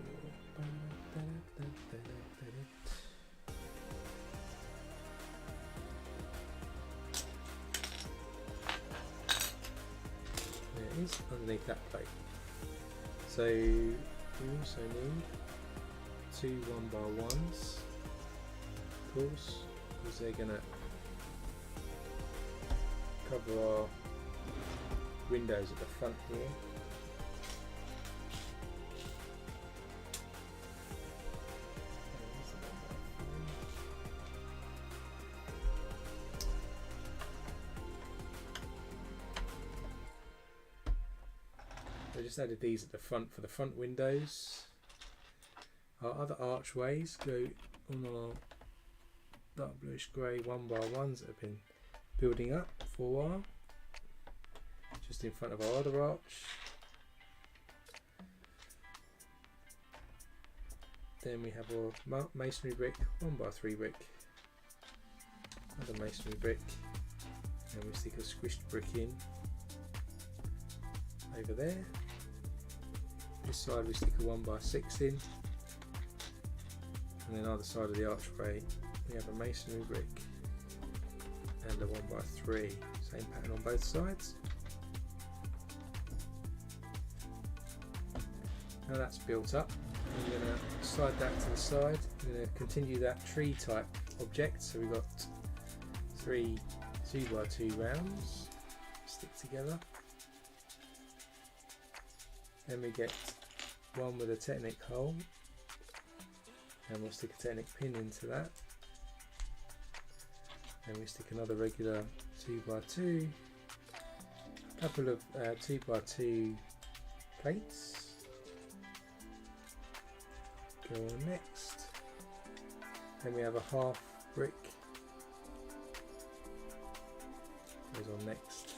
There it is, underneath that plate. So we also need 2 1x1s, of course, because they're going to cover our windows at the front here. I just added these at the front for the front windows. Our other archways go on our dark bluish grey 1x1s that have been building up for a while, just in front of our other arch. Then we have our masonry brick, 1x3 brick, another masonry brick, and we stick a squished brick in over there. This side we stick a 1x6 in, and then either side of the archway we have a masonry brick and a 1x3, same pattern on both sides. Now that's built up, we're going to slide that to the side. We're going to continue that tree type object, so we've got 3 2x2 rounds stick together. Then we get one with a Technic hole, and we'll stick a Technic pin into that. Then we stick another regular 2x2, a couple of 2x2 plates go on next. Then we have a half brick goes on next.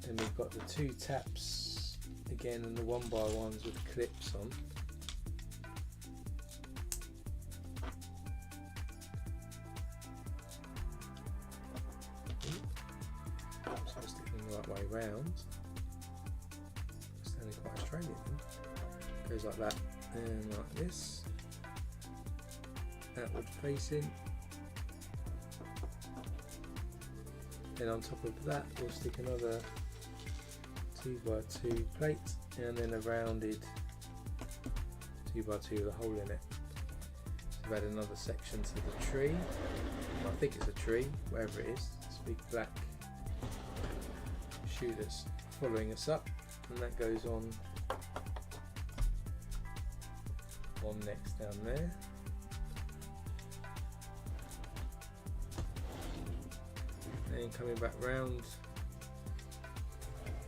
Then we've got the 2 taps again, and the 1x1s with clips on. So I'm sticking the right way round. Standing quite straight in. Goes like that and like this. Outward facing. Then on top of that we'll stick another 2x2 plate, and then a rounded 2x2 with a hole in it. So I've added another section to the tree. I think it's a tree, wherever it is. It's a big black shoe that's following us up, and that goes on next down there. And coming back round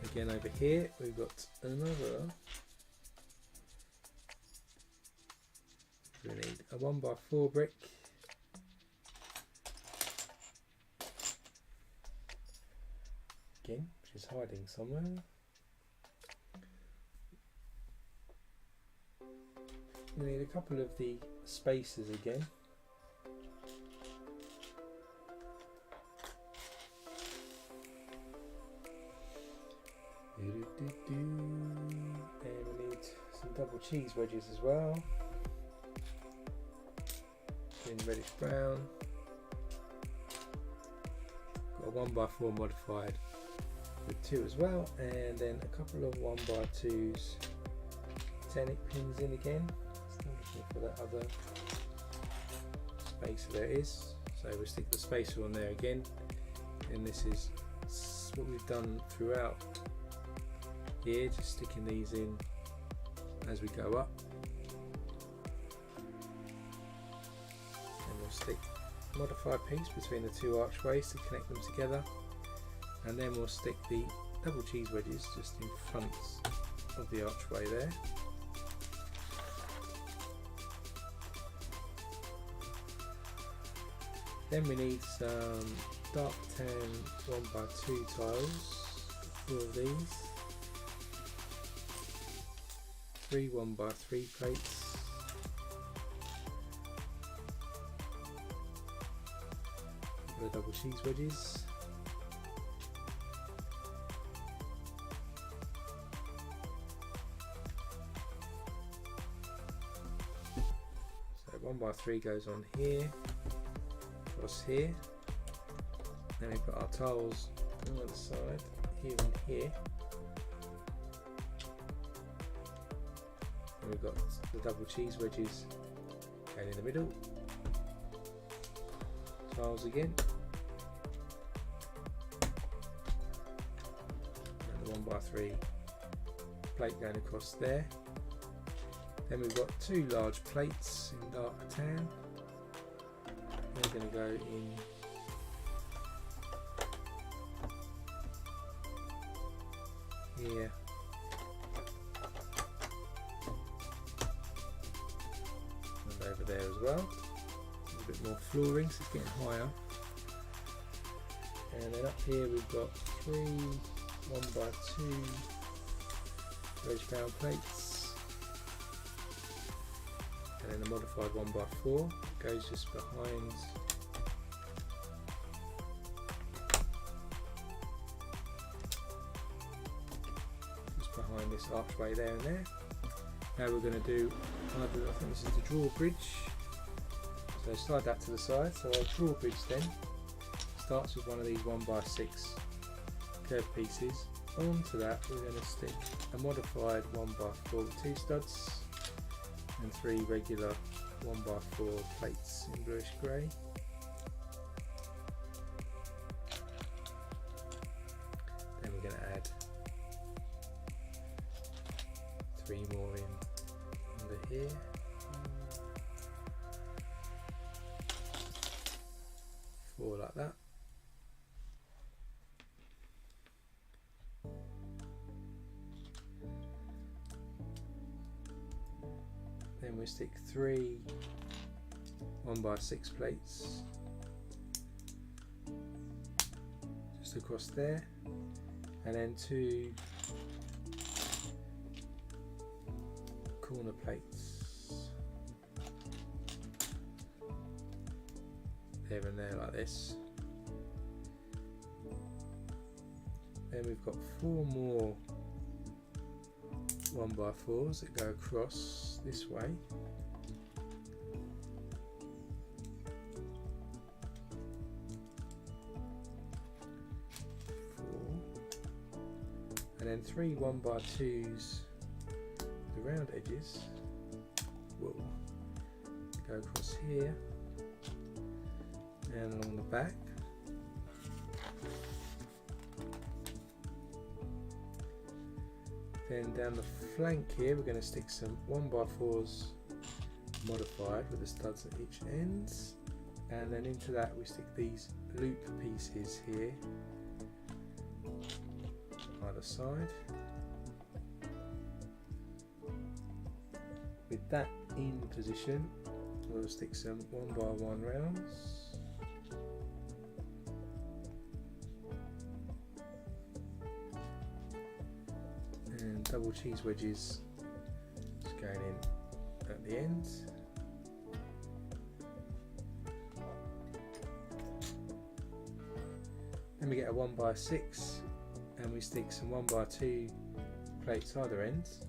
again over here, we've got another. We need a 1x4 brick, again, which is hiding somewhere. We need a couple of the spacers again. And we need some double cheese wedges as well, in reddish brown. Got a 1x4 modified with 2 as well, and then a couple of 1x2s, Technic pins in again. Still looking for that other spacer. There it is. So we'll stick the spacer on there again, and this is what we've done throughout here, just sticking these in as we go up. And we'll stick a modified piece between the two archways to connect them together, and then we'll stick the double cheese wedges just in front of the archway there. Then we need some dark tan 1x2 tiles, 4 of these, 3 1x3 plates, the double cheese wedges, so 1x3 goes on here, across here. Then we've got our tiles on the other side, here and here. And we've got the double cheese wedges going in the middle. Tiles again. And the 1x3 plate going across there. Then we've got 2 large plates in dark tan. They're going to go in here and over there as well. A bit more flooring, so it's getting higher. And then up here we've got 3 1x2 wedge bound plates, and then a modified 1x4 goes just behind this archway there and there. Now we're going to do either, I think this is the drawbridge, so slide that to the side. So our drawbridge then starts with one of these 1x6 curved pieces. Onto that we're going to stick a modified 1x4 with 2 studs and 3 regular 1x4 plates in bluish grey. Then we're going to add 3 more in under here. Four like that. Then we stick 3 1x6 plates just across there, and then 2 corner plates there and there like this. Then we've got 4 more 1x4s that go across this way. And then 3 1x2s, the round edges will go across here and along the back. Then down the flank here we're going to stick some 1x4s modified with the studs at each end, and then into that we stick these loop pieces here either side. With that in position, we'll stick some 1x1 rounds, and double cheese wedges just going in at the end. Then we get a 1x6 and we stick some 1x2 plates either ends.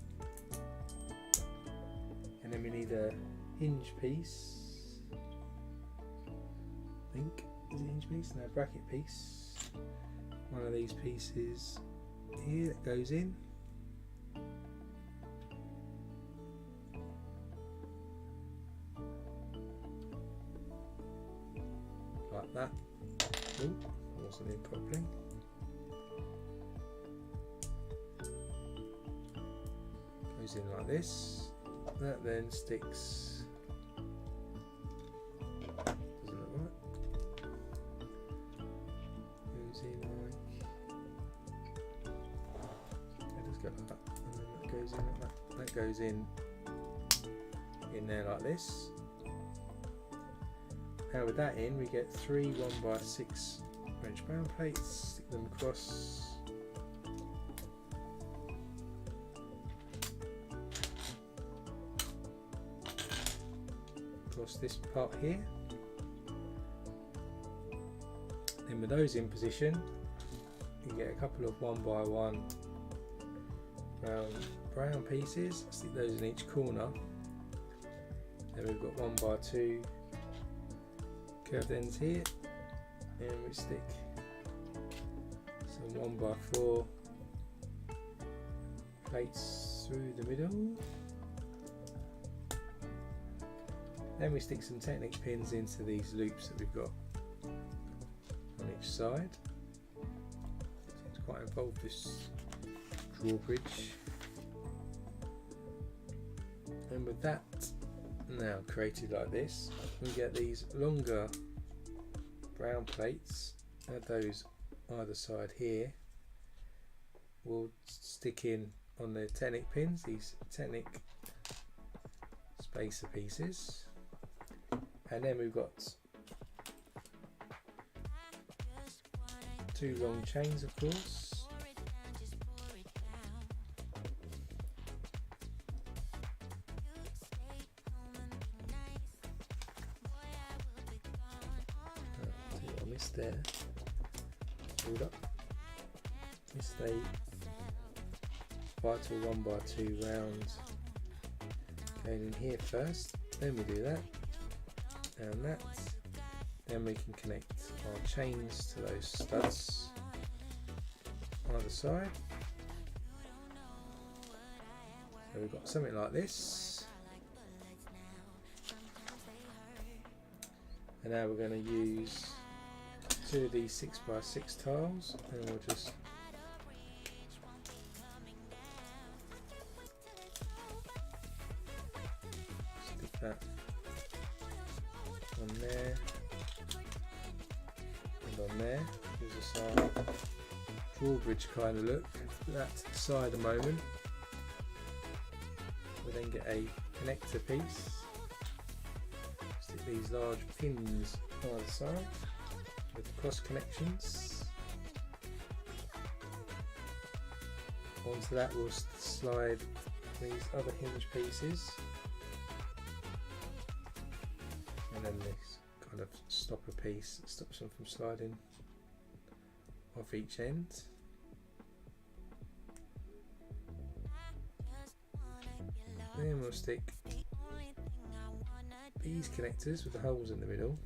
And then we need a hinge piece, I think, is it a hinge piece? No, bracket piece. One of these pieces here that goes in. that. Ooh, wasn't in properly. Goes in like this. That then sticks. Doesn't look right. Goes in like. It does go like that, and then that goes in like that. That goes in there like this. Now with that in, we get 3 1x6 French brown plates, stick them across. Across this part here. Then with those in position, you get a couple of 1x1 brown pieces, stick those in each corner. Then we've got 1x2 curved ends here, and we stick some 1x4 plates through the middle. Then we stick some Technic pins into these loops that we've got on each side. It's quite involved, this drawbridge. And with that now created like this, we get these longer brown plates. Add those either side here. We'll stick in on the Technic pins, these Technic spacer pieces, and then we've got 2 long chains, of course. There, hold up. Missed a vital 1x2 round going in here first. Then we do that and that. Then we can connect our chains to those studs either side. So we've got something like this. And now we're going to use 2 of these 6x6 tiles, and we'll just stick that on there and on there. Gives us our drawbridge kind of look. Put that to the side a moment. We'll then get a connector piece. Stick these large pins on either side with cross connections. Onto that we'll slide these other hinge pieces, and then this kind of stopper piece stops them from sliding off each end. Then we'll stick these connectors with the holes in the middle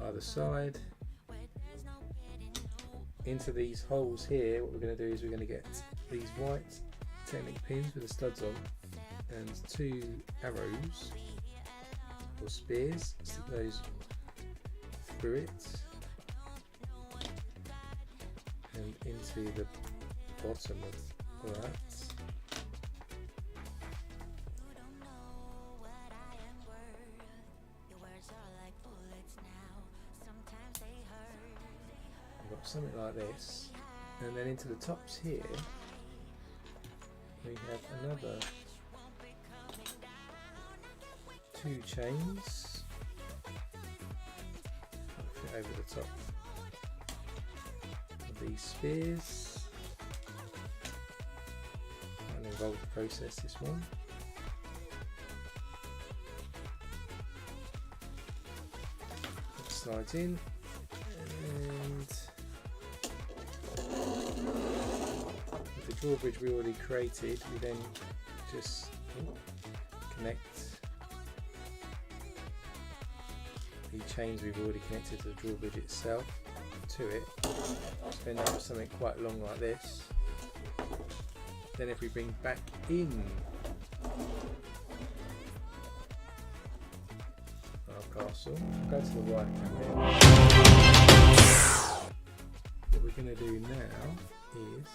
either side into these holes here. What we're going to do is we're going to get these white Technic pins with the studs on and 2 arrows or spears. Stick those through it and into the bottom of that. Something like this, and then into the tops here we have another 2 chains fit over the top of these spears. Quite an involved process, this one. That slides in, and drawbridge we already created, we then just connect the chains we've already connected to the drawbridge itself to it. So end up with something quite long like this. Then if we bring back in our castle. Go to the right camera. What we're going to do now is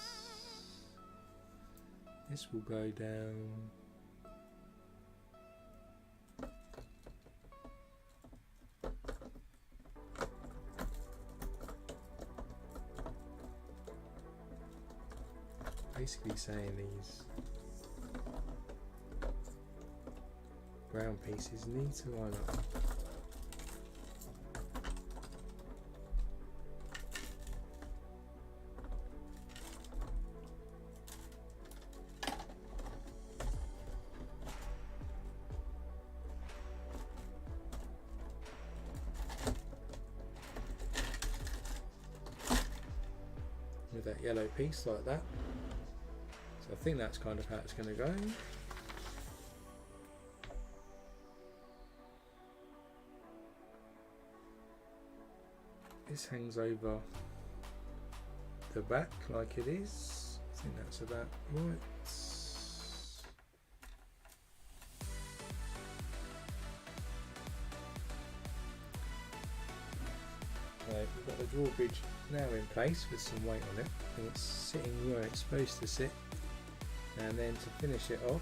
this will go down basically saying these brown pieces need to line up. With that yellow piece like that. So I think that's kind of how it's going to go. This hangs over the back like it is. I think that's about right. We've got the drawbridge now in place with some weight on it, and it's sitting where it's supposed to sit. And then to finish it off,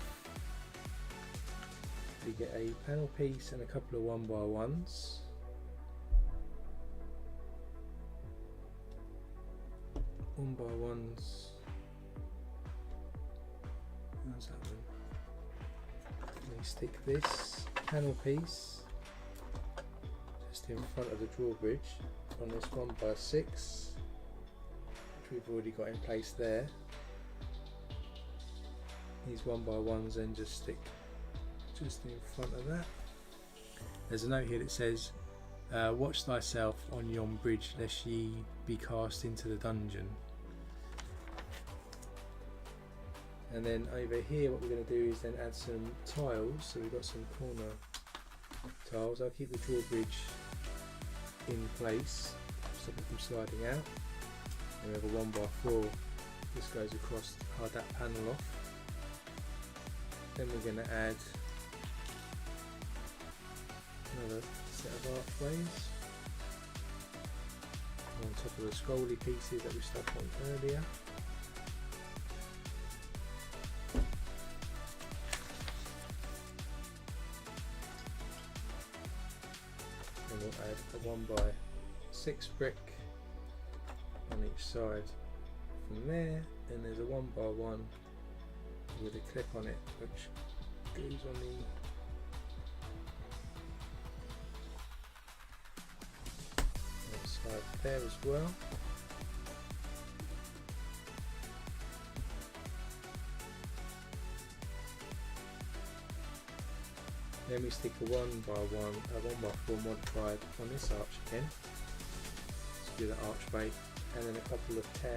we get a panel piece and a couple of 1x1s. One by ones. How's that one? We stick this panel piece just in front of the drawbridge on this 1x6, which we've already got in place there. These 1x1s then just stick just in front of that. There's a note here that says, watch thyself on yon bridge lest ye be cast into the dungeon. And then over here what we're going to do is then add some tiles. So we've got some corner tiles. I'll keep the drawbridge in place, stop it from sliding out. And we have a 1x4. This goes across to hide that panel off. Then we're going to add another set of archways on top of the scrolly pieces that we stuck on earlier. And we'll add a 1x6 brick on each side from there, and there's a 1x1 with a clip on it which goes on the side there as well. Then we stick a 1x4 modified on this arch again. Let's do the archway, and then a couple of 10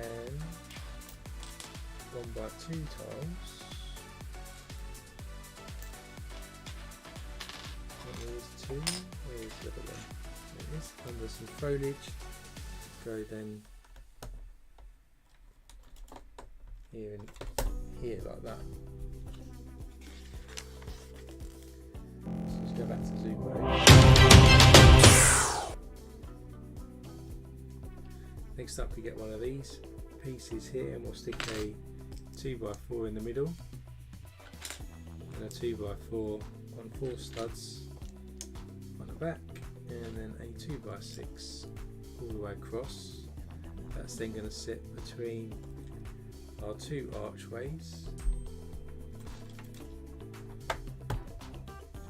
1x2 tiles. There's two. Where's the other one? There it is. Under some foliage. Go then here and here like that. So let's go back to zoom mode. Next up we get one of these pieces here, and we'll stick a 2x4 in the middle and a 2x4 on 4 studs on the back, and then a 2x6 all the way across. That's then going to sit between our two archways,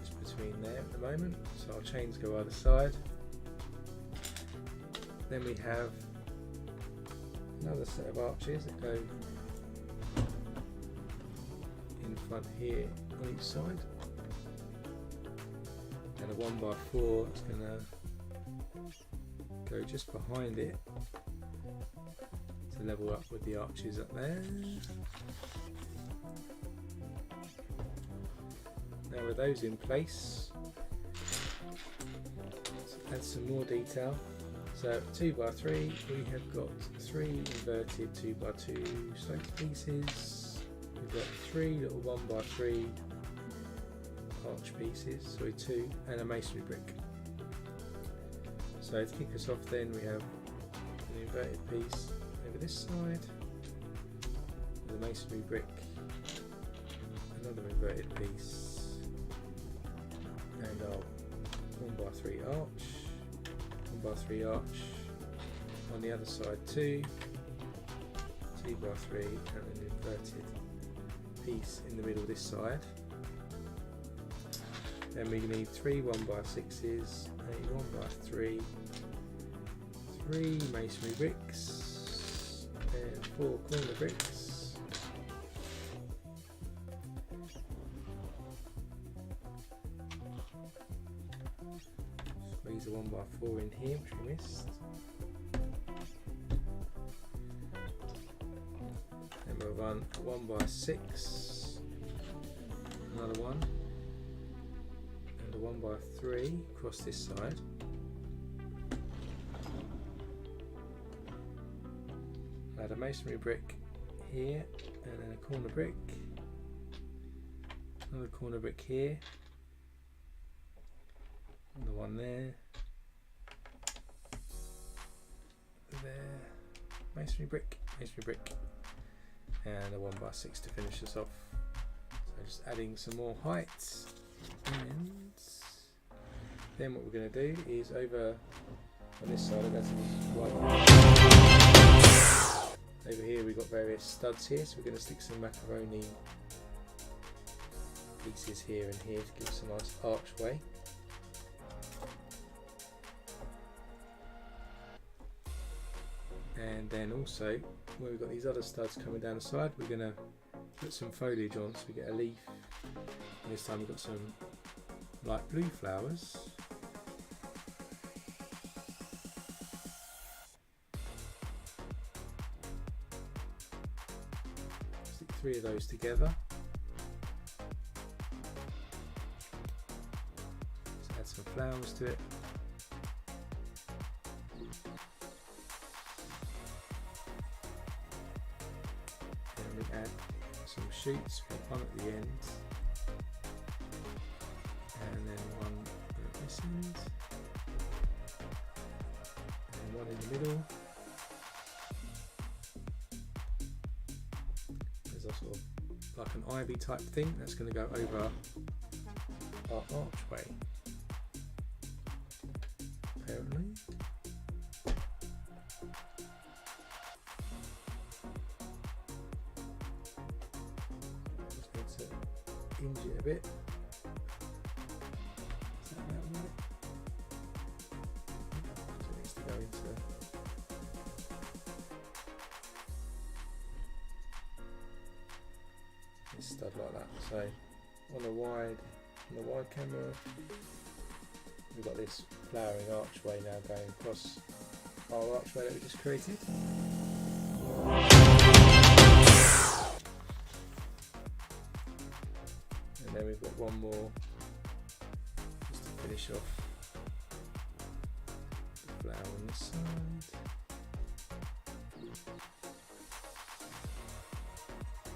just between there at the moment, so our chains go either side. Then we have another set of arches that go in front here on each side, and a 1x4 that's going to go just behind it to level up with the arches up there. Now with those in place, let's add some more detail. So 2x3, we have got 3 inverted 2x2 sloped pieces. We've got 3 little 1x3 arch pieces, sorry 2, and a masonry brick. So to kick us off then we have an inverted piece over this side, with a masonry brick, another inverted piece, and our 1x3 arch, 1x3 arch on the other side too, 2x3 and an inverted piece in the middle this side. Then we need 3 1x6s, a 1x3, 3 masonry bricks, and 4 corner bricks. Squeeze a 1x4 in here, which we missed. Then we'll run a 1x6, another one, and a 1x3 across this side. Add a masonry brick here, and then a corner brick, another corner brick here, another one there, masonry brick, and a 1x6 to finish us off. So just adding some more height, and then what we're going to do is over on this side, over here we've got various studs here, so we're going to stick some macaroni pieces here and here to give us a nice archway. And then also, where we've got these other studs coming down the side, we're going to put some foliage on, so we get a leaf. And this time we've got some light blue flowers. Stick 3 of those together. Just add some flowers to it. Add some shoots, one at the end and then one at this end and one in the middle. There's a sort of like an ivy type thing that's going to go over our archway, apparently. Hinge it a bit. Is that about right? Because it needs to go into this stud like that. So on the wide camera, we've got this flowering archway now going across our archway that we just created. And then we've got one more just to finish off the flower on this side.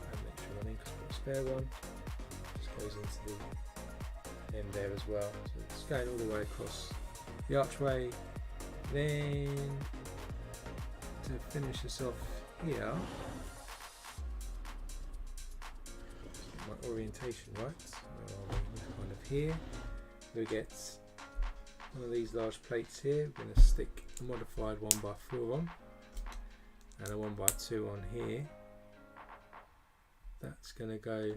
And make sure I need to put a spare one. Just goes into the end there as well. So it's going all the way across the archway. Then to finish us off here, orientation right, kind of here, we get one of these large plates here. We're going to stick a modified 1x4 on and a 1x2 on here. That's going to go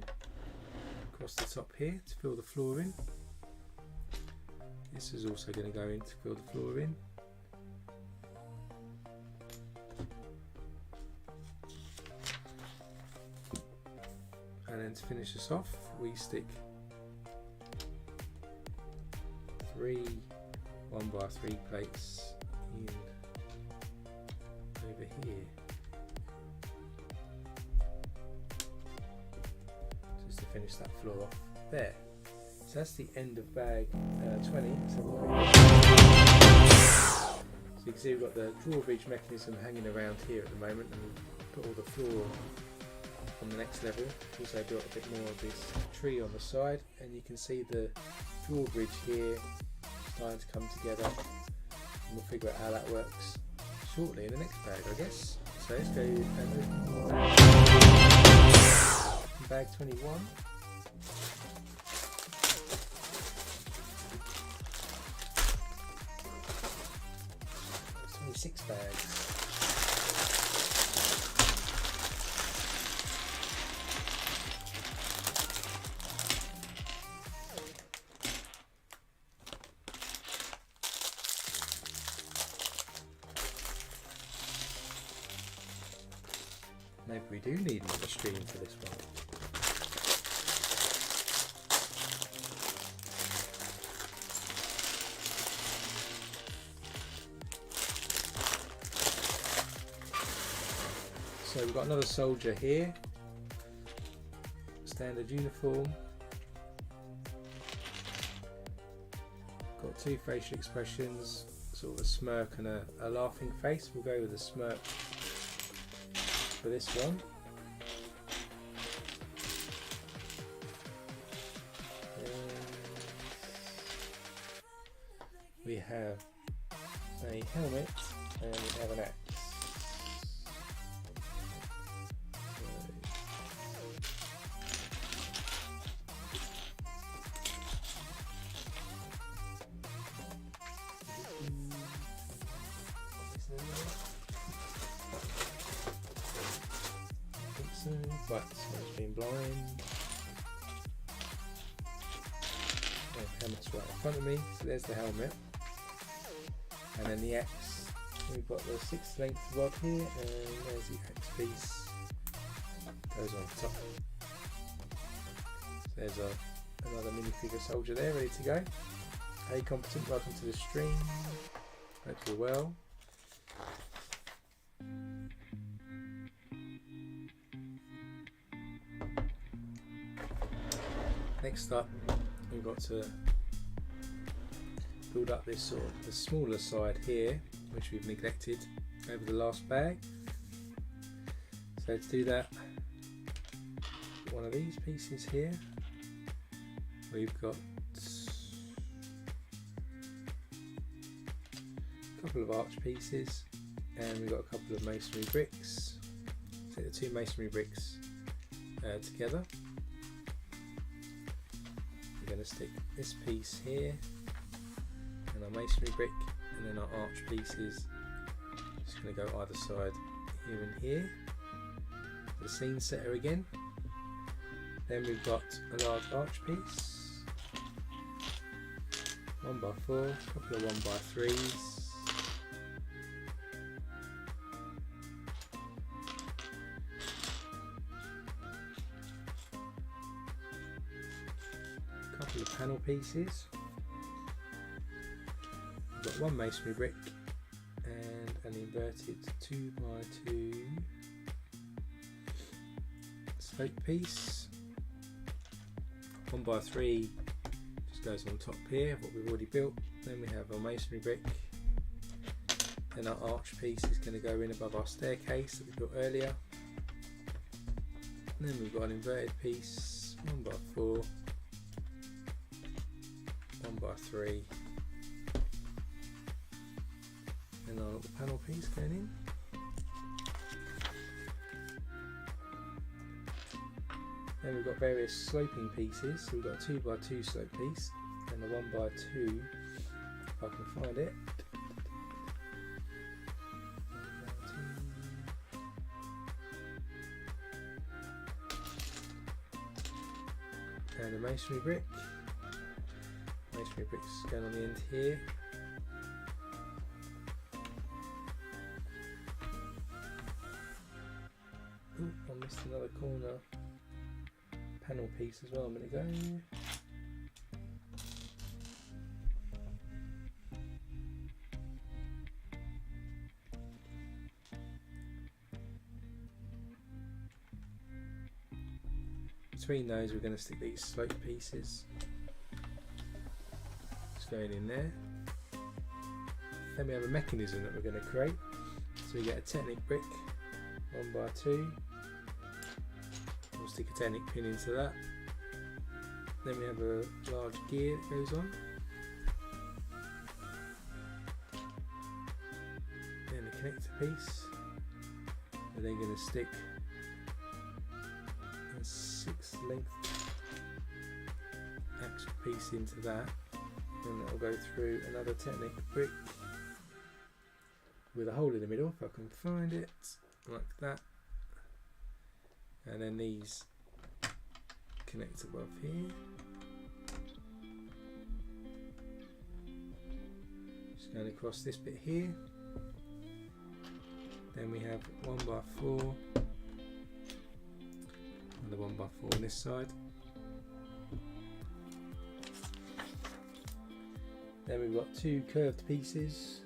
across the top here to fill the floor in. This is also going to go in to fill the floor in. And then to finish us off, we stick 3 1x3 plates in over here, just to finish that floor off there. So that's the end of bag 20. So you can see we've got the drawbridge mechanism hanging around here at the moment, and we've put all the floor on the next level. Also built a bit more of this tree on the side, and you can see the drawbridge here starting to come together we'll figure out how that works shortly in the next bag, I guess. So let's go and open bag 21. It's 26 bags. Maybe we do need another stream for this one. So we've got another soldier here. Standard uniform. Got two facial expressions, sort of a smirk and a laughing face. We'll go with a smirk for this one. We have a helmet and we have an axe. Right, someone's been blind. Oh, helmet's right in front of me, so there's the helmet. And then the axe. We've got the 6th length rod here, and there's the axe piece. Goes on top. So there's another minifigure soldier there, ready to go. Hey Competent, welcome to the stream. Hope you're well. Next up, we've got to build up this sort of the smaller side here, which we've neglected over the last bag. So to do that, one of these pieces here. We've got a couple of arch pieces, and we've got a couple of masonry bricks. Take the two masonry bricks together. We're going to stick this piece here and our masonry brick, and then our arch pieces just going to go either side here and here. The scene setter again. Then we've got a large arch piece, 1x4, a couple of 1x3s. Of panel pieces. We've got one masonry brick and an inverted 2x2 slope piece. 1x3 just goes on top here, what we've already built. Then we have our masonry brick, and our arch piece is going to go in above our staircase that we built earlier. And then we've got an inverted piece, 1x4, 1x3, and our little panel piece going in. Then we've got various sloping pieces. So we've got a 2x2 slope piece and a 1x2, if I can find it. And a masonry brick. Masonry bricks going on the end here. Ooh, I missed another corner panel piece as well a minute ago. Between those we're going to stick these slope pieces. Going in there. Then we have a mechanism that we're going to create. So we get a Technic brick, 1x2. We'll stick a Technic pin into that. Then we have a large gear that goes on. connector piece. We're then going to stick a 6 length axle piece into that, and that will go through another Technic brick with a hole in the middle if I can find it, like that, and then these connect above here. Just going across this bit here. Then we have 1x4 and the 1x4 on this side. Then we've got 2 curved pieces.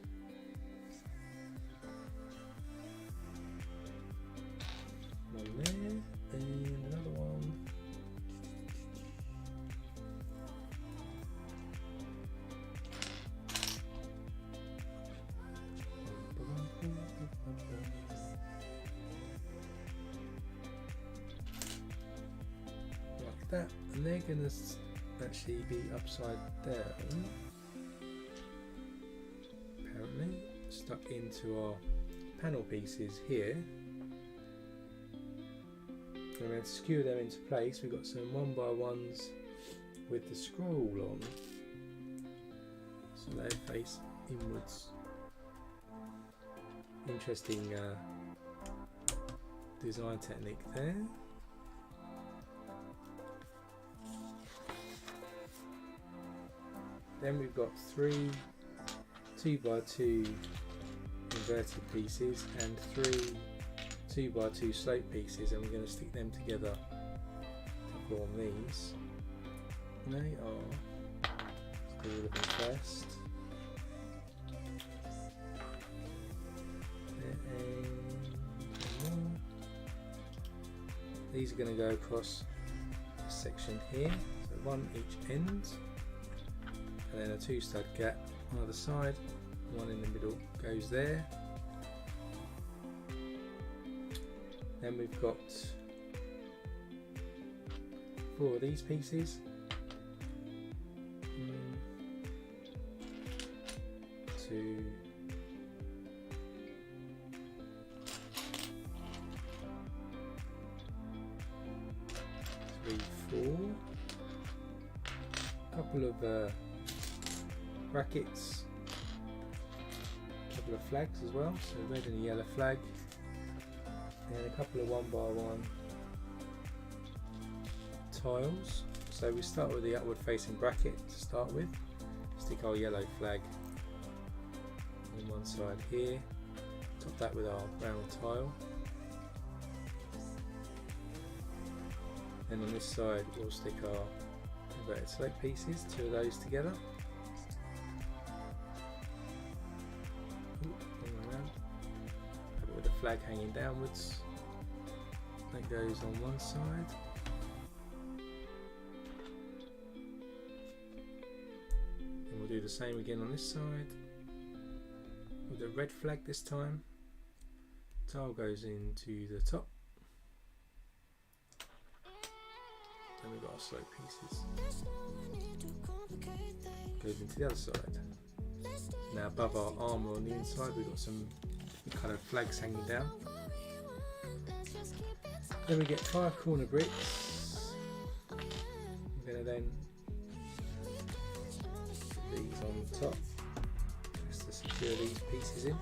One there and another one. Like that, and they're going to actually be upside down. Apparently, stuck into our panel pieces here. And we're going to skew them into place. We've got some 1x1s with the scroll on, so they face inwards. Interesting design technique there. Then we've got 3 2x2 inverted pieces and 3 2x2 slope pieces, and we're going to stick them together to form these. They are, let's do all of them first. These are going to go across this section here, so 1 each end, and then a 2 stud gap on either side, 1 in the middle goes there. Then we've got 4 of these pieces, 2, 3, 4, a couple of brackets, a couple of flags as well, so red and a yellow flag, and a couple of 1x1 tiles. So we start with the upward facing bracket to start with, stick our yellow flag on one side here, top that with our round tile, and on this side we'll stick our inverted slope pieces, 2 of those together. With the flag hanging downwards, that goes on one side, and we'll do the same again on this side with the red flag this time. Tile goes into the top, then we've got our slope pieces, goes into the other side. Now above our armour on the inside we've got some kind of flags hanging down. Then we get 5 corner bricks. We're going to then put these on top just to secure these pieces in.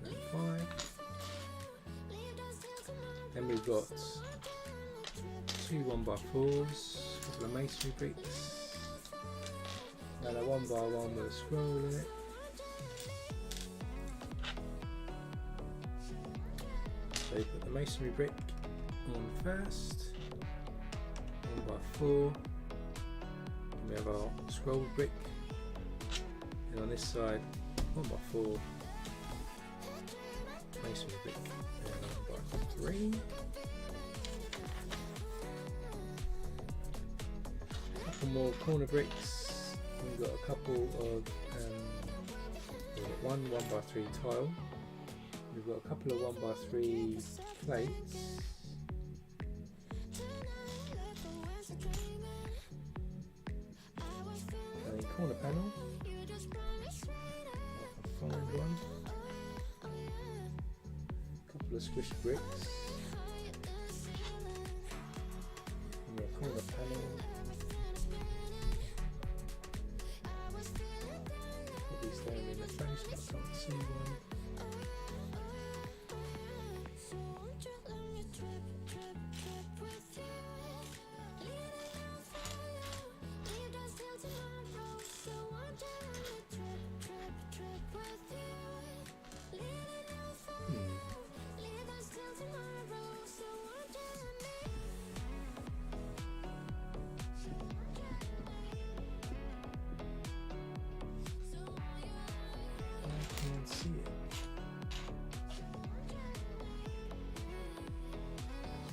So 5. Then we've got 2 1x4s, a couple of masonry bricks, and a 1x1 with a scroll in it. So you put the masonry brick on first, 1x4, and we have our scroll brick, and on this side 1x4 masonry brick, and 1x3. More corner bricks. We've got a couple of 1 1x3 tile, We've got a couple of 1x3 plates. A corner panel. I'll find one. A couple of squish bricks. And a corner panel. Probably staring in the face, but I can't see one. See it.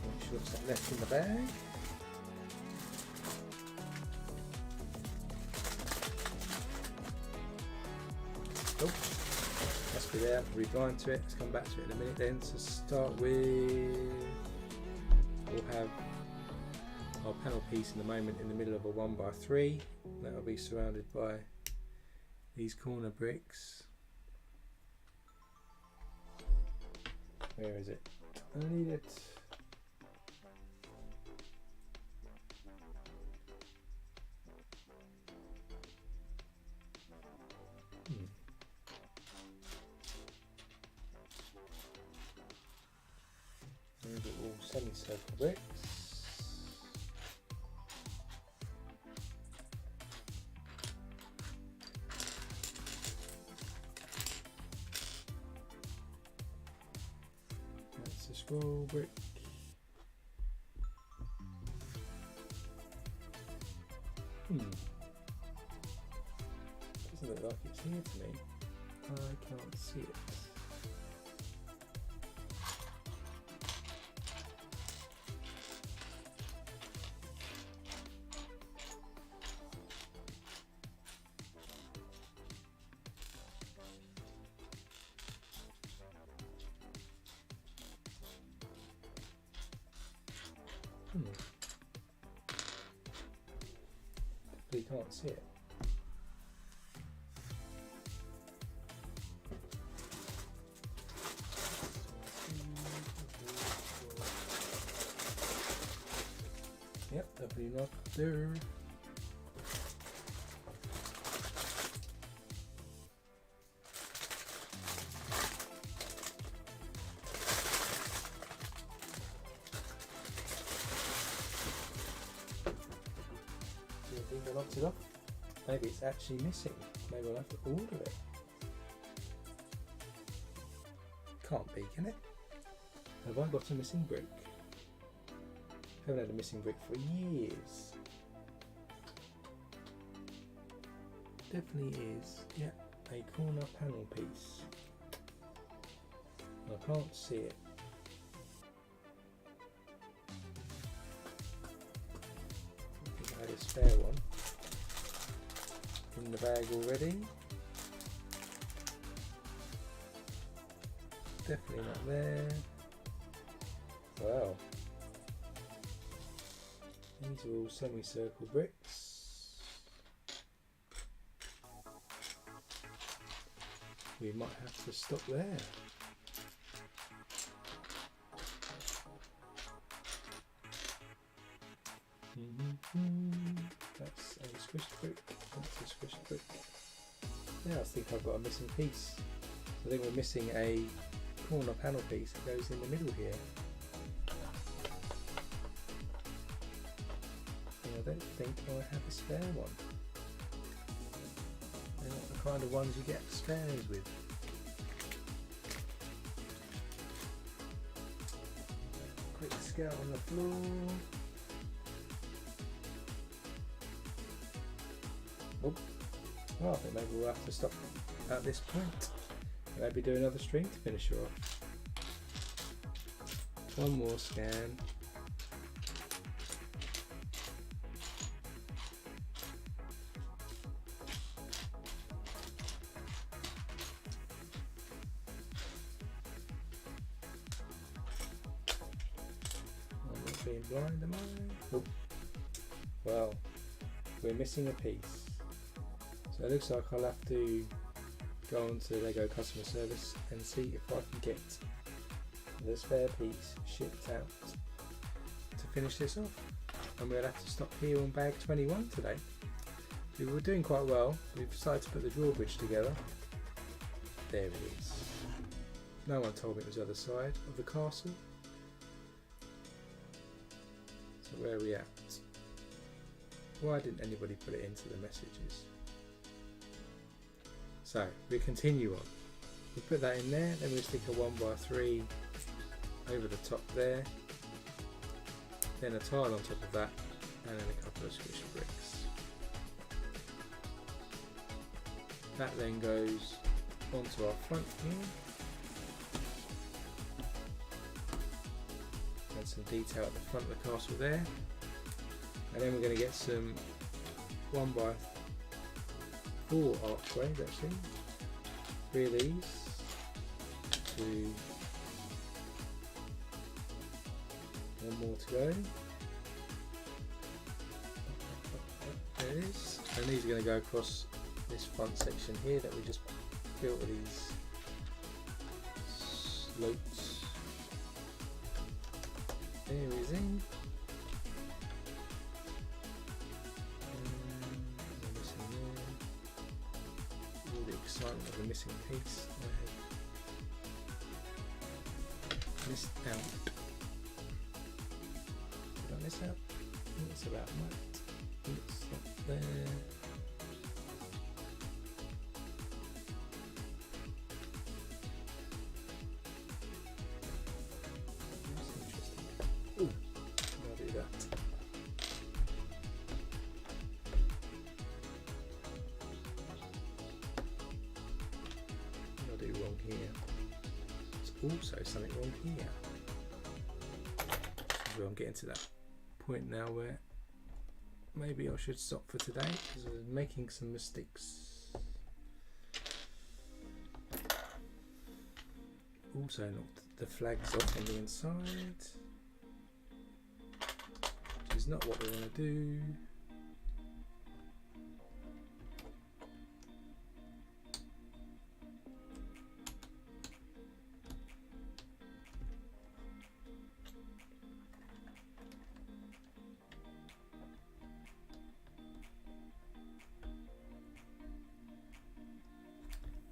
Make sure it's that left in the bag. Oh, must be there. We'll be blind to it. Let's come back to it in a minute then. So start with, we'll have our panel piece in the moment in the middle of a 1x3. That will be surrounded by these corner bricks. Where is it? I need it. These are all semicircle bricks. Scroll brick. Doesn't look like it's here to me. I can't see it. You can't see it. Yep, definitely not there. I knocked it off. Maybe it's actually missing. Maybe I'll have to order it. Can't be, can it? Have I got a missing brick? Haven't had a missing brick for years. Definitely is. Yeah, a corner panel piece. I can't see it. I think I had a spare one in the bag already. Definitely not there. Wow. These are all semicircle bricks. We might have to stop there. That's a squished brick. That's a squished brick. Now I think I've got a missing piece. I think we're missing a corner panel piece that goes in the middle here. And I don't think I have a spare one. They're not the kind of ones you get spares with. Quick scout on the floor. Oh, well, I think maybe we'll have to stop at this point. Maybe do another string to finish her off. One more scan. being blind, am I? Oh. Well, we're missing a piece. So it looks like I'll have to go on to Lego customer service and see if I can get the spare piece shipped out to finish this off. And we'll have to stop here on bag 21 today. We were doing quite well. We've decided to put the drawbridge together. There it is. No one told me it was the other side of the castle. So where are we at? Why didn't anybody put it into the messages? So we continue on. We put that in there, then we stick a 1x3 over the top there, then a tile on top of that, and then a couple of squished bricks. That then goes onto our front here. And some detail at the front of the castle there. And then we're going to get some 1x4 archways actually. 3 of these. 2. One more to go. There it is. And these are going to go across this front section here that we just built with these slopes. There is in. We're missing there. All the excitement of the missing piece. Missed out. Did I miss out? It's about that. It's up there. Also something wrong here. So I'm getting to that point now where maybe I should stop for today because I'm making some mistakes. Also knocked the flags off on the inside, which is not what we want to do.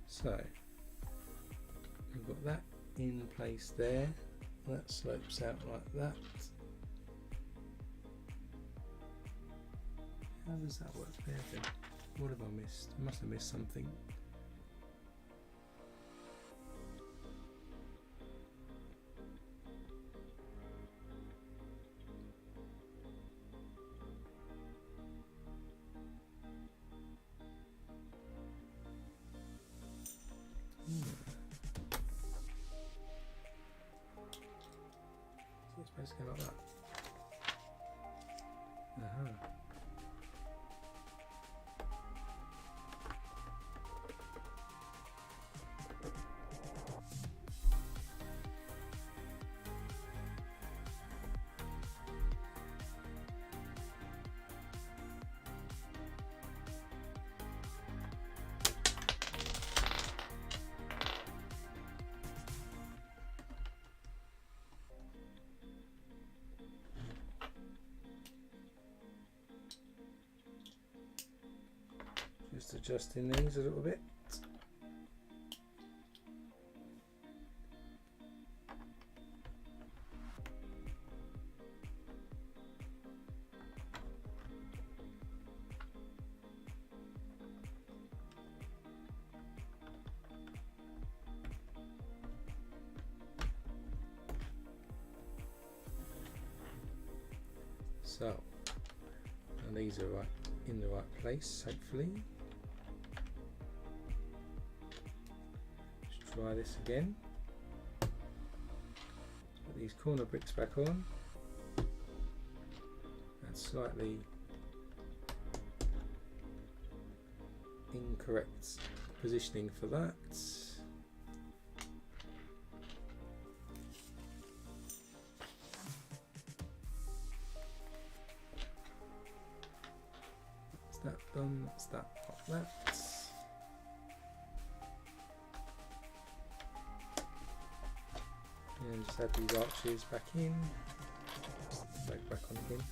So we've got that in place there, that slopes out like that. How does that work there then? What have I missed? I must have missed something. So it's basically like that. Just adjusting these a little bit. So, and these are right in the right place, hopefully. Let's try this again. Put these corner bricks back on. And slightly incorrect positioning for that. that done, that's that, that. And just add these arches back in, back on again.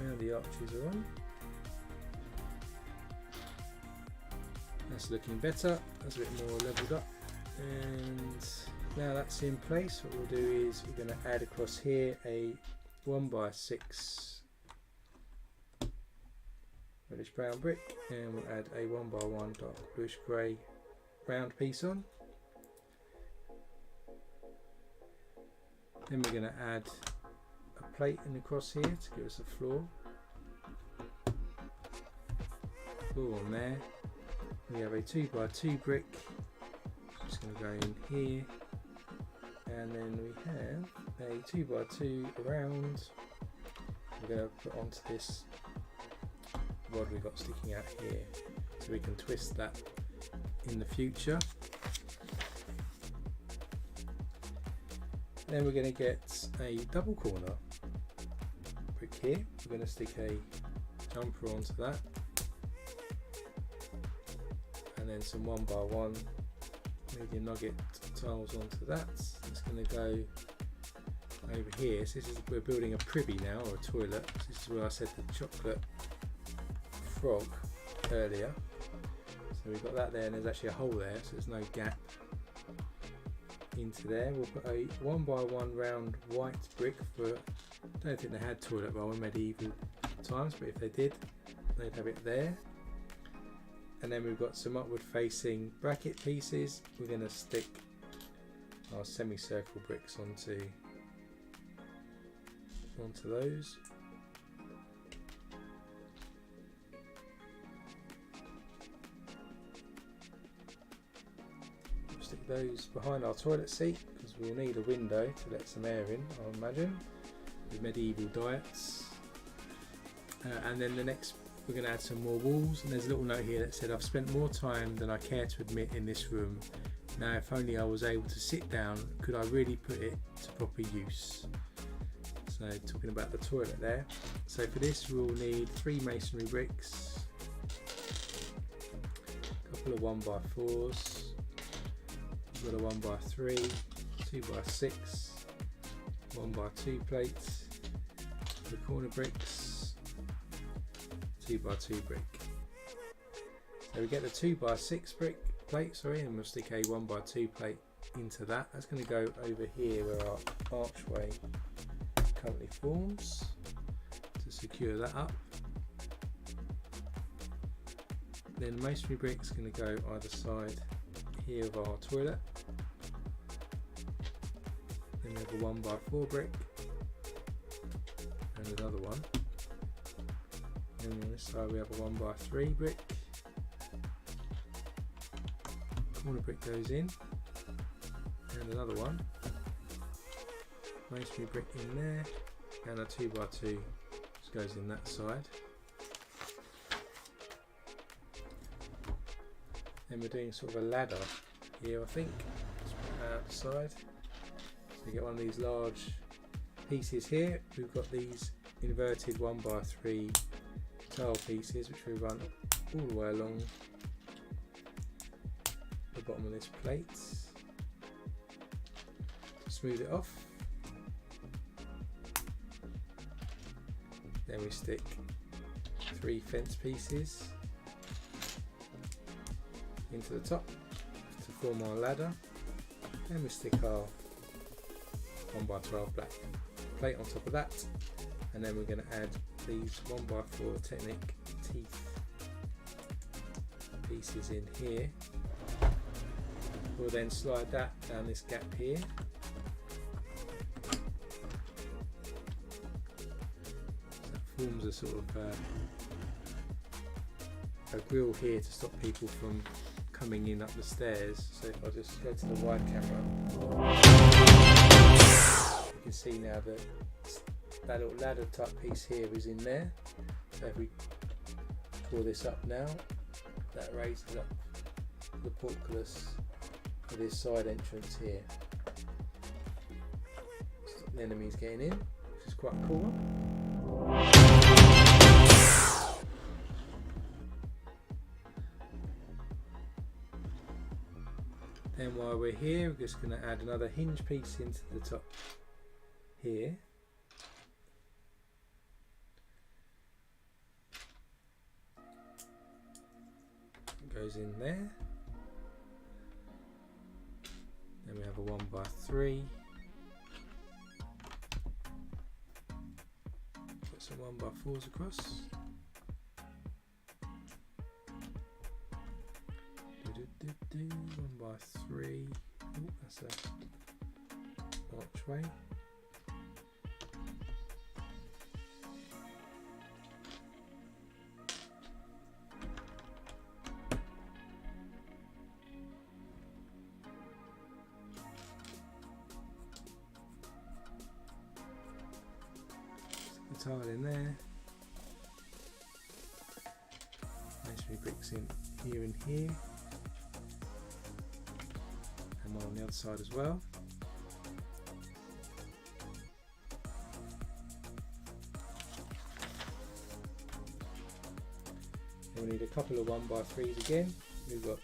Now the arches are on. That's looking better. That's a bit more leveled up. And now that's in place, what we'll do is we're going to add across here a 1x6 reddish brown brick, and we'll add a 1x1 dark bluish grey round piece on. Then we're going to add a plate in across here to give us a floor on there. We have a 2x2 brick, just going to go in here, and then we have a 2x2 around. We're going to put onto this rod we've got sticking out here, so we can twist that in the future. Then we're going to get a double corner brick here. We're going to stick a jumper onto that, and then some 1x1 medium nugget tiles onto that. It's going to go over here. So we're building a privy now, or a toilet. This is where I said the chocolate frog earlier. So we've got that there, and there's actually a hole there, so there's no gap into there. We'll put a 1x1 round white brick for, I don't think they had toilet roll in medieval times, but if they did, they'd have it there. And then we've got some upward facing bracket pieces. We're going to stick our semicircle bricks onto those. We'll stick those behind our toilet seat, because we'll need a window to let some air in, I imagine, with medieval diets. And then the next, we're going to add some more walls, and there's a little note here that said, I've spent more time than I care to admit in this room. Now if only I was able to sit down, could I really put it to proper use? So talking about the toilet there. So for this we'll need 3 masonry bricks, a couple of 1x4s, we've got a 1x3, 2x6, 1x2 plates, the corner bricks, 2x2 brick. So we get the 2x6 brick plate, and we'll stick a 1x2 plate into that. That's going to go over here where our archway currently forms, to secure that up. Then masonry brick's going to go either side here of our toilet. Then we have a 1x4 brick and another one. And on this side we have a 1x3 brick. Corner brick goes in, and another one. Masonry brick in there, and a 2x2 just goes in that side. Then we're doing sort of a ladder here, I think. Just put that outside. So you get one of these large pieces here. We've got these inverted 1x3 tile pieces, which we run all the way along the bottom of this plate to smooth it off. Then we stick 3 fence pieces into the top to form our ladder. Then we stick our 1x12 black plate on top of that, and then we're going to add these 1x4 Technic teeth pieces in here. We'll then slide that down this gap here. So that forms a sort of a grill here to stop people from coming in up the stairs. So if I just go to the wide camera, you can see now that that little ladder type piece here is in there. So if we pull this up now, that raises up the portcullis for this side entrance here. Stop the enemies getting in, which is quite a cool one. Then while we're here, we're just going to add another hinge piece into the top here. It goes in there. Then we have a 1x3. Put some 1x4s across. 1x3. Oh, that's a archway. Stick the tile in there. Masonry bricks in here and here. On the other side as well. And we need a couple of 1x3s again. We've got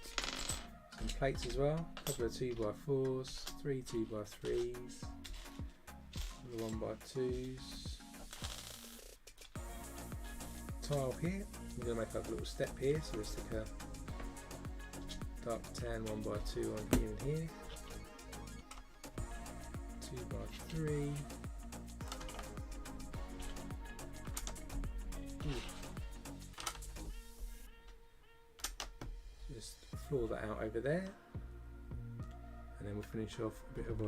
some plates as well, a couple of 2x4s, 3 2x3s, a couple of 1x2s. Tile here. We're going to make like a little step here, so we'll stick a dark tan 1x2 on here and here. 2x3. Just floor that out over there, and then we'll finish off a bit of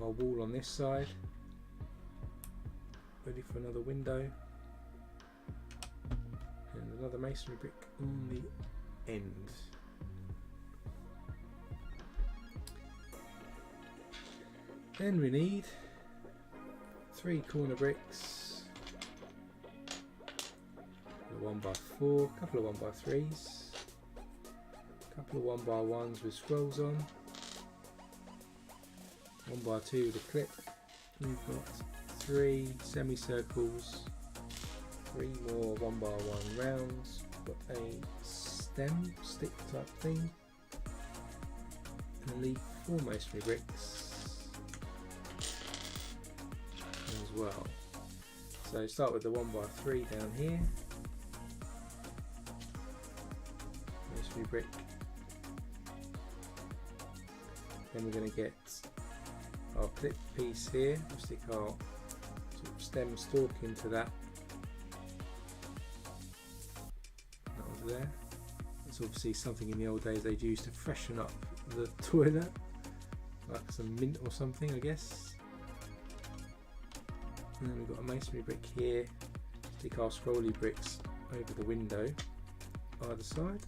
our wall on this side, ready for another window, and another masonry brick on the end. Then we need 3 corner bricks, a 1x4, a couple of 1x3s, a couple of 1x1s with scrolls on, 1x2 with a clip. We've got 3 semicircles, 3 more 1x1 rounds, we've got a stem stick type thing, and I need 4 masonry bricks as well. So start with the 1x3 down here, masonry brick, then we're going to get our clip piece here, we'll stick our sort of stem stalk into that was there. It's obviously something in the old days they'd use to freshen up the toilet, like some mint or something, I guess. And then we've got a masonry brick here, stick our scrolly bricks over the window either side.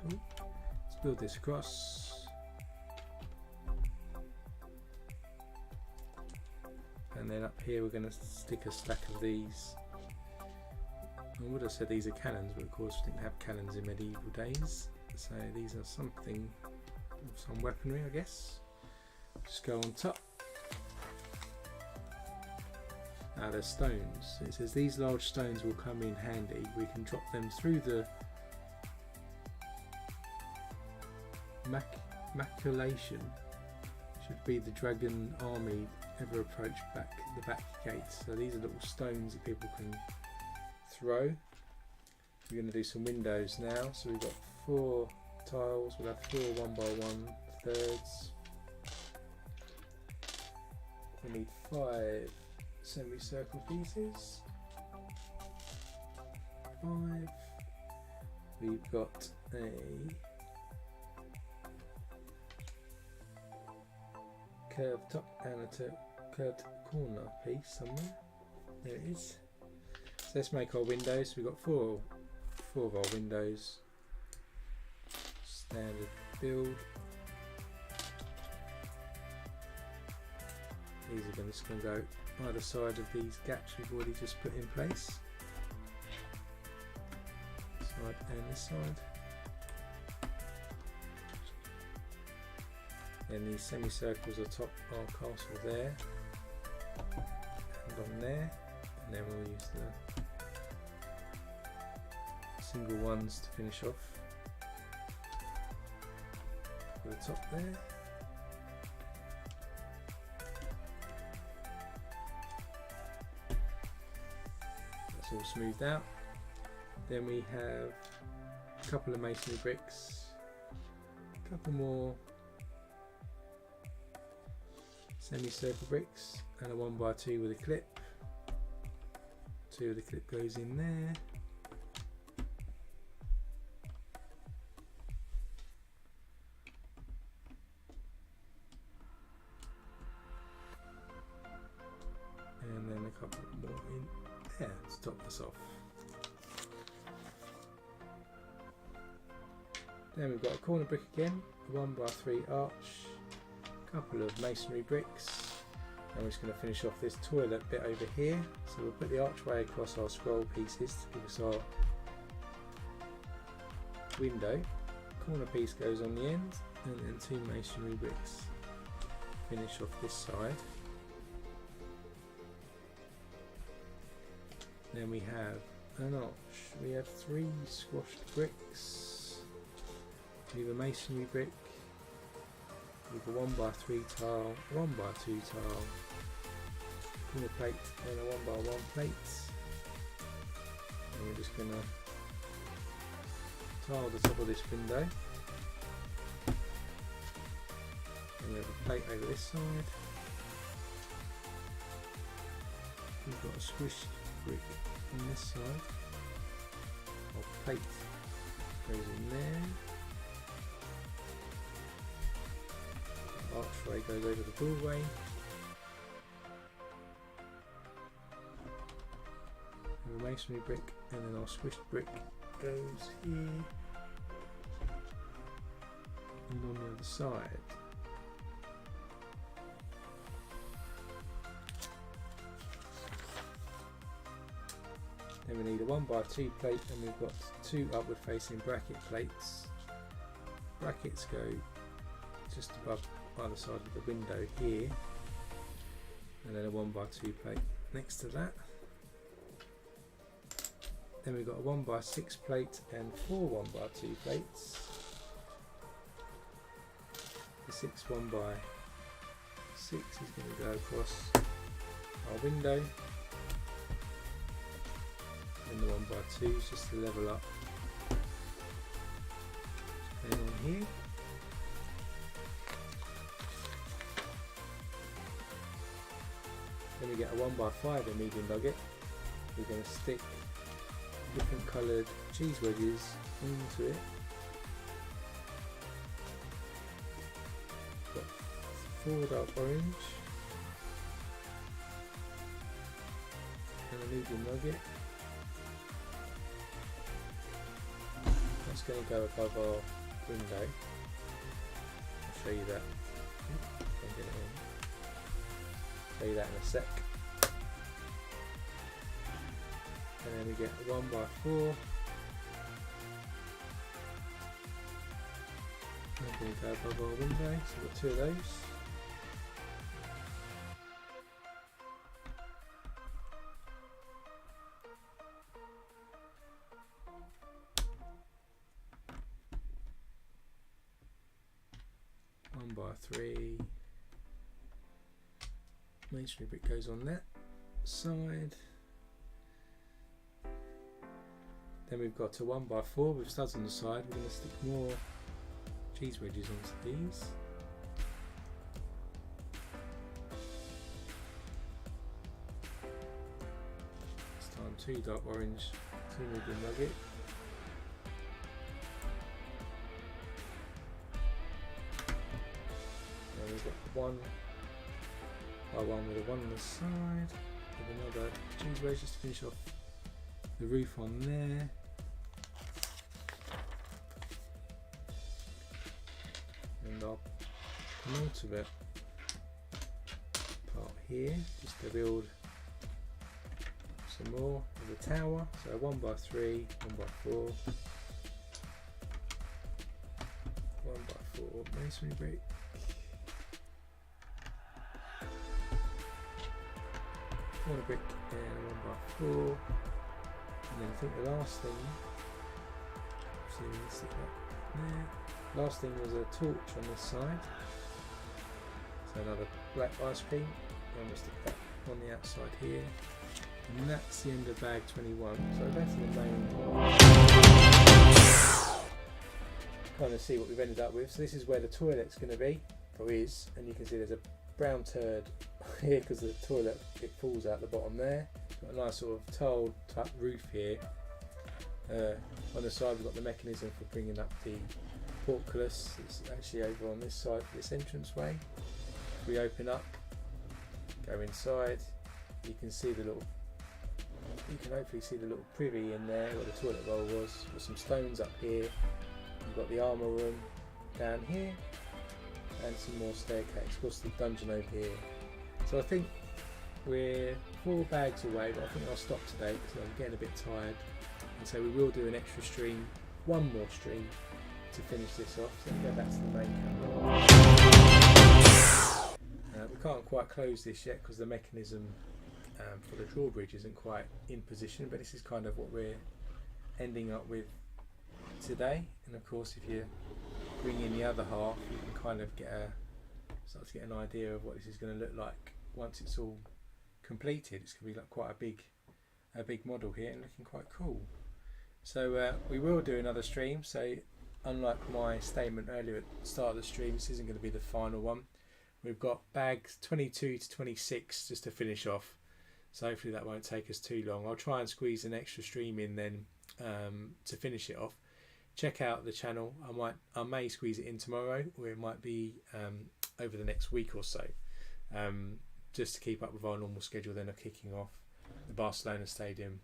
Let's build this across, and then up here we're going to stick a stack of these. I would have said these are cannons, but of course we didn't have cannons in medieval days, so these are something, some weaponry I guess. Just go on top. Now there's stones. It says these large stones will come in handy. We can drop them through the maculation, should be the dragon army ever approach the back gates. So these are little stones that people can throw. We're going to do some windows now. So we've got 4 tiles, we'll have 4 1x1 thirds. We need 5 semicircle pieces, 5 5. We've got a curved top and a curved corner piece somewhere. There it is. So let's make our windows. We've got four of our windows. Standard build. These are just going to go either side of these gaps we've already just put in place. Side and this side. Then these semicircles atop our castle there and on there, and then we'll use the single ones to finish off for the top there. That's all smoothed out. Then we have a couple of masonry bricks, a couple more semicircle bricks, and a 1x2 with a clip. 2 of the clip goes in there. And then a couple more in there to top this off. Then we've got a corner brick again, a 1x3 arch, a couple of masonry bricks, and we're just going to finish off this toilet bit over here. So we'll put the archway across our scroll pieces to give us our window. Corner piece goes on the end, and then 2 masonry bricks finish off this side. Then we have an arch. We have 3 squashed bricks. We have a masonry brick. We have a 1x3 tile, 1x2 tile, corner plate, and a 1x1 plate. And we're just going to tile the top of this window. And we have a plate over this side. We've got a squished brick on this side. Our plate goes in there. Archway goes over the doorway. And a masonry brick, and then our squished brick goes here and on the other side. Then we need a 1x2 plate, and we've got 2 upward facing bracket plates. Brackets go just above either side of the window here, and then a 1x2 plate next to that. Then we've got a 1x6 plate and 4 1x2 plates. The 6 1x6 is going to go across our window, and the 1x2 is just to level up. And on here. Then we get a 1x5 in medium nugget. We're going to stick different coloured cheese wedges into it. Got 4 dark orange and a medium nugget. That's going to go above our window. I'll show you that. I'll get it in. Show you that in a sec. And then we get a 1x4. I'm going to go above our window, so we've got 2 of those. One by 3. Masonry brick goes on that side. Then we've got a 1x4 with studs on the side. We're going to stick more cheese wedges onto these. This time 2 dark orange medium nugget. And we've got one by one with a one on the side, with another cheese wedge just to finish off the roof on there. And our penultimate part here, just to build some more of the tower. So 1x3, 1x4, 1x4 masonry brick. One brick and 1x4, and then I think the last thing, see we can stick that there. Last thing was a torch on this side, so another black ice cream, and we'll stick that on the outside here, and that's the end of bag 21. So that's the main kind of see what we've ended up with. So this is where the toilet's going to be, or is, and you can see there's a brown turd here because the toilet, it falls out the bottom there. Got a nice sort of tiled type roof here. On the side we've got the mechanism for bringing up the portcullis. It's actually over on this side of this entranceway. If we open up, go inside, you can see the little, you can hopefully see the little privy in there where the toilet roll was. Got some stones up here. You've got the armour room down here, and some more staircase. Of course the dungeon over here. So I think we're 4 bags away, but I think I'll stop today because I'm getting a bit tired, and so we will do an extra stream, one more stream to finish this off. So let me go back to the main camera. We can't quite close this yet because the mechanism for the drawbridge isn't quite in position, but this is kind of what we're ending up with today. And of course if you bring in the other half, you can kind of start to get an idea of what this is going to look like once it's all completed. It's going to be like quite a big model here and looking quite cool. So we will do another stream. So unlike my statement earlier at the start of the stream, this isn't going to be the final one. We've got bags 22 to 26 just to finish off. So hopefully that won't take us too long. I'll try and squeeze an extra stream in then to finish it off. Check out the channel. I may squeeze it in tomorrow, or it might be over the next week or so, just to keep up with our normal schedule then of kicking off the Barcelona Stadium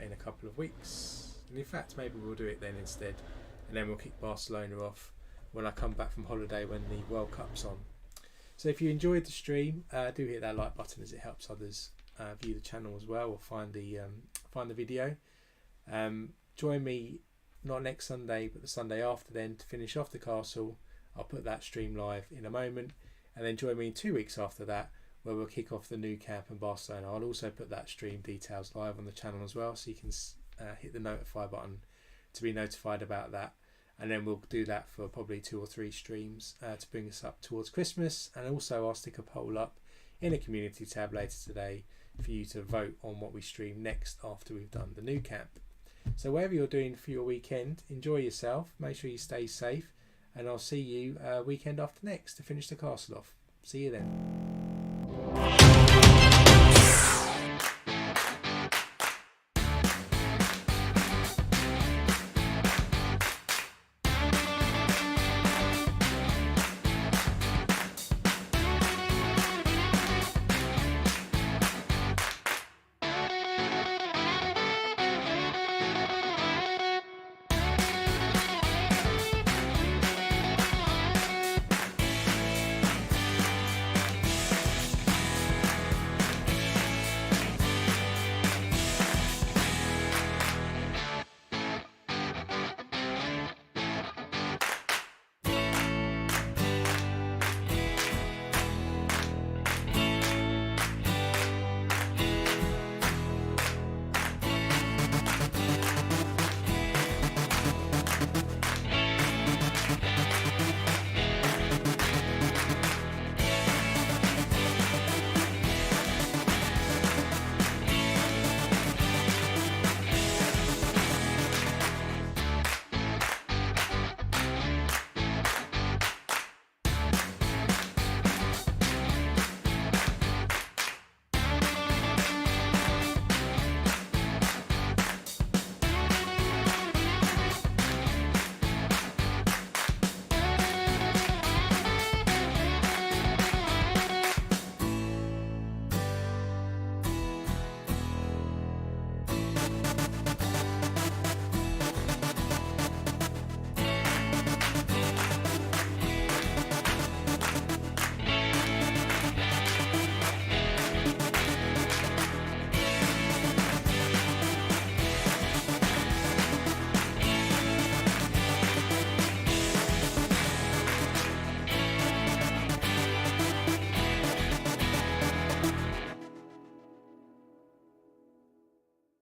in a couple of weeks. And in fact maybe we'll do it then instead, and then we'll kick Barcelona off when I come back from holiday when the World Cup's on. So if you enjoyed the stream, do hit that like button as it helps others view the channel as well, or find the video. Join me not next Sunday but the Sunday after then to finish off the castle. I'll put that stream live in a moment, and then join me in 2 weeks after that where we'll kick off the new camp in Barcelona. I'll also put that stream details live on the channel as well, so you can hit the notify button to be notified about that, and then we'll do that for probably 2 or 3 streams to bring us up towards Christmas. And also I'll stick a poll up in a community tab later today for you to vote on what we stream next after we've done the new camp. So whatever you're doing for your weekend, enjoy yourself, make sure you stay safe, and I'll see you weekend after next to finish the castle off. See you then.